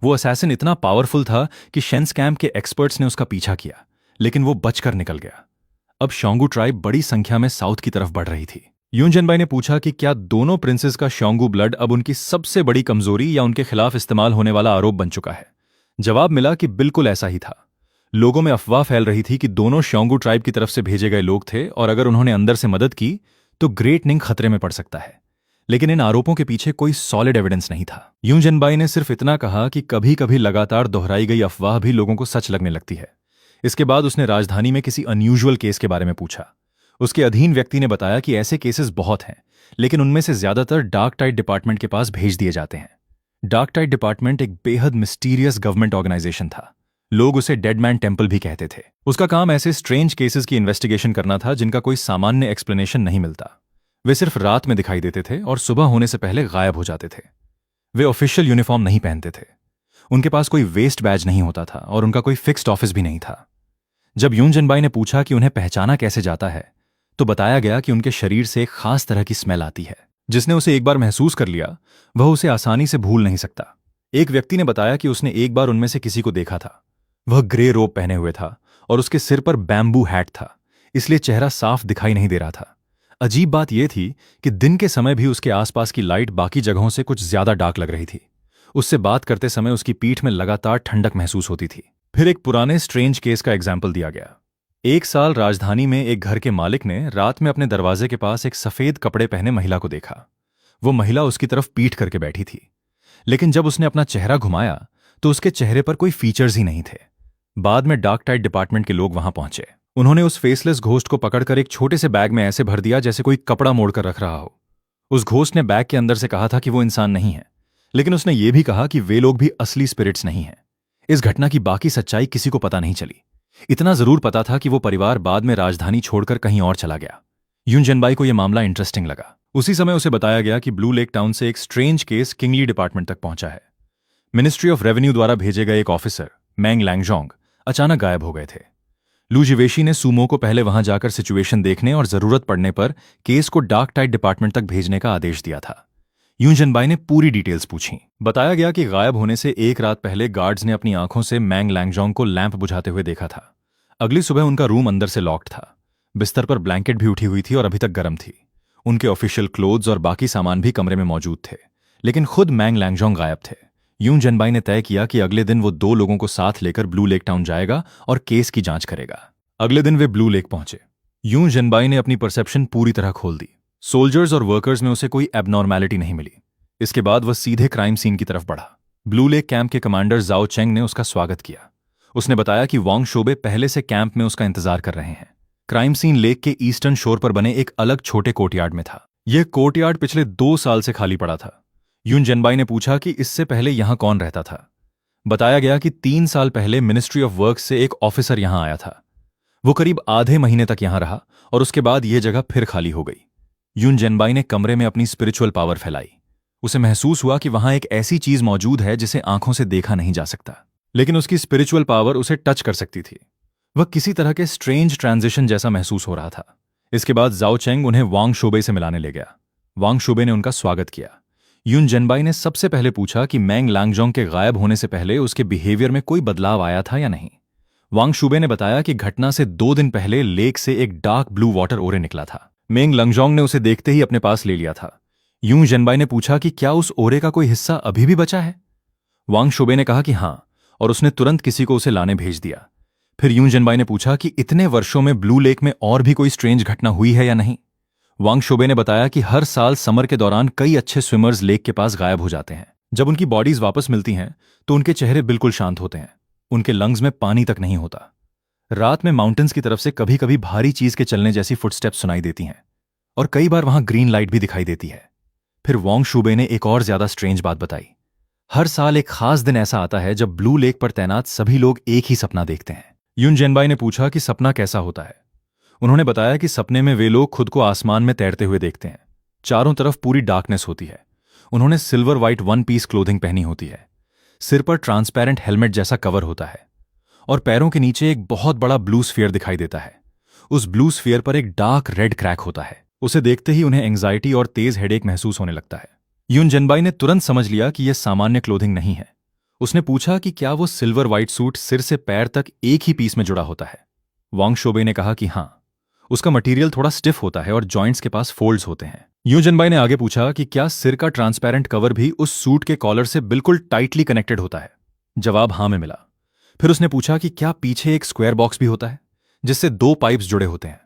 वो असैसिन इतना पावरफुल था कि शेंस कैंप के एक्सपर्ट्स ने उसका पीछा किया, लेकिन वो बचकर निकल गया। अब शोंगू ट्राइब बड़ी संख्या में साउथ की तरफ बढ़ रही थी। यून जनबाई ने पूछा कि क्या दोनों प्रिंसेस का शोंगू ब्लड अब उनकी सबसे बड़ी कमजोरी या उनके खिलाफ इस्तेमाल होने वाला आरोप बन चुका है। जवाब मिला कि बिल्कुल ऐसा ही था। लोगों में अफवाह फैल रही थी कि दोनों शोंगू ट्राइब की तरफ से भेजे गए लोग थे और अगर उन्होंने अंदर से मदद की तो ग्रेट निंग खतरे में पड़ सकता है, लेकिन इन आरोपों के पीछे कोई सॉलिड एविडेंस नहीं था। यून जनबाई ने सिर्फ इतना कहा कि कभी कभी लगातार दोहराई गई अफवाह भी लोगों को सच लगने लगती है। इसके बाद उसने राजधानी में किसी अनयूजुअल केस के बारे में पूछा। उसके अधीन व्यक्ति ने बताया कि ऐसे केसेस बहुत हैं, लेकिन उनमें से ज्यादातर डार्क टाइड डिपार्टमेंट के पास भेज दिए जाते हैं। डार्क टाइड डिपार्टमेंट एक बेहद मिस्टीरियस गवर्नमेंट ऑर्गेनाइजेशन था। लोग उसे डेड मैन टेम्पल भी कहते थे। उसका काम ऐसे स्ट्रेंज केसेस की इन्वेस्टिगेशन करना था जिनका कोई सामान्य एक्सप्लेनेशन नहीं मिलता। वे सिर्फ रात में दिखाई देते थे और सुबह होने से पहले गायब हो जाते थे। वे ऑफिशियल यूनिफॉर्म नहीं पहनते थे, उनके पास कोई वेस्ट बैज नहीं होता था और उनका कोई फिक्स्ड ऑफिस भी नहीं था। जब यून जनबाई ने पूछा कि उन्हें पहचाना कैसे जाता है तो बताया गया कि उनके शरीर से एक खास तरह की स्मेल आती है। जिसने उसे एक बार महसूस कर लिया वह उसे आसानी से भूल नहीं सकता। एक व्यक्ति ने बताया कि उसने एक बार उनमें से किसी को देखा था। वह ग्रे रोब पहने हुए था और उसके सिर पर बैम्बू हैट था, इसलिए चेहरा साफ दिखाई नहीं दे रहा था। अजीब बात यह थी कि दिन के समय भी उसके आसपास की लाइट बाकी जगहों से कुछ ज्यादा डार्क लग रही थी। उससे बात करते समय उसकी पीठ में लगातार ठंडक महसूस होती थी। फिर एक पुराने स्ट्रेंज केस का एग्जाम्पल दिया गया। एक साल राजधानी में एक घर के मालिक ने रात में अपने दरवाजे के पास एक सफेद कपड़े पहने महिला को देखा। वो महिला उसकी तरफ पीठ करके बैठी थी, लेकिन जब उसने अपना चेहरा घुमाया तो उसके चेहरे पर कोई फीचर्स ही नहीं थे। बाद में डार्क टाइड डिपार्टमेंट के लोग वहां पहुंचे। उन्होंने उस फेसलेस घोस्ट को पकड़कर एक छोटे से बैग में ऐसे भर दिया जैसे कोई कपड़ा मोड़कर रख रहा हो। उस घोस्ट ने बैग के अंदर से कहा था कि वो इंसान नहीं है, लेकिन उसने ये भी कहा कि वे लोग भी असली स्पिरिट्स नहीं हैं। इस घटना की बाकी सच्चाई किसी को पता नहीं चली। इतना जरूर पता था कि वो परिवार बाद में राजधानी छोड़कर कहीं और चला गया। यून जनबाई को यह मामला इंटरेस्टिंग लगा। उसी समय उसे बताया गया कि ब्लू लेक टाउन से एक स्ट्रेंज केस किंगली डिपार्टमेंट तक पहुंचा है। मिनिस्ट्री ऑफ रेवेन्यू द्वारा भेजे गए एक ऑफिसर मैंग लैंगजोंग अचानक गायब हो गए थे। लू जिवेशी ने सूमो को पहले वहां जाकर सिचुएशन देखने और जरूरत पड़ने पर केस को डार्क टाइड डिपार्टमेंट तक भेजने का आदेश दिया था। यून जनबाई ने पूरी डिटेल्स पूछी। बताया गया कि गायब होने से एक रात पहले गार्ड्स ने अपनी आंखों से मैंग लैंगजोंग को लैंप बुझाते हुए देखा था। अगली सुबह उनका रूम अंदर से लॉक्ड था। बिस्तर पर ब्लैंकेट भी उठी हुई थी और अभी तक गर्म थी। उनके ऑफिशियल क्लोथ्स और बाकी सामान भी कमरे में मौजूद थे, लेकिन खुद मैंग लैंगजोंग गायब थे। यून जनबाई ने तय किया कि अगले दिन वो 2 लोगों को साथ लेकर ब्लू लेक टाउन जाएगा और केस की जांच करेगा। अगले दिन वे ब्लू लेक पहुंचे। यून जनबाई ने अपनी परसेप्शन पूरी तरह खोल दी। सोल्जर्स और वर्कर्स में उसे कोई एबनॉर्मैलिटी नहीं मिली। इसके बाद वह सीधे क्राइम सीन की तरफ बढ़ा। ब्लू लेक कैंप के कमांडर जाओ चेंग ने उसका स्वागत किया। उसने बताया कि वांग शोबे पहले से कैंप में उसका इंतजार कर रहे हैं। क्राइम सीन लेक के ईस्टर्न शोर पर बने एक अलग छोटे कोर्टयार्ड में था। यह कोर्टयार्ड पिछले 2 साल से खाली पड़ा था। यून जनबाई ने पूछा कि इससे पहले यहां कौन रहता था। बताया गया कि 3 साल पहले मिनिस्ट्री ऑफ वर्क से एक ऑफिसर यहां आया था। वो करीब आधे महीने तक यहां रहा और उसके बाद यह जगह फिर खाली हो गई। यून जनबाई ने कमरे में अपनी स्पिरिचुअल पावर फैलाई। उसे महसूस हुआ कि वहां एक ऐसी चीज मौजूद है जिसे आंखों से देखा नहीं जा सकता, लेकिन उसकी स्पिरिचुअल पावर उसे टच कर सकती थी। वह किसी तरह के स्ट्रेंज ट्रांजिशन जैसा महसूस हो रहा था। इसके बाद जाओ चेंग उन्हें वांग शोबे से मिलाने ले गया। वांग शोबे ने उनका स्वागत किया। यून जनबाई ने सबसे पहले पूछा कि मैंग लैंगजोंग के गायब होने से पहले उसके बिहेवियर में कोई बदलाव आया था या नहीं। वांग शोबे ने बताया कि घटना से 2 दिन पहले लेक से एक डार्क ब्लू वाटर ओरे निकला था। मैंग लैंगजोंग ने उसे देखते ही अपने पास ले लिया था। यून जनबाई ने पूछा कि क्या उस ओरे का कोई हिस्सा अभी भी बचा है। वांग शोबे ने कहा कि हां, और उसने तुरंत किसी को उसे लाने भेज दिया। फिर यून जनबाई ने पूछा कि इतने वर्षों में ब्लू लेक में और भी कोई स्ट्रेंज घटना हुई है या नहीं। वांग शोबे ने बताया कि हर साल समर के दौरान कई अच्छे स्विमर्स लेक के पास गायब हो जाते हैं। जब उनकी बॉडीज वापस मिलती हैं तो उनके चेहरे बिल्कुल शांत होते हैं। उनके लंग्स में पानी तक नहीं होता। रात में माउंटेन्स की तरफ से कभी कभी भारी चीज के चलने जैसी फुटस्टेप्स सुनाई देती हैं और कई बार वहां ग्रीन लाइट भी दिखाई देती है। फिर वांग शोबे ने एक और ज्यादा स्ट्रेंज बात बताई। हर साल एक खास दिन ऐसा आता है जब ब्लू लेक पर तैनात सभी लोग एक ही सपना देखते हैं। यून जनबाई ने पूछा कि सपना कैसा होता है। उन्होंने बताया कि सपने में वे लोग खुद को आसमान में तैरते हुए देखते हैं। चारों तरफ पूरी डार्कनेस होती है। उन्होंने सिल्वर व्हाइट 1 पीस क्लोथिंग पहनी होती है। सिर पर ट्रांसपेरेंट हेलमेट जैसा कवर होता है और पैरों के नीचे एक बहुत बड़ा ब्लू स्फीयर दिखाई देता है। उस ब्लू स्फीयर पर एक डार्क रेड क्रैक होता है। उसे देखते ही उन्हें एंग्जाइटी और तेज हेडेक महसूस होने लगता है। यून जनबाई ने तुरंत समझ लिया कि यह सामान्य क्लोथिंग नहीं है। उसने पूछा कि क्या वो सिल्वर व्हाइट सूट सिर से पैर तक एक ही पीस में जुड़ा होता है। वांग शोबे ने कहा कि हां, उसका मटेरियल थोड़ा स्टिफ होता है और जॉइंट्स के पास फोल्ड्स होते हैं। यून जनबाई ने आगे पूछा कि क्या सिर का ट्रांसपेरेंट कवर भी उस सूट के कॉलर से बिल्कुल टाइटली कनेक्टेड होता है। जवाब हां में मिला। फिर उसने पूछा कि क्या पीछे एक स्क्वायर बॉक्स भी होता है जिससे 2 पाइप्स जुड़े होते हैं।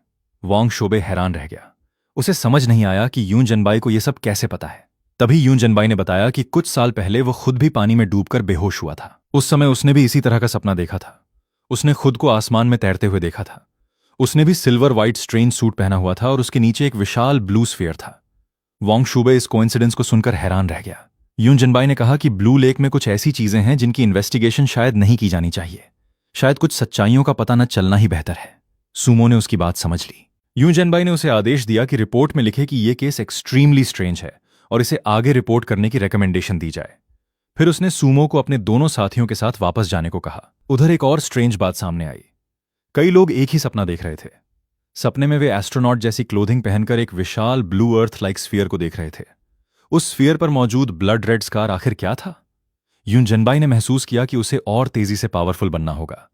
वांग शोबे हैरान रह गया। उसे समझ नहीं आया कि यून जनबाई को यह सब कैसे पता है। तभी यून जनबाई ने बताया कि कुछ साल पहले वो खुद भी पानी में डूबकर बेहोश हुआ था। उस समय उसने भी इसी तरह का सपना देखा था। उसने खुद को आसमान में तैरते हुए देखा था। उसने भी सिल्वर व्हाइट स्ट्रेंज सूट पहना हुआ था और उसके नीचे एक विशाल ब्लू स्फीयर था। वांग शोबे इस कोइंसिडेंस को सुनकर हैरान रह गया। यून जनबाई ने कहा कि ब्लू लेक में कुछ ऐसी चीजें हैं जिनकी इन्वेस्टिगेशन शायद नहीं की जानी चाहिए। शायद कुछ सच्चाइयों का पता न चलना ही बेहतर है। सूमो ने उसकी बात समझ ली। यून जनबाई ने उसे आदेश दिया कि रिपोर्ट में लिखे कि यह केस एक्सट्रीमली स्ट्रेंज है और इसे आगे रिपोर्ट करने की रिकमेंडेशन दी जाए। फिर उसने सूमो को अपने दोनों साथियों के साथ वापस जाने को कहा। उधर एक और स्ट्रेंज बात सामने आई। कई लोग एक ही सपना देख रहे थे। सपने में वे एस्ट्रोनॉट जैसी क्लोथिंग पहनकर एक विशाल ब्लू अर्थ लाइक स्फीयर को देख रहे थे। उस स्फीयर पर मौजूद ब्लड रेड स्कार आखिर क्या था। यून जनबाई ने महसूस किया कि उसे और तेजी से पावरफुल बनना होगा।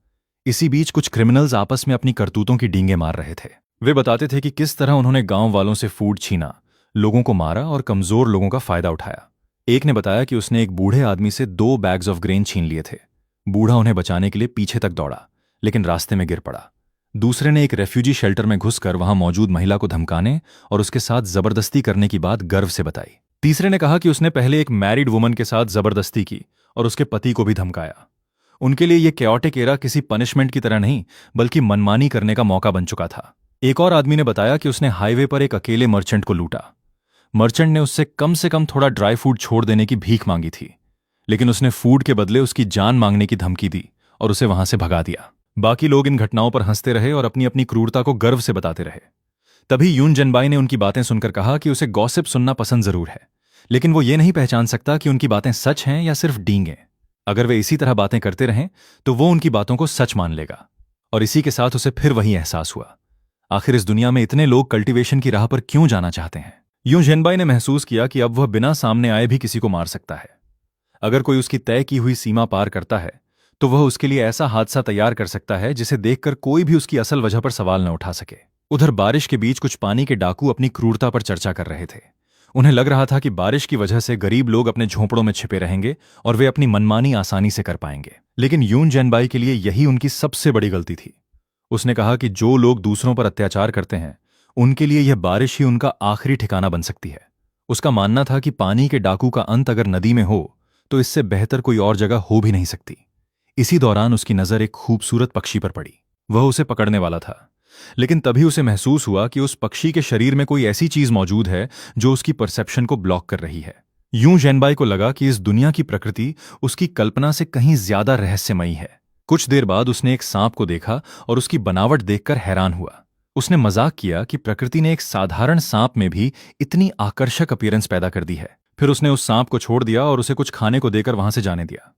इसी बीच कुछ क्रिमिनल्स आपस में अपनी करतूतों की डींगे मार रहे थे। वे बताते थे कि किस तरह उन्होंने गांव वालों से फूड छीना, लोगों को मारा और कमजोर लोगों का फायदा उठाया। एक ने बताया कि उसने एक बूढ़े आदमी से 2 बैग्स ऑफ ग्रेन छीन लिए थे। बूढ़ा उन्हें बचाने के लिए पीछे तक दौड़ा, लेकिन रास्ते में गिर पड़ा। दूसरे ने एक रेफ्यूजी शेल्टर में घुसकर वहां मौजूद महिला को धमकाने और उसके साथ जबरदस्ती करने की बात गर्व से बताई। तीसरे ने कहा कि उसने पहले एक मैरिड वुमन के साथ जबरदस्ती की और उसके पति को भी धमकाया। उनके लिए यह कैओटिक एरा किसी पनिशमेंट की तरह नहीं बल्कि मनमानी करने का मौका बन चुका था। एक और आदमी ने बताया कि उसने हाईवे पर एक अकेले मर्चेंट को लूटा। मर्चेंट ने उससे कम से कम थोड़ा ड्राई फूड छोड़ देने की भीख मांगी थी, लेकिन उसने फूड के बदले उसकी जान मांगने की धमकी दी और उसे वहां से भगा दिया। बाकी लोग इन घटनाओं पर हंसते रहे और अपनी अपनी क्रूरता को गर्व से बताते रहे। तभी यून जनबाई ने उनकी बातें सुनकर कहा कि उसे गॉसिप सुनना पसंद जरूर है, लेकिन वो ये नहीं पहचान सकता कि उनकी बातें सच हैं या सिर्फ डींगे। अगर वे इसी तरह बातें करते रहें तो वो उनकी बातों को सच मान लेगा। और इसी के साथ उसे फिर वही एहसास हुआ, आखिर इस दुनिया में इतने लोग कल्टीवेशन की राह पर क्यों जाना चाहते हैं। यून जनबाई ने महसूस किया कि अब वह बिना सामने आए भी किसी को मार सकता है। अगर कोई उसकी तय की हुई सीमा पार करता है तो वह उसके लिए ऐसा हादसा तैयार कर सकता है जिसे देखकर कोई भी उसकी असल वजह पर सवाल न उठा सके। उधर बारिश के बीच कुछ पानी के डाकू अपनी क्रूरता पर चर्चा कर रहे थे। उन्हें लग रहा था कि बारिश की वजह से गरीब लोग अपने झोंपड़ों में छिपे रहेंगे और वे अपनी मनमानी आसानी से कर पाएंगे। लेकिन यून जैनबाई के लिए यही उनकी सबसे बड़ी गलती थी। उसने कहा कि जो लोग दूसरों पर अत्याचार करते हैं उनके लिए यह बारिश ही उनका आखिरी ठिकाना बन सकती है। उसका मानना था कि पानी के डाकू का अंत अगर नदी में हो तो इससे बेहतर कोई और जगह हो भी नहीं सकती। इसी दौरान उसकी नजर एक खूबसूरत पक्षी पर पड़ी। वह उसे पकड़ने वाला था, लेकिन तभी उसे महसूस हुआ कि उस पक्षी के शरीर में कोई ऐसी चीज मौजूद है जो उसकी परसेप्शन को ब्लॉक कर रही है। यूं जैनबाई को लगा कि इस दुनिया की प्रकृति उसकी कल्पना से कहीं ज्यादा रहस्यमयी है। कुछ देर बाद उसने एक सांप को देखा और उसकी बनावट देखकर हैरान हुआ। उसने मजाक किया कि प्रकृति ने एक साधारण सांप में भी इतनी आकर्षक अपीयरेंस पैदा कर दी है। फिर उसने उस सांप को छोड़ दिया और उसे कुछ खाने को देकर वहां से जाने दिया।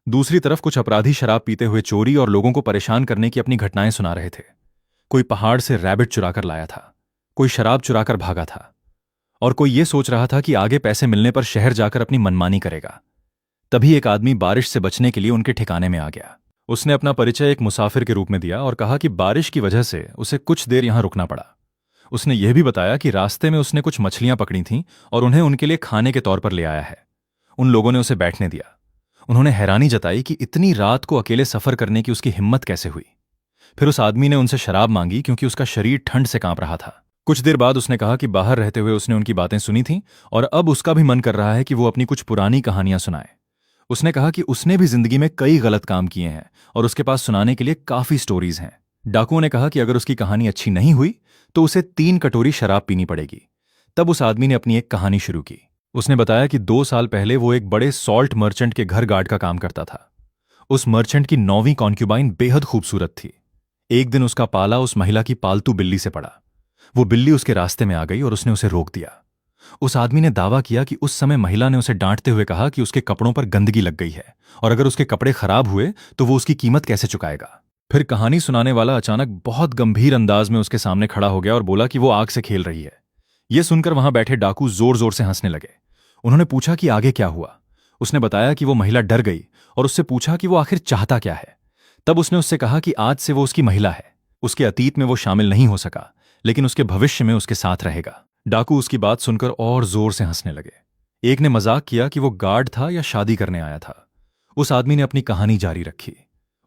दूसरी तरफ कुछ अपराधी शराब पीते हुए चोरी और लोगों को परेशान करने की अपनी घटनाएं सुना रहे थे। कोई पहाड़ से रैबिट चुराकर लाया था, कोई शराब चुराकर भागा था, और कोई ये सोच रहा था कि आगे पैसे मिलने पर शहर जाकर अपनी मनमानी करेगा। तभी एक आदमी बारिश से बचने के लिए उनके ठिकाने में आ गया। उसने अपना परिचय एक मुसाफिर के रूप में दिया और कहा कि बारिश की वजह से उसे कुछ देर यहां रुकना पड़ा। उसने यह भी बताया कि रास्ते में उसने कुछ मछलियां पकड़ी थीं और उन्हें उनके लिए खाने के तौर पर ले आया है। उन लोगों ने उसे बैठने दिया। उन्होंने हैरानी जताई कि इतनी रात को अकेले सफर करने की उसकी हिम्मत कैसे हुई। फिर उस आदमी ने उनसे शराब मांगी क्योंकि उसका शरीर ठंड से कांप रहा था। कुछ देर बाद उसने कहा कि बाहर रहते हुए उसने उनकी बातें सुनी थीं और अब उसका भी मन कर रहा है कि वो अपनी कुछ पुरानी कहानियां सुनाए। उसने कहा कि उसने भी जिंदगी में कई गलत काम किए हैं और उसके पास सुनाने के लिए काफी स्टोरीज हैं। डाकुओं ने कहा कि अगर उसकी कहानी अच्छी नहीं हुई तो उसे 3 कटोरी शराब पीनी पड़ेगी। तब उस आदमी ने अपनी एक कहानी शुरू की। उसने बताया कि 2 साल पहले वो एक बड़े सॉल्ट मर्चेंट के घर गार्ड का काम करता था। उस मर्चेंट की 9वीं कॉन्क्यूबाइन बेहद खूबसूरत थी। एक दिन उसका पाला उस महिला की पालतू बिल्ली से पड़ा। वो बिल्ली उसके रास्ते में आ गई और उसने उसे रोक दिया। उस आदमी ने दावा किया कि उस समय महिला ने उसे डांटते हुए कहा कि उसके कपड़ों पर गंदगी लग गई है और अगर उसके कपड़े खराब हुए तो वो उसकी कीमत कैसे चुकाएगा। फिर कहानी सुनाने वाला अचानक बहुत गंभीर अंदाज में उसके सामने खड़ा हो गया और बोला कि वो आग से खेल रही है। यह सुनकर वहां बैठे डाकू जोर जोर से हंसने लगे। उन्होंने पूछा कि आगे क्या हुआ। उसने बताया कि वो महिला डर गई और उससे पूछा कि वो आखिर चाहता क्या है। तब उसने उससे कहा कि आज से वो उसकी महिला है। उसके अतीत में वो शामिल नहीं हो सका, लेकिन उसके भविष्य में उसके साथ रहेगा। डाकू उसकी बात सुनकर और जोर से हंसने लगे। एक ने मजाक किया कि वो गार्ड था या शादी करने आया था। उस आदमी ने अपनी कहानी जारी रखी।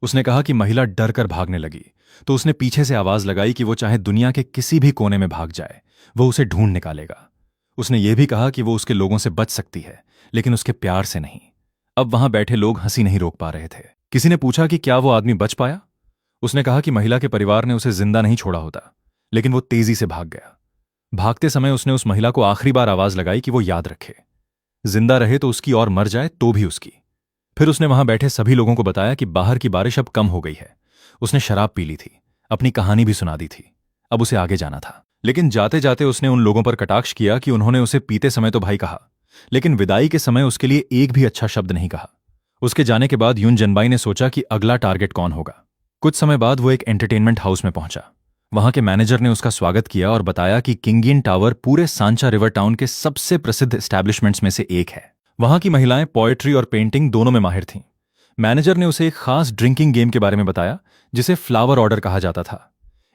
उसने कहा कि महिला डर कर भागने लगी तो उसने पीछे से आवाज लगाई कि वो चाहे दुनिया के किसी भी कोने में भाग जाए, वो उसे ढूंढ निकालेगा। उसने ये भी कहा कि वो उसके लोगों से बच सकती है, लेकिन उसके प्यार से नहीं। अब वहां बैठे लोग हंसी नहीं रोक पा रहे थे। किसी ने पूछा कि क्या वो आदमी बच पाया। उसने कहा कि महिला के परिवार ने उसे जिंदा नहीं छोड़ा होता, लेकिन वो तेजी से भाग गया। भागते समय उसने उस महिला को आखिरी बार आवाज लगाई कि वो याद रखे, जिंदा रहे तो उसकी और मर जाए तो भी उसकी। फिर उसने वहां बैठे सभी लोगों को बताया कि बाहर की बारिश अब कम हो गई है। उसने शराब पी ली थी, अपनी कहानी भी सुना दी थी, अब उसे आगे जाना था। लेकिन जाते जाते उसने उन लोगों पर कटाक्ष किया कि उन्होंने उसे पीते समय तो भाई कहा, लेकिन विदाई के समय उसके लिए एक भी अच्छा शब्द नहीं कहा। उसके जाने के बाद यून जैनबाई ने सोचा कि अगला टारगेट कौन होगा। कुछ समय बाद वो एक एंटरटेनमेंट हाउस में पहुंचा। वहां के मैनेजर ने उसका स्वागत किया और बताया कि किंगियन टावर पूरे सांचा रिवर टाउन के सबसे प्रसिद्ध एस्टैब्लिशमेंट्स में से एक है। वहां की महिलाएं पोएट्री और पेंटिंग दोनों में माहिर थीं। मैनेजर ने उसे एक खास ड्रिंकिंग गेम के बारे में बताया जिसे फ्लावर ऑर्डर कहा जाता था।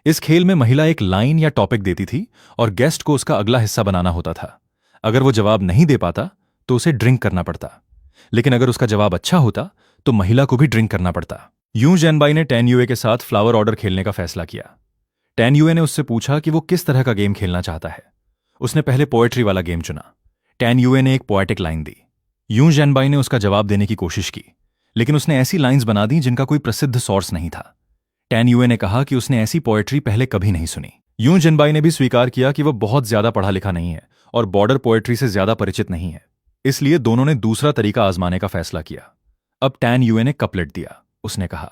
इस खेल में महिला एक लाइन या टॉपिक देती थी और गेस्ट को उसका अगला हिस्सा बनाना होता था। अगर वो जवाब नहीं दे पाता तो उसे ड्रिंक करना पड़ता, लेकिन अगर उसका जवाब अच्छा होता तो महिला को भी ड्रिंक करना पड़ता। यूं जैनबाई ने टैन युए के साथ फ्लावर ऑर्डर खेलने का फैसला किया। टैन युए ने उससे पूछा कि वो किस तरह का गेम खेलना चाहता है। उसने पहले पोएट्री वाला गेम चुना। टैन युए ने एक पोएटिक लाइन दी। यूं जैनबाई ने उसका जवाब देने की कोशिश की, लेकिन उसने ऐसी लाइंस बना दी जिनका कोई प्रसिद्ध सोर्स नहीं था। टैन युए ने कहा कि उसने ऐसी पोएट्री पहले कभी नहीं सुनी। यूं जैनबाई ने भी स्वीकार किया कि वह बहुत ज्यादा पढ़ा लिखा नहीं है और बॉर्डर पोएट्री से ज्यादा परिचित नहीं है। इसलिए दोनों ने दूसरा तरीका आजमाने का फैसला किया। अब टैन युए ने कपलेट दिया। उसने कहा,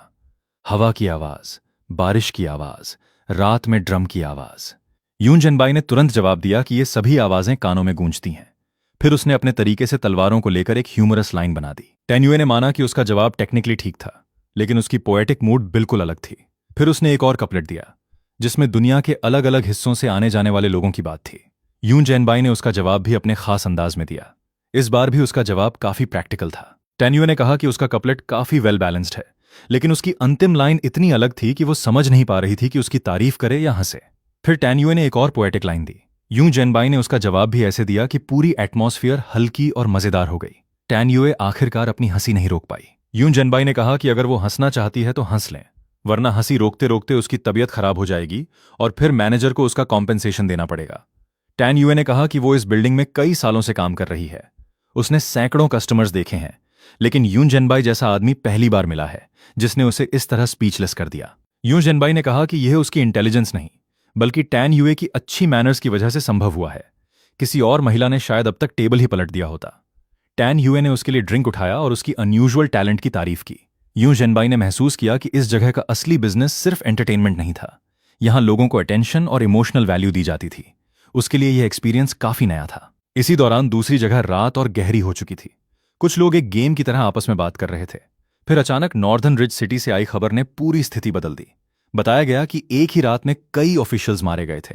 हवा की आवाज, बारिश की आवाज, रात में ड्रम की आवाज। यून जैनबाई ने तुरंत जवाब दिया कि ये सभी आवाजें कानों में गूंजती हैं। फिर उसने अपने तरीके से तलवारों को लेकर एक ह्यूमरस लाइन बना दी। टैन युए ने माना कि उसका जवाब टेक्निकली ठीक था, लेकिन उसकी पोएटिक मूड बिल्कुल अलग थी। फिर उसने एक और कपलेट दिया जिसमें दुनिया के अलग अलग हिस्सों से आने जाने वाले लोगों की बात थी। यून जैनबाई ने उसका जवाब भी अपने खास अंदाज में दिया। इस बार भी उसका जवाब काफी प्रैक्टिकल था। टैन्युए ने कहा कि उसका कपलेट काफी वेल बैलेंस्ड है, लेकिन उसकी अंतिम लाइन इतनी अलग थी कि वो समझ नहीं पा रही थी कि उसकी तारीफ करे या हंसे। फिर टैन्युए ने एक और पोएटिक लाइन दी। यूं जेनबाई ने उसका जवाब भी ऐसे दिया कि पूरी एटमॉस्फेयर हल्की और मजेदार हो गई। टैन्युए आखिरकार अपनी हंसी नहीं रोक पाई। यूं जेनबाई ने कहा कि अगर वो हंसना चाहती है तो हंस लें, वरना हंसी रोकते रोकते उसकी तबीयत खराब हो जाएगी और फिर मैनेजर को उसका कॉम्पेंसेशन देना पड़ेगा। टैन्युए ने कहा कि वो इस बिल्डिंग में कई सालों से काम कर रही है, उसने सैकड़ों कस्टमर्स देखे हैं, लेकिन यून जेनबाई जैसा आदमी पहली बार मिला है जिसने उसे इस तरह स्पीचलेस कर दिया। यून जेनबाई ने कहा कि यह उसकी इंटेलिजेंस नहीं, बल्कि टैन यूए की अच्छी मैनर्स की वजह से संभव हुआ है। किसी और महिला ने शायद अब तक टेबल ही पलट दिया होता। टैन यूए ने उसके लिए ड्रिंक उठाया और उसकी अनयूजुअल टैलेंट की तारीफ की। यूं जेनबाई ने महसूस किया कि इस जगह का असली बिजनेस सिर्फ एंटरटेनमेंट नहीं था, यहां लोगों को अटेंशन और इमोशनल वैल्यू दी जाती थी। उसके लिए यह एक्सपीरियंस काफी नया था। इसी दौरान दूसरी जगह रात और गहरी हो चुकी थी। कुछ लोग एक गेम की तरह आपस में बात कर रहे थे। फिर अचानक नॉर्दर्न रिज सिटी से आई खबर ने पूरी स्थिति बदल दी। बताया गया कि एक ही रात में कई ऑफिशियल्स मारे गए थे।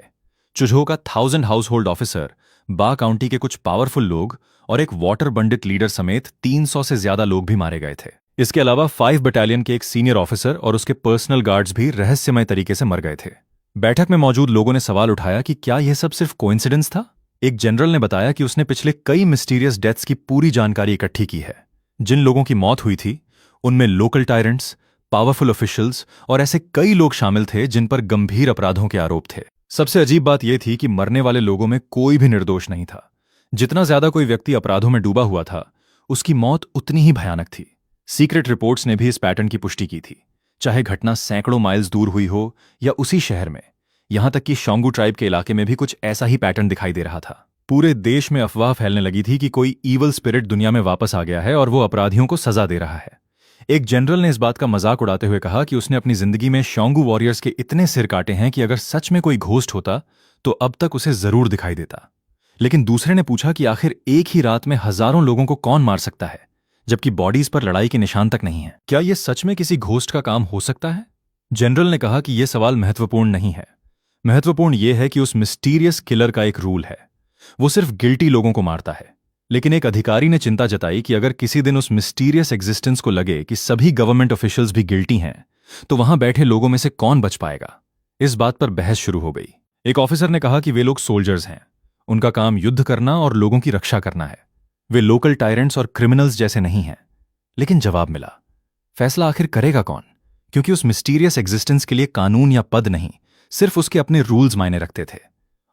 चुझो का 1000 हाउस होल्ड ऑफिसर, बा काउंटी के कुछ पावरफुल लोग और एक वाटर बंडित लीडर समेत 300 से ज्यादा लोग भी मारे गए थे। इसके अलावा 5 बटालियन के एक सीनियर ऑफिसर और उसके पर्सनल गार्ड्स भी रहस्यमय तरीके से मर गए थे। बैठक में मौजूद लोगों ने सवाल उठाया कि क्या यह सब सिर्फ कोइंसिडेंस था। एक जनरल ने बताया कि उसने पिछले कई मिस्टीरियस डेथ्स की पूरी जानकारी इकट्ठी की है। जिन लोगों की मौत हुई थी उनमें लोकल टायरेंट्स, पावरफुल ऑफिशियल्स और ऐसे कई लोग शामिल थे जिन पर गंभीर अपराधों के आरोप थे। सबसे अजीब बात यह थी कि मरने वाले लोगों में कोई भी निर्दोष नहीं था। जितना ज्यादा कोई व्यक्ति अपराधों में डूबा हुआ था, उसकी मौत उतनी ही भयानक थी। सीक्रेट रिपोर्ट्स ने भी इस पैटर्न की पुष्टि की थी, चाहे घटना सैकड़ों माइल्स दूर हुई हो या उसी शहर में। यहां तक कि शोंगू ट्राइब के इलाके में भी कुछ ऐसा ही पैटर्न दिखाई दे रहा था। पूरे देश में अफवाह फैलने लगी थी कि कोई ईवल स्पिरिट दुनिया में वापस आ गया है और वो अपराधियों को सजा दे रहा है। एक जनरल ने इस बात का मजाक उड़ाते हुए कहा कि उसने अपनी जिंदगी में शोंगू वॉरियर्स के इतने सिर काटे हैं कि अगर सच में कोई घोस्ट होता तो अब तक उसे जरूर दिखाई देता। लेकिन दूसरे ने पूछा कि आखिर एक ही रात में हजारों लोगों को कौन मार सकता है, जबकि बॉडीज पर लड़ाई के निशान तक नहीं है। क्या यह सच में किसी घोस्ट का काम हो सकता है? जनरल ने कहा कि यह सवाल महत्वपूर्ण नहीं है। महत्वपूर्ण यह है कि उस मिस्टीरियस किलर का एक रूल है, वो सिर्फ गिल्टी लोगों को मारता है। लेकिन एक अधिकारी ने चिंता जताई कि अगर किसी दिन उस मिस्टीरियस एग्जिस्टेंस को लगे कि सभी गवर्नमेंट ऑफिशियल्स भी गिल्टी हैं, तो वहां बैठे लोगों में से कौन बच पाएगा। इस बात पर बहस शुरू हो गई। एक ऑफिसर ने कहा कि वे लोग सोल्जर्स हैं, उनका काम युद्ध करना और लोगों की रक्षा करना है। वे लोकल टायरेंट्स और क्रिमिनल्स जैसे नहीं हैं। लेकिन जवाब मिला, फैसला आखिर करेगा कौन? क्योंकि उस मिस्टीरियस एग्जिस्टेंस के लिए कानून या पद नहीं, सिर्फ उसके अपने रूल्स मायने रखते थे।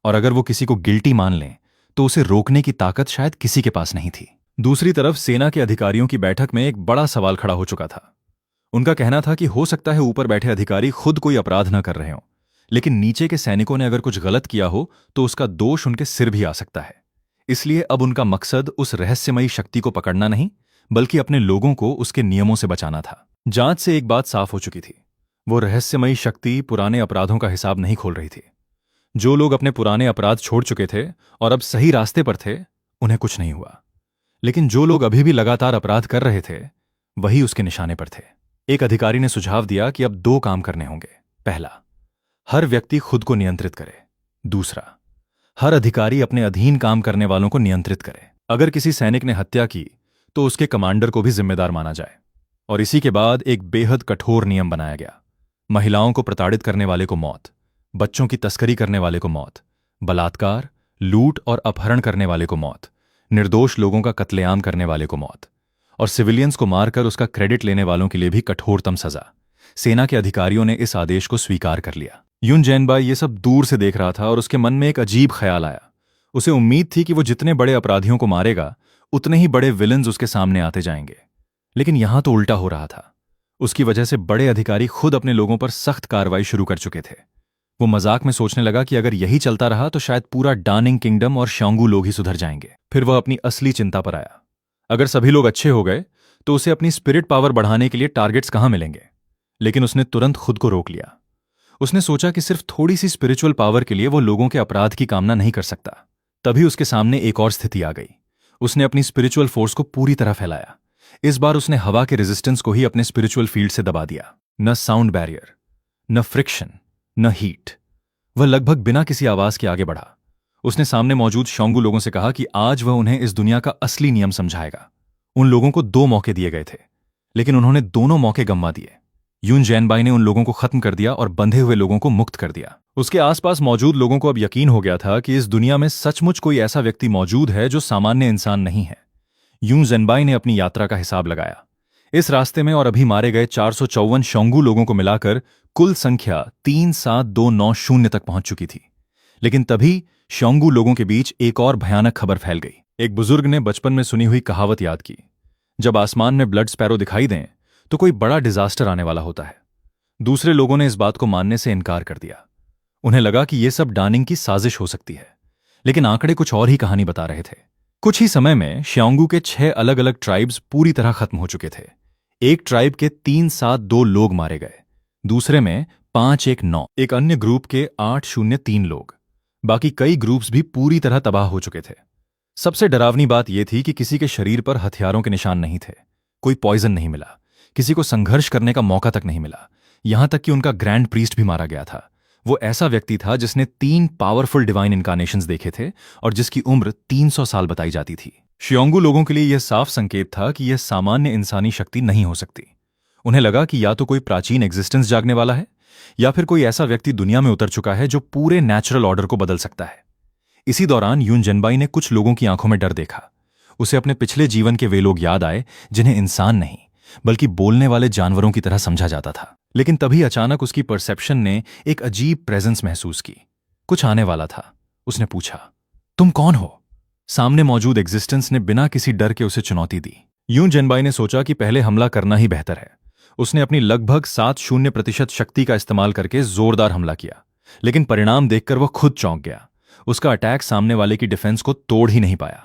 और अगर वो किसी को गिल्टी मान लें तो उसे रोकने की ताकत शायद किसी के पास नहीं थी। दूसरी तरफ सेना के अधिकारियों की बैठक में एक बड़ा सवाल खड़ा हो चुका था। उनका कहना था कि हो सकता है ऊपर बैठे अधिकारी खुद कोई अपराध न कर रहे हों, लेकिन नीचे के सैनिकों ने अगर कुछ गलत किया हो तो उसका दोष उनके सिर भी आ सकता है। इसलिए अब उनका मकसद उस रहस्यमयी शक्ति को पकड़ना नहीं, बल्कि अपने लोगों को उसके नियमों से बचाना था। जांच से एक बात साफ हो चुकी थी, वो रहस्यमयी शक्ति पुराने अपराधों का हिसाब नहीं खोल रही थी। जो लोग अपने पुराने अपराध छोड़ चुके थे और अब सही रास्ते पर थे, उन्हें कुछ नहीं हुआ। लेकिन जो लोग अभी भी लगातार अपराध कर रहे थे, वही उसके निशाने पर थे। एक अधिकारी ने सुझाव दिया कि अब 2 काम करने होंगे। पहला, हर व्यक्ति खुद को नियंत्रित करे। दूसरा, हर अधिकारी अपने अधीन काम करने वालों को नियंत्रित करे। अगर किसी सैनिक ने हत्या की तो उसके कमांडर को भी जिम्मेदार माना जाए। और इसी के बाद एक बेहद कठोर नियम बनाया गया। महिलाओं को प्रताड़ित करने वाले को मौत, बच्चों की तस्करी करने वाले को मौत, बलात्कार, लूट और अपहरण करने वाले को मौत, निर्दोष लोगों का कत्लेआम करने वाले को मौत, और सिविलियंस को मारकर उसका क्रेडिट लेने वालों के लिए भी कठोरतम सजा। सेना के अधिकारियों ने इस आदेश को स्वीकार कर लिया। यून जेनबाई ये सब दूर से देख रहा था और उसके मन में एक अजीब ख्याल आया। उसे उम्मीद थी कि वो जितने बड़े अपराधियों को मारेगा, उतने ही बड़े विलन्स उसके सामने आते जाएंगे। लेकिन यहां तो उल्टा हो रहा था। उसकी वजह से बड़े अधिकारी खुद अपने लोगों पर सख्त कार्रवाई शुरू कर चुके थे। वो मजाक में सोचने लगा कि अगर यही चलता रहा तो शायद पूरा डार्निंग किंगडम और शोंगू लोग ही सुधर जाएंगे। फिर वह अपनी असली चिंता पर आया। अगर सभी लोग अच्छे हो गए तो उसे अपनी स्पिरिट पावर बढ़ाने के लिए टारगेट्स कहां मिलेंगे। लेकिन उसने तुरंत खुद को रोक लिया। उसने सोचा कि सिर्फ थोड़ी सी स्पिरिचुअल पावर के लिए वो लोगों के अपराध की कामना नहीं कर सकता। तभी उसके सामने एक और स्थिति आ गई। उसने अपनी स्पिरिचुअल फोर्स को पूरी तरह फैलाया। इस बार उसने हवा के रेजिस्टेंस को ही अपने स्पिरिचुअल फील्ड से दबा दिया। न साउंड बैरियर, न फ्रिक्शन, न हीट। वह लगभग बिना किसी आवाज के आगे बढ़ा। उसने सामने मौजूद शोंगू लोगों से कहा कि आज वह उन्हें इस दुनिया का असली नियम समझाएगा। उन लोगों को 2 मौके दिए गए थे, लेकिन उन्होंने दोनों मौके गंवा दिए। यून जैनबाई ने उन लोगों को खत्म कर दिया और बंधे हुए लोगों को मुक्त कर दिया। उसके आसपास मौजूद लोगों को अब यकीन हो गया था कि इस दुनिया में सचमुच कोई ऐसा व्यक्ति मौजूद है जो सामान्य इंसान नहीं है। यून जैनबाई ने अपनी यात्रा का हिसाब लगाया। इस रास्ते में और अभी मारे गए 454 शोंगू लोगों को मिलाकर कुल संख्या 37290 तक पहुंच चुकी थी। लेकिन तभी शोंगू लोगों के बीच एक और भयानक खबर फैल गई। एक बुजुर्ग ने बचपन में सुनी हुई कहावत याद की, जब आसमान में ब्लड स्पैरो दिखाई दें तो कोई बड़ा डिजास्टर आने वाला होता है। दूसरे लोगों ने इस बात को मानने से इनकार कर दिया। उन्हें लगा कि यह सब डानिंग की साजिश हो सकती है, लेकिन आंकड़े कुछ और ही कहानी बता रहे थे। कुछ ही समय में श्योंगू के 6 अलग अलग ट्राइब्स पूरी तरह खत्म हो चुके थे। एक ट्राइब के 372 लोग मारे गए, दूसरे में 519, एक अन्य ग्रुप के 803 लोग। बाकी कई ग्रुप्स भी पूरी तरह तबाह हो चुके थे। सबसे डरावनी बात यह थी कि किसी के शरीर पर हथियारों के निशान नहीं थे। कोई पॉइजन नहीं मिला, किसी को संघर्ष करने का मौका तक नहीं मिला। यहां तक कि उनका ग्रैंड प्रीस्ट भी मारा गया था। वो ऐसा व्यक्ति था जिसने 3 पावरफुल डिवाइन इनकारनेशंस देखे थे और जिसकी उम्र 300 साल बताई जाती थी। श्योंगू लोगों के लिए यह साफ संकेत था कि यह सामान्य इंसानी शक्ति नहीं हो सकती। उन्हें लगा कि या तो कोई प्राचीन एग्जिस्टेंस जागने वाला है, या फिर कोई ऐसा व्यक्ति दुनिया में उतर चुका है जो पूरे नेचुरल ऑर्डर को बदल सकता है। इसी दौरान यून जैनबाई ने कुछ लोगों की आंखों में डर देखा। उसे अपने पिछले जीवन के वे लोग याद आए जिन्हें इंसान नहीं बल्कि बोलने वाले जानवरों की तरह समझा जाता था। लेकिन तभी अचानक उसकी परसेप्शन ने एक अजीब प्रेजेंस महसूस की। कुछ आने वाला था। उसने पूछा, तुम कौन हो? सामने मौजूद एग्जिस्टेंस ने बिना किसी डर के उसे चुनौती दी। यून जैनबाई ने सोचा कि पहले हमला करना ही बेहतर है। उसने अपनी लगभग 70% शक्ति का इस्तेमाल करके जोरदार हमला किया, लेकिन परिणाम देखकर वह खुद चौंक गया। उसका अटैक सामने वाले की डिफेंस को तोड़ ही नहीं पाया।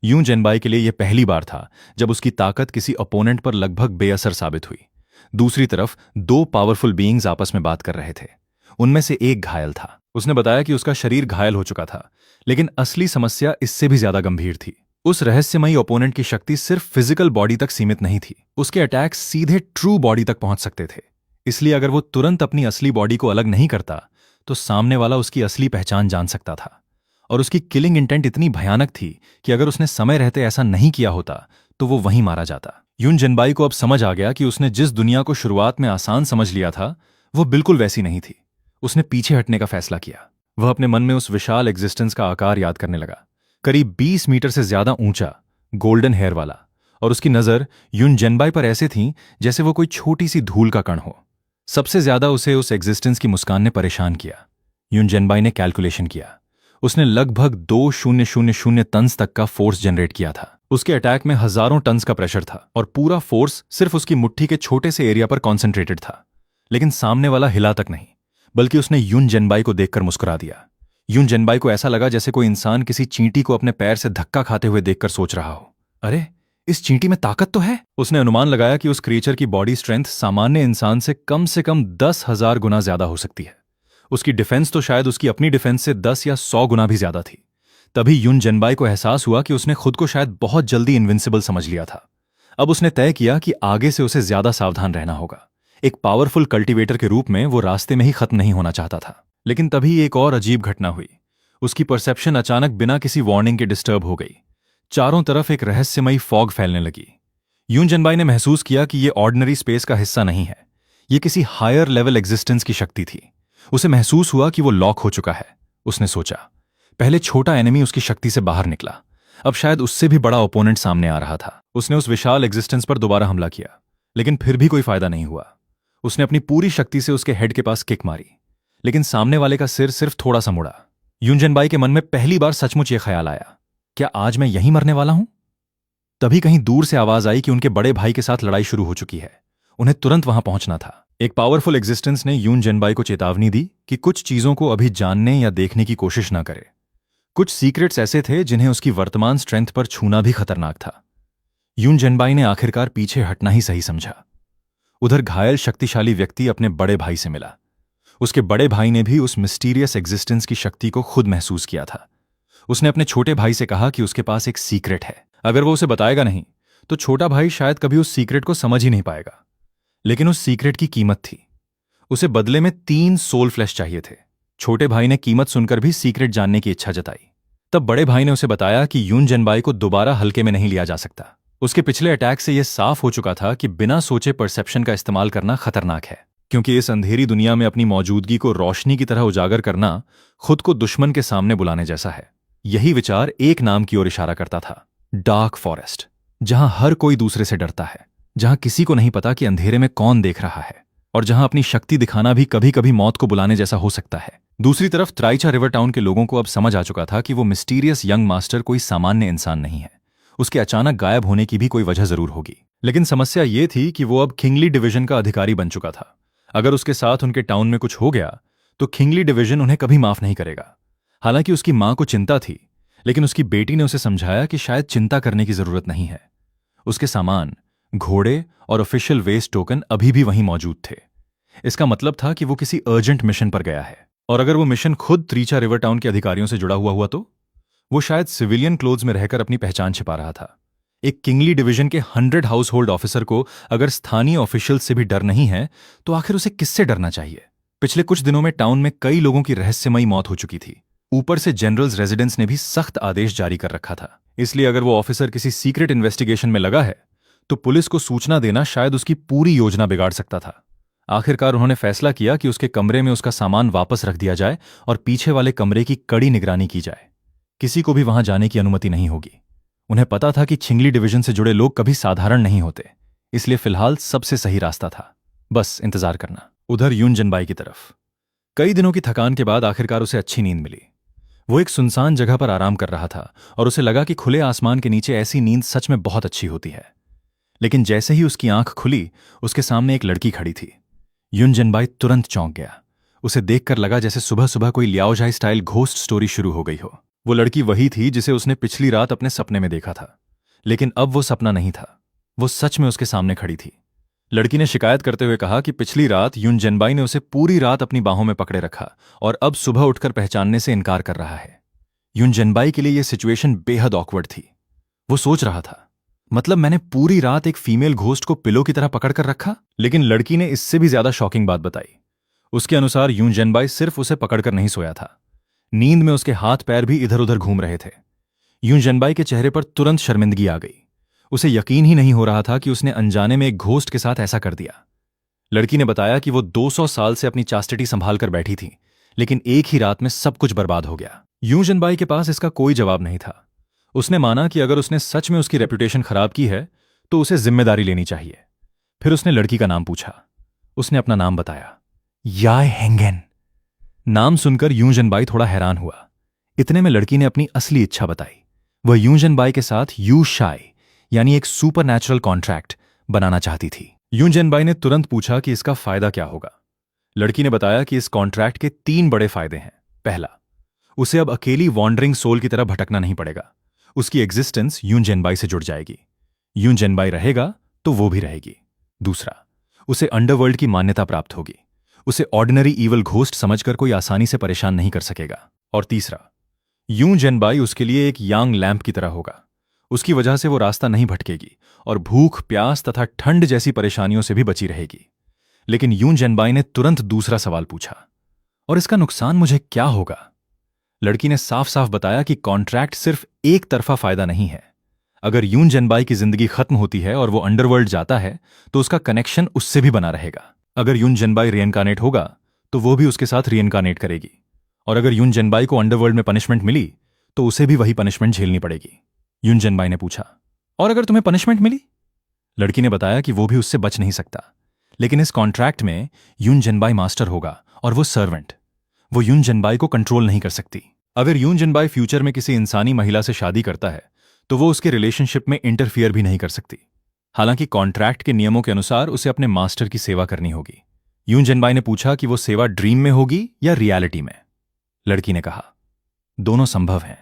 यून जैनबाई के लिए यह पहली बार था जब उसकी ताकत किसी ओपोनेंट पर लगभग बेअसर साबित हुई। दूसरी तरफ 2 पावरफुल बीइंग्स आपस में बात कर रहे थे। उनमें से एक घायल था। उसने बताया कि उसका शरीर घायल हो चुका था, लेकिन असली समस्या इससे भी ज्यादा गंभीर थी। उस रहस्यमयी ओपोनेंट की शक्ति सिर्फ फिजिकल बॉडी तक सीमित नहीं थी। उसके अटैक्स सीधे ट्रू बॉडी तक पहुंच सकते थे। इसलिए अगर वो तुरंत अपनी असली बॉडी को अलग नहीं करता तो सामने वाला उसकी असली पहचान जान सकता था। और उसकी किलिंग इंटेंट इतनी भयानक थी कि अगर उसने समय रहते ऐसा नहीं किया होता तो वो वहीं मारा जाता। यून जैनबाई को अब समझ आ गया कि उसने जिस दुनिया को शुरुआत में आसान समझ लिया था वो बिल्कुल वैसी नहीं थी। उसने पीछे हटने का फैसला किया। वह अपने मन में उस विशाल एग्जिस्टेंस का आकार याद करने लगा, करीब 20 मीटर से ज्यादा ऊंचा, गोल्डन हेयर वाला, और उसकी नजर यून जैनबाई पर ऐसे थी जैसे वो कोई छोटी सी धूल का कण हो। सबसे ज्यादा उसे उस एग्जिस्टेंस की मुस्कान ने परेशान किया। यून जैनबाई ने कैलकुलेशन किया। उसने लगभग 2000 टन्स तक का फोर्स जनरेट किया था। उसके अटैक में हजारों टन्स का प्रेशर था और पूरा फोर्स सिर्फ उसकी मुट्ठी के छोटे से एरिया पर कॉन्सेंट्रेटेड था। लेकिन सामने वाला हिला तक नहीं, बल्कि उसने यून जैनबाई को देखकर मुस्कुरा दिया। यून जैनबाई को ऐसा लगा जैसे कोई इंसान किसी चींटी को अपने पैर से धक्का खाते हुए देखकर सोच रहा हो, अरे इस चींटी में ताकत तो है। उसने अनुमान लगाया कि उस क्रिएचर की बॉडी स्ट्रेंथ सामान्य इंसान से कम 10,000 गुना ज्यादा हो सकती है। उसकी डिफेंस तो शायद उसकी अपनी डिफेंस से 10 या 100 गुना भी ज्यादा थी। तभी यून जैनबाई को एहसास हुआ कि उसने खुद को शायद बहुत जल्दी इनविंसिबल समझ लिया था। अब उसने तय किया कि आगे से उसे ज्यादा सावधान रहना होगा। एक पावरफुल कल्टीवेटर के रूप में वो रास्ते में ही खत्म नहीं होना चाहता था। लेकिन तभी एक और अजीब घटना हुई। उसकी परसेप्शन अचानक बिना किसी वार्निंग के डिस्टर्ब हो गई। चारों तरफ एक रहस्यमयी फॉग फैलने लगी। यून जैनबाई ने महसूस किया कि यह ऑर्डिनरी स्पेस का हिस्सा नहीं है, यह किसी हायर लेवल एग्जिस्टेंस की शक्ति थी। उसे महसूस हुआ कि वो लॉक हो चुका है। उसने सोचा, पहले छोटा एनिमी उसकी शक्ति से बाहर निकला, अब शायद उससे भी बड़ा ओपोनेंट सामने आ रहा था। उसने उस विशाल एग्जिस्टेंस पर दोबारा हमला किया, लेकिन फिर भी कोई फायदा नहीं हुआ। उसने अपनी पूरी शक्ति से उसके हेड के पास किक मारी, लेकिन सामने वाले का सिर सिर्फ थोड़ा सा मुड़ा। यून जैनबाई के मन में पहली बार सचमुच यह ख्याल आया, क्या आज मैं यहीं मरने वाला हूं? तभी कहीं दूर से आवाज आई कि उनके बड़े भाई के साथ लड़ाई शुरू हो चुकी है। उन्हें तुरंत वहां पहुंचना था। एक पावरफुल एग्जिस्टेंस ने यून जैनबाई को चेतावनी दी कि कुछ चीजों को अभी जानने या देखने की कोशिश ना करे। कुछ सीक्रेट्स ऐसे थे जिन्हें उसकी वर्तमान स्ट्रेंथ पर छूना भी खतरनाक था। यून जैनबाई ने आखिरकार पीछे हटना ही सही समझा। उधर घायल शक्तिशाली व्यक्ति अपने बड़े भाई से मिला। उसके बड़े भाई ने भी उस मिस्टीरियस एग्जिस्टेंस की शक्ति को खुद महसूस किया था। उसने अपने छोटे भाई से कहा कि उसके पास एक सीक्रेट है, अगर वो उसे बताएगा नहीं तो छोटा भाई शायद कभी उस सीक्रेट को समझ ही नहीं पाएगा। लेकिन उस सीक्रेट की कीमत थी। उसे बदले में 3 सोल फ्लैश चाहिए थे। छोटे भाई ने कीमत सुनकर भी सीक्रेट जानने की इच्छा जताई। तब बड़े भाई ने उसे बताया कि यून जैनबाई को दोबारा हल्के में नहीं लिया जा सकता। उसके पिछले अटैक से यह साफ हो चुका था कि बिना सोचे परसेप्शन का इस्तेमाल करना खतरनाक है, क्योंकि इस अंधेरी दुनिया में अपनी मौजूदगी को रोशनी की तरह उजागर करना खुद को दुश्मन के सामने बुलाने जैसा है। यही विचार एक नाम की ओर इशारा करता था, डार्क फॉरेस्ट, जहां हर कोई दूसरे से डरता है, जहां किसी को नहीं पता कि अंधेरे में कौन देख रहा है, और जहां अपनी शक्ति दिखाना भी कभी कभी मौत को बुलाने जैसा हो सकता है। दूसरी तरफ त्राइचा रिवर टाउन के लोगों को अब समझ आ चुका था कि वो मिस्टीरियस यंग मास्टर कोई सामान्य इंसान नहीं है। उसके अचानक गायब होने की भी कोई वजह जरूर होगी, लेकिन समस्या ये थी कि वो अब किंगली डिवीजन का अधिकारी बन चुका था। अगर उसके साथ उनके टाउन में कुछ हो गया तो किंगली डिवीजन उन्हें कभी माफ नहीं करेगा। हालांकि उसकी मां को चिंता थी, लेकिन उसकी बेटी ने उसे समझाया कि शायद चिंता करने की जरूरत नहीं है। उसके सामान, घोड़े और ऑफिशियल वेस्ट टोकन अभी भी वहीं मौजूद थे। इसका मतलब था कि वो किसी अर्जेंट मिशन पर गया है, और अगर वो मिशन खुद त्रीचा रिवर टाउन के अधिकारियों से जुड़ा हुआ तो वो शायद सिविलियन क्लोथ्स में रहकर अपनी पहचान छिपा रहा था। एक किंगली डिवीजन के 100 हाउस होल्ड ऑफिसर को अगर स्थानीय ऑफिशियल से भी डर नहीं है तो आखिर उसे किससे डरना चाहिए? पिछले कुछ दिनों में टाउन में कई लोगों की रहस्यमयी मौत हो चुकी थी। ऊपर से जनरल्स रेजिडेंस ने भी सख्त आदेश जारी कर रखा था। इसलिए अगर वो ऑफिसर किसी सीक्रेट इन्वेस्टिगेशन में लगा है तो पुलिस को सूचना देना शायद उसकी पूरी योजना बिगाड़ सकता था। आखिरकार उन्होंने फैसला किया कि उसके कमरे में उसका सामान वापस रख दिया जाए और पीछे वाले कमरे की कड़ी निगरानी की जाए। किसी को भी वहां जाने की अनुमति नहीं होगी। उन्हें पता था कि छिंगली डिवीजन से जुड़े लोग कभी साधारण नहीं होते, इसलिए फिलहाल सबसे सही रास्ता था बस इंतजार करना। उधर यून जनबाई की तरफ कई दिनों की थकान के बाद आखिरकार उसे अच्छी नींद मिली। वो एक सुनसान जगह पर आराम कर रहा था और उसे लगा कि खुले आसमान के नीचे ऐसी नींद सच में बहुत अच्छी होती है। लेकिन जैसे ही उसकी आंख खुली, उसके सामने एक लड़की खड़ी थी। यून जनबाई तुरंत चौंक गया। उसे देखकर लगा जैसे सुबह सुबह कोई लियाओजाई स्टाइल घोस्ट स्टोरी शुरू हो गई हो। वो लड़की वही थी जिसे उसने पिछली रात अपने सपने में देखा था, लेकिन अब वो सपना नहीं था, वो सच में उसके सामने खड़ी थी। लड़की ने शिकायत करते हुए कहा कि पिछली रात यून जनबाई ने उसे पूरी रात अपनी बाहों में पकड़े रखा और अब सुबह उठकर पहचानने से इनकार कर रहा है। यून जनबाई के लिए यह सिचुएशन बेहद ऑकवर्ड थी। वो सोच रहा था, मतलब मैंने पूरी रात एक फीमेल घोस्ट को पिलो की तरह पकड़कर रखा? लेकिन लड़की ने इससे भी ज्यादा शॉकिंग बात बताई। उसके अनुसार यून जनबाई सिर्फ उसे पकड़कर नहीं सोया था, नींद में उसके हाथ पैर भी इधर उधर घूम रहे थे। यून जनबाई के चेहरे पर तुरंत शर्मिंदगी आ गई। उसे यकीन ही नहीं हो रहा था कि उसने अनजाने में एक घोस्ट के साथ ऐसा कर दिया। लड़की ने बताया कि वो 200 साल से अपनी चास्टिटी संभाल कर बैठी थी, लेकिन एक ही रात में सब कुछ बर्बाद हो गया। यून जनबाई के पास इसका कोई जवाब नहीं था। उसने माना कि अगर उसने सच में उसकी रेपुटेशन खराब की है तो उसे जिम्मेदारी लेनी चाहिए। फिर उसने लड़की का नाम पूछा। उसने अपना नाम बताया, याय हेंगेन। नाम सुनकर यून जनबाई थोड़ा हैरान हुआ। इतने में लड़की ने अपनी असली इच्छा बताई। वह यून जनबाई के साथ यू शाई यानी एक सुपरनैचुरल कॉन्ट्रैक्ट बनाना चाहती थी। यून जनबाई ने तुरंत पूछा कि इसका फायदा क्या होगा। लड़की ने बताया कि इस कॉन्ट्रैक्ट के 3 बड़े फायदे हैं। पहला, उसे अब अकेली वॉन्डरिंग सोल की तरह भटकना नहीं पड़ेगा। उसकी एग्जिस्टेंस यून जनबाई से जुड़ जाएगी। यून जनबाई रहेगा तो वो भी रहेगी। दूसरा, उसे अंडरवर्ल्ड की मान्यता प्राप्त होगी। उसे ऑर्डिनरी ईवल घोस्ट समझकर कोई आसानी से परेशान नहीं कर सकेगा। और तीसरा, यून जनबाई उसके लिए एक यांग लैंप की तरह होगा। उसकी वजह से वो रास्ता नहीं भटकेगी और भूख, प्यास तथा ठंड जैसी परेशानियों से भी बची रहेगी। लेकिन यून जनबाई ने तुरंत दूसरा सवाल पूछा, और इसका नुकसान मुझे क्या होगा? लड़की ने साफ साफ बताया कि कॉन्ट्रैक्ट सिर्फ एक तरफा फायदा नहीं है। अगर यून जनबाई की जिंदगी खत्म होती है और वो अंडरवर्ल्ड जाता है तो उसका कनेक्शन उससे भी बना रहेगा। अगर यून जनबाई रीइनकार्नेट होगा तो वो भी उसके साथ रीइनकार्नेट करेगी, और अगर यून जनबाई को अंडरवर्ल्ड में पनिशमेंट मिली तो उसे भी वही पनिशमेंट झेलनी पड़ेगी। यून जनबाई ने पूछा, और अगर तुम्हें पनिशमेंट मिली? लड़की ने बताया कि वो भी उससे बच नहीं सकता, लेकिन इस कॉन्ट्रैक्ट में यून जनबाई मास्टर होगा और वो सर्वेंट। वो यून जनबाई को कंट्रोल नहीं कर सकती। अगर यून जनबाई फ्यूचर में किसी इंसानी महिला से शादी करता है तो वो उसके रिलेशनशिप में इंटरफियर भी नहीं कर सकती। हालांकि कॉन्ट्रैक्ट के नियमों के अनुसार उसे अपने मास्टर की सेवा करनी होगी। यून जनबाई ने पूछा कि वो सेवा ड्रीम में होगी या रियलिटी में। लड़की ने कहा, दोनों संभव हैं,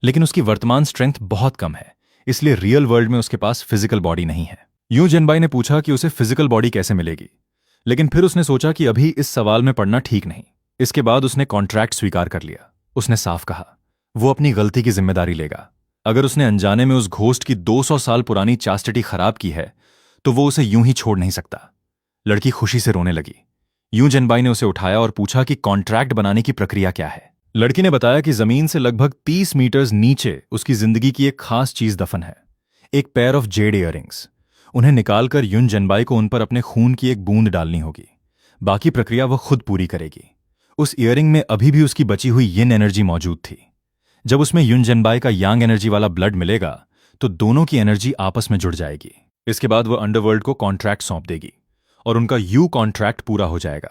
लेकिन उसकी वर्तमान स्ट्रेंथ बहुत कम है, इसलिए रियल वर्ल्ड में उसके पास फिजिकल बॉडी नहीं है। यून जनबाई ने पूछा कि उसे फिजिकल बॉडी कैसे मिलेगी, लेकिन फिर उसने सोचा कि अभी इस सवाल में पड़ना ठीक नहीं। इसके बाद उसने कॉन्ट्रैक्ट स्वीकार कर लिया। उसने साफ कहा, वो अपनी गलती की जिम्मेदारी लेगा। अगर उसने अनजाने में उस घोस्ट की 200 साल पुरानी चास्टिटी खराब की है तो वो उसे यूं ही छोड़ नहीं सकता। लड़की खुशी से रोने लगी। यून जनबाई ने उसे उठाया और पूछा कि कॉन्ट्रैक्ट बनाने की प्रक्रिया क्या है। लड़की ने बताया कि जमीन से लगभग 30 मीटर्स नीचे उसकी जिंदगी की एक खास चीज दफन है, एक पेयर ऑफ जेड इयररिंग्स। उन्हें निकालकर युन जनबाई को उन पर अपने खून की एक बूंद डालनी होगी। बाकी प्रक्रिया वह खुद पूरी करेगी। उस इयररिंग में अभी भी उसकी बची हुई यिन एनर्जी मौजूद थी। जब उसमें युन जनबाई का यांग एनर्जी वाला ब्लड मिलेगा तो दोनों की एनर्जी आपस में जुड़ जाएगी। इसके बाद वह अंडरवर्ल्ड को कॉन्ट्रैक्ट सौंप देगी और उनका यू कॉन्ट्रैक्ट पूरा हो जाएगा।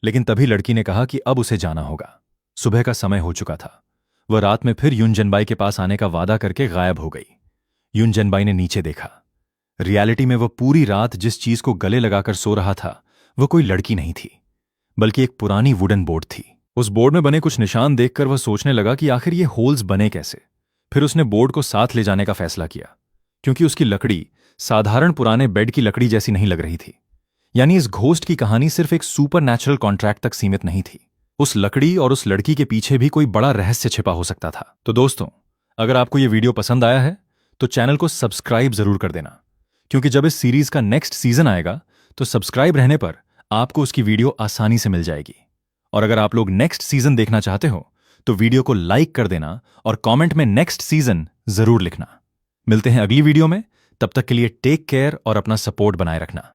लेकिन तभी लड़की ने कहा कि अब उसे जाना होगा। सुबह का समय हो चुका था। वह रात में फिर युन जनबाई के पास आने का वादा करके गायब हो गई। युन जनबाई ने नीचे देखा। रियलिटी में वह पूरी रात जिस चीज को गले लगाकर सो रहा था वह कोई लड़की नहीं थी, बल्कि एक पुरानी वुडन बोर्ड थी। उस बोर्ड में बने कुछ निशान देखकर वह सोचने लगा कि आखिर ये होल्स बने कैसे। फिर उसने बोर्ड को साथ ले जाने का फैसला किया, क्योंकि उसकी लकड़ी साधारण पुराने बेड की लकड़ी जैसी नहीं लग रही थी। यानी इस घोस्ट की कहानी सिर्फ एक सुपर नेचुरल कॉन्ट्रैक्ट तक सीमित नहीं थी। उस लकड़ी और उस लड़की के पीछे भी कोई बड़ा रहस्य छिपा हो सकता था। तो दोस्तों, अगर आपको यह वीडियो पसंद आया है तो चैनल को सब्सक्राइब जरूर कर देना, क्योंकि जब इस सीरीज का नेक्स्ट सीजन आएगा तो सब्सक्राइब रहने पर आपको उसकी वीडियो आसानी से मिल जाएगी। और अगर आप लोग नेक्स्ट सीजन देखना चाहते हो तो वीडियो को लाइक कर देना और कमेंट में नेक्स्ट सीजन जरूर लिखना। मिलते हैं अगली वीडियो में। तब तक के लिए टेक केयर और अपना सपोर्ट बनाए रखना।